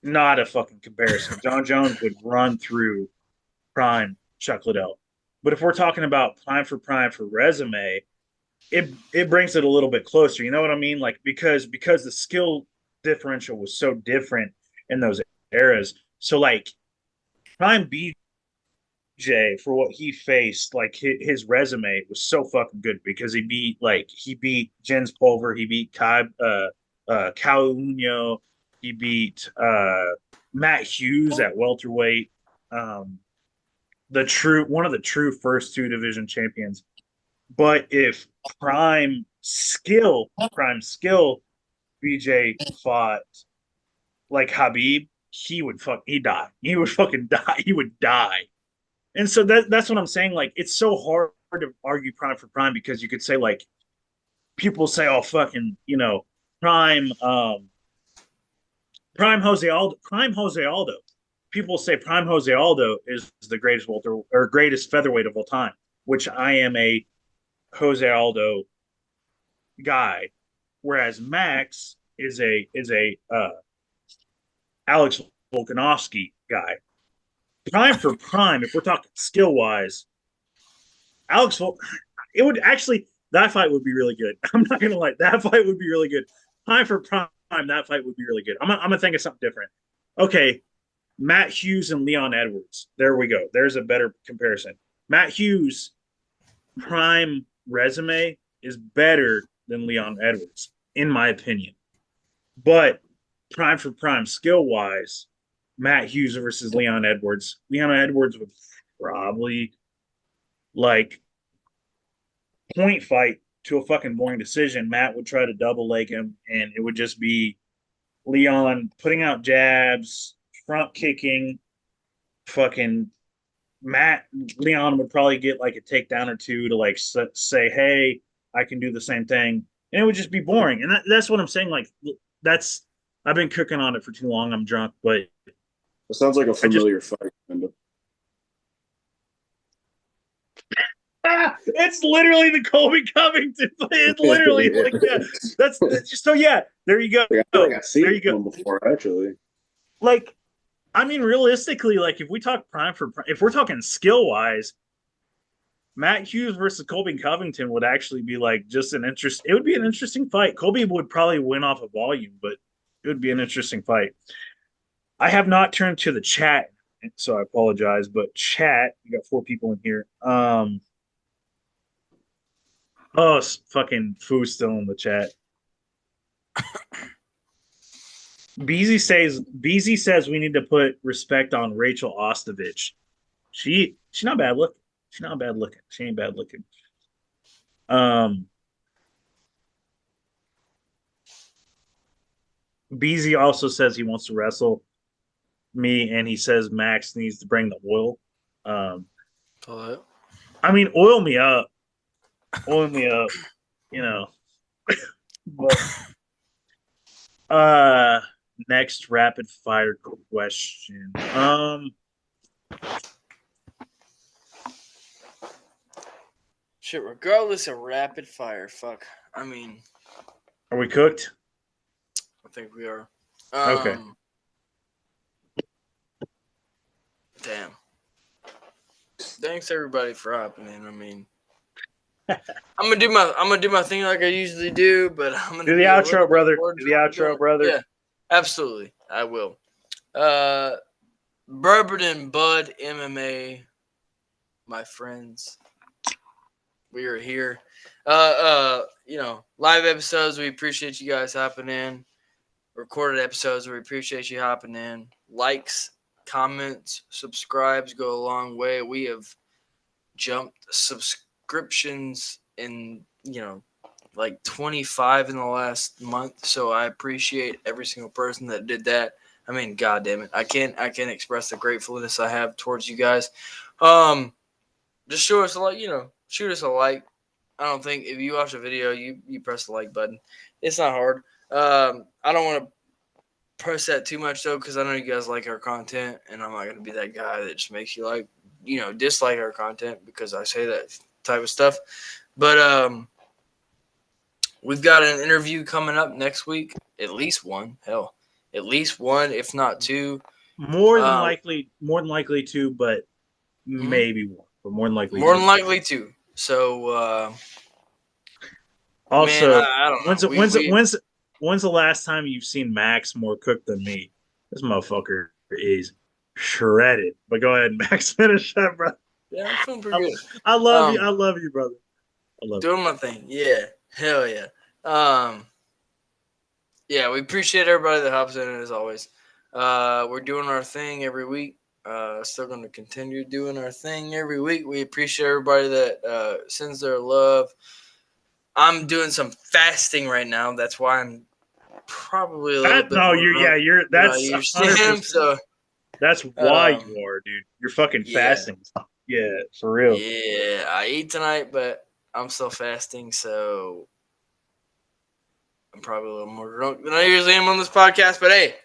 not a fucking comparison. John Jones would run through prime Chuck Liddell. But if we're talking about prime for resume, it brings it a little bit closer. You know what I mean? Like because the skill differential was so different in those eras. So like prime BJ for what he faced, like his resume was so fucking good because he beat Jens Pulver, he beat Cal Unyo, he beat Matt Hughes at welterweight. One of the true first two division champions. But if prime skill, BJ fought like Habib, he'd die. He would fucking die. He would die. And so that's what I'm saying. Like, it's so hard to argue prime for prime because you could say like people say, oh fucking, prime prime Jose Aldo. People say prime Jose Aldo is the greatest welter or greatest featherweight of all time, which I am a Jose Aldo guy, whereas Max is a Alex Volkanovski guy. Prime for prime, if we're talking skill wise, Alex, it would actually that fight would be really good. I'm not gonna lie, that fight would be really good. Prime for prime, that fight would be really good. I'm gonna think of something different. Okay, Matt Hughes and Leon Edwards. There we go. There's a better comparison. Matt Hughes' prime resume is better than Leon Edwards, in my opinion. But prime for prime, skill wise, Matt Hughes versus Leon Edwards. Leon Edwards would probably like point fight to a fucking boring decision. Matt would try to double leg him, and it would just be Leon putting out jabs, front kicking, fucking Leon would probably get like a takedown or two to like say, hey, I can do the same thing. And it would just be boring. And that's what I'm saying. Like, I've been cooking on it for too long. I'm drunk, but It sounds like a familiar fight. It's literally the Colby Covington. It's literally like, yeah, that's so, yeah, there you go. I think I've seen there you go. one before, actually. Like, I mean, realistically, like if we talk prime for prime, if we're talking skill wise, Matt Hughes versus Colby Covington would actually be like just an interest. It would be an interesting fight. Colby would probably win off of volume, but it would be an interesting fight. I have not turned to the chat, so I apologize. But chat, we got 4 people in here. Oh, fucking Foo's still in the chat. BZ says we need to put respect on Rachel Ostovich. She's not bad looking. She's not bad looking. She ain't bad looking. BZ also says he wants to wrestle me, and he says Max needs to bring the oil. I mean, oil me up. Oil me up. But, next rapid fire question. Shit, regardless of rapid fire, fuck. I mean, are we cooked? I think we are. Okay. Damn. Thanks everybody for hopping in. I mean, I'm gonna do my thing like I usually do, but I'm gonna do the outro, brother. Do the outro, brother. Yeah, absolutely. I will. Bourbon and Bud MMA, my friends. We are here. Live episodes, we appreciate you guys hopping in. Recorded episodes, we appreciate you hopping in. Likes, comments, subscribes go a long way. We have jumped subscriptions in, like 25 in the last month. So I appreciate every single person that did that. I mean, God damn it. I can't express the gratefulness I have towards you guys. Just show us a like, shoot us a like. I don't think if you watch a video, you press the like button. It's not hard. I don't want to press that too much though, because I know you guys like our content, and I'm not going to be that guy that just makes you dislike our content because I say that type of stuff. But we've got an interview coming up next week. At least one, if not 2. More than likely 2, but maybe 1. But more than likely 2. So also, man, I don't know. When's the last time you've seen Max more cooked than me? This motherfucker is shredded. But go ahead, Max, finish that, bro. Yeah, I'm feeling pretty good. I love you. I love you, brother. I love doing my thing. Yeah, hell yeah. Yeah, we appreciate everybody that hops in as always. We're doing our thing every week. Still going to continue doing our thing every week. We appreciate everybody that sends their love. I'm doing some fasting right now. That's why I'm probably a little bit No, more you're drunk you're than I that's usually 100%. am. So That's why um, you are, dude. You're fucking yeah. fasting. Yeah, for real. Yeah, I eat tonight, but I'm still fasting, so I'm probably a little more drunk than I usually am on this podcast. But hey,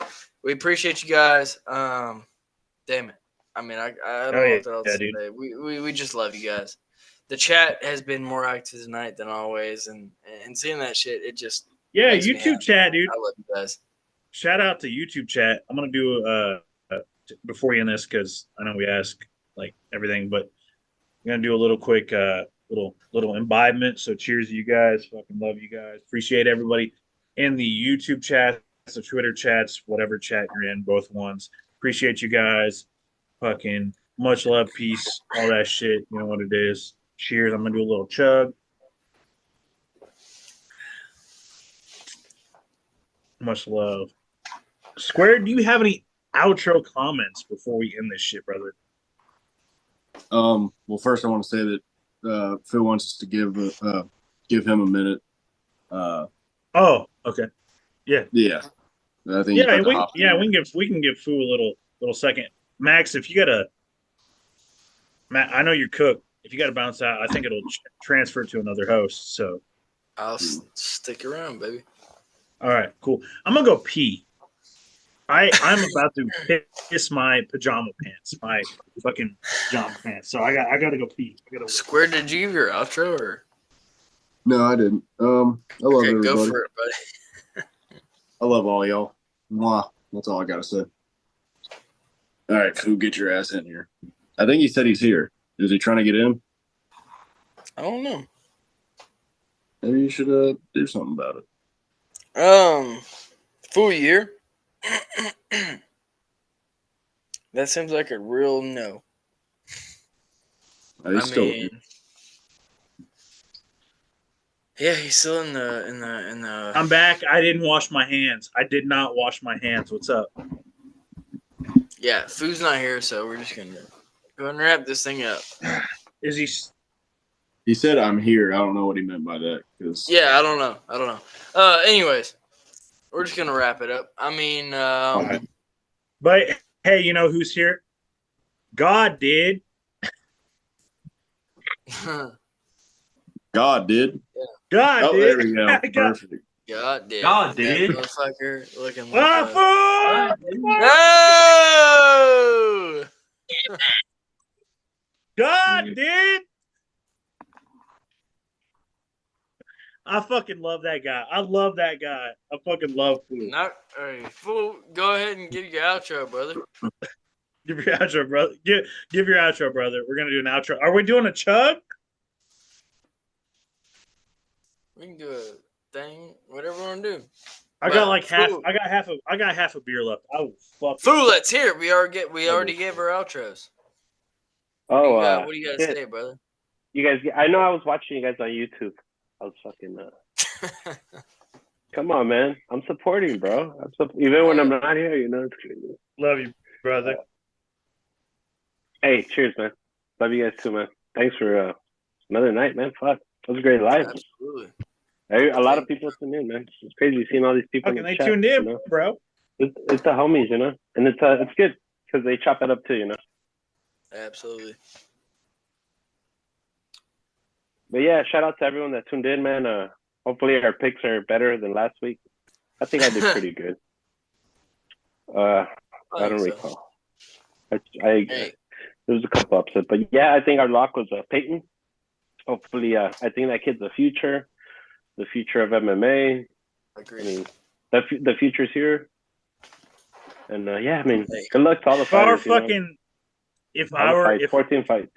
we appreciate you guys. Damn it. I mean, I don't Oh know yeah, what else yeah, to dude. say. We just love you guys. The chat has been more active tonight than always, and seeing that shit, it just Yeah, makes me happy. YouTube chat, dude. I love you guys. Shout out to YouTube chat. I'm gonna do before you end this because I know we ask like everything, but I'm gonna do a little quick little imbibement. So cheers to you guys. Fucking love you guys. Appreciate everybody in the YouTube chats, the Twitter chats, whatever chat you're in, both ones. Appreciate you guys. Fucking much love, peace, all that shit. You know what it is. Cheers. I'm gonna do a little chug. Much love. Square, do you have any outro comments before we end this shit, brother? Well, first I want to say that Phil wants us to give him a minute. Oh, okay. Yeah. Yeah, I think he's Yeah, about to hop in. we can give Fu a little second. Max, if you gotta, Matt, I know you're cooked. If you gotta bounce out, I think it'll transfer to another host. So, I'll stick around, baby. all right, cool. I'm gonna go pee. I'm about to piss my pajama pants, my fucking pajama pants. So I gotta go pee. Square, did you give your outro or? No, I didn't. I love Okay, everybody. go for it, buddy. I love all y'all. Mwah. That's all I gotta say. All right, Fu, get your ass in here. I think he said he's here. Is he trying to get in? I don't know. Maybe you should do something about it. Full year. That seems like a real no. He's still here. Yeah, he's still in the. I'm back. I didn't wash my hands. I did not wash my hands. What's up? Yeah, Foo's not here, so we're just gonna go ahead and wrap this thing up. Is he? He said I'm here. I don't know what he meant by that. Yeah, I don't know. Anyways, we're just gonna wrap it up. I mean, But hey, you know who's here? God did. God did. God Oh, did. there we go. Perfect. God did. God did. That motherfucker looking Ah, like fool! No! God did. I fucking love that guy. I love that guy. I fucking love Fool. Hey, Fool, go ahead and give your outro, brother. Give your outro, brother. Give your outro, brother. We're gonna do an outro. Are we doing a chug? We can do a thing, whatever we want to do. I got like half. Fool. I got half a beer left. Oh fuck. Fool, let's hear it. We already gave our outros. Oh, What do you got to shit. say, brother? You guys, I know I was watching you guys on YouTube. I was fucking. Come on, man. I'm supporting, bro. Even when I'm not here, you know. Love you, brother. Hey, cheers, man. Love you guys too, man. Thanks for another night, man. Fuck, that was a great live. Absolutely. A lot of people tuned in, man. It's crazy seeing all these people. Fucking in the they chat, tuned in, you know? bro. It's the homies, you know, and it's good because they chop it up too, you know. Absolutely. But yeah, shout out to everyone that tuned in, man. Hopefully our picks are better than last week. I think I did pretty good. I don't recall. There was a couple upsets, but yeah, I think our lock was Peyton. Hopefully, I think that kid's the future of MMA. Agreed. I mean, the future's here. And yeah, I mean, good luck to all the fighters. If 14 fights.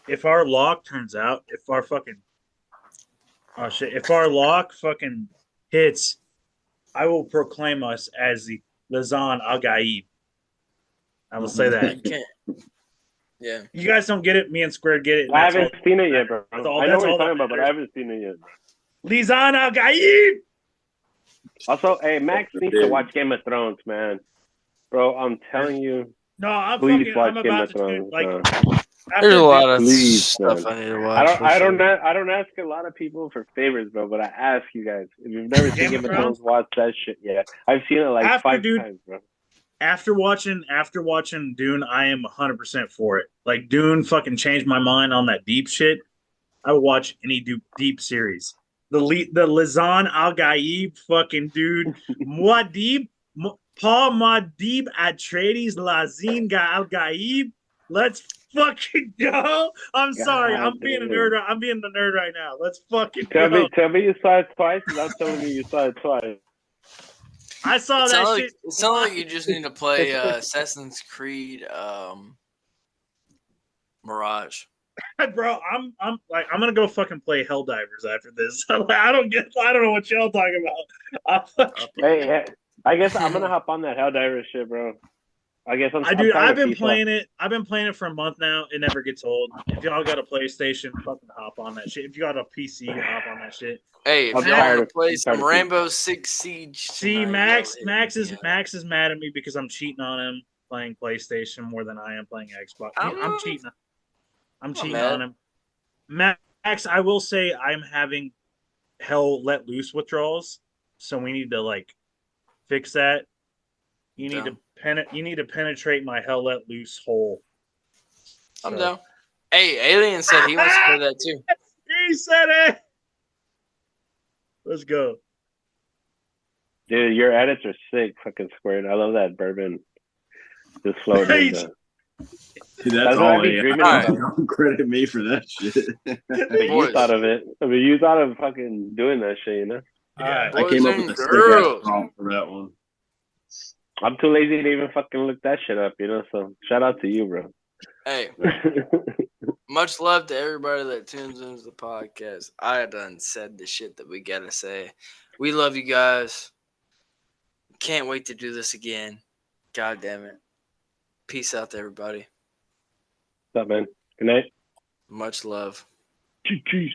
If our lock turns out, if our lock fucking hits, I will proclaim us as the Lazan Al Gaib. I will say that. You can't. Yeah. You guys don't get it. Me and Square get it. I haven't seen it yet, bro. I know what you're talking about, but I haven't seen it yet. Lazan Al Gaib. Also, hey, Max needs to watch Game of Thrones, man. Bro, I'm telling you. No, I'm please watch I'm Game about of to Thrones. There's a lot of Please, stuff man. I need to watch. I don't ask a lot of people for favors, bro, but I ask you guys. If you've never seen Game Game of of Thrones, watch that shit. Yeah, I've seen it like After, 5 dude, times, bro. After watching Dune, I am 100% for it. Like Dune fucking changed my mind on that deep shit. I would watch any deep series. The Lisan Al Gaib fucking dude, Muad'Dib, Paul Muad'Dib Atreides Lazine Al Gaib. Let's fucking go. I'm sorry, God I'm being a damn. nerd. I'm being the nerd right now. Let's fucking Tell go. me you saw it twice without telling me you saw it twice. I saw It that sounds shit. like you just need to play Assassin's Creed Mirage. Bro, I'm gonna go fucking play Helldivers after this. I don't know what y'all talking about. Hey, I guess I'm gonna hop on that Helldiver shit, bro. I guess I'm I've trying been to playing it. I've been playing it for a month now. It never gets old. If y'all got a PlayStation, fucking hop on that shit. If you got a PC, hop on that shit. Hey, if I'm y'all want tired to of- play I'm tired some of Rainbow Six Siege, See, tonight, Max y'all hit me up. Max is mad at me because I'm cheating on him playing PlayStation more than I am playing Xbox. I'm cheating. I'm cheating on him. Max, I will say I'm having hell let loose withdrawals, so we need to like fix that. You need to penetrate my hell let loose hole. I'm down. Hey, Alien said he wants to play that too. He said it. Let's go. Dude, your edits are sick, fucking squared. I love that bourbon. Just floating in the. Dude, That's that's what all I be AI. dreaming Alright. about. Don't credit me for that shit. But you Boys. thought of it. I mean, you thought of fucking doing that shit, you know? Alright. I came Boys up and with a sick ass girls. prompt for that one. I'm too lazy to even fucking look that shit up, you know? So shout out to you, bro. Hey, much love to everybody that tunes into the podcast. I done said the shit that we gotta say. We love you guys. Can't wait to do this again. God damn it. Peace out to everybody. What's up, man? Good night. Much love. Cheese.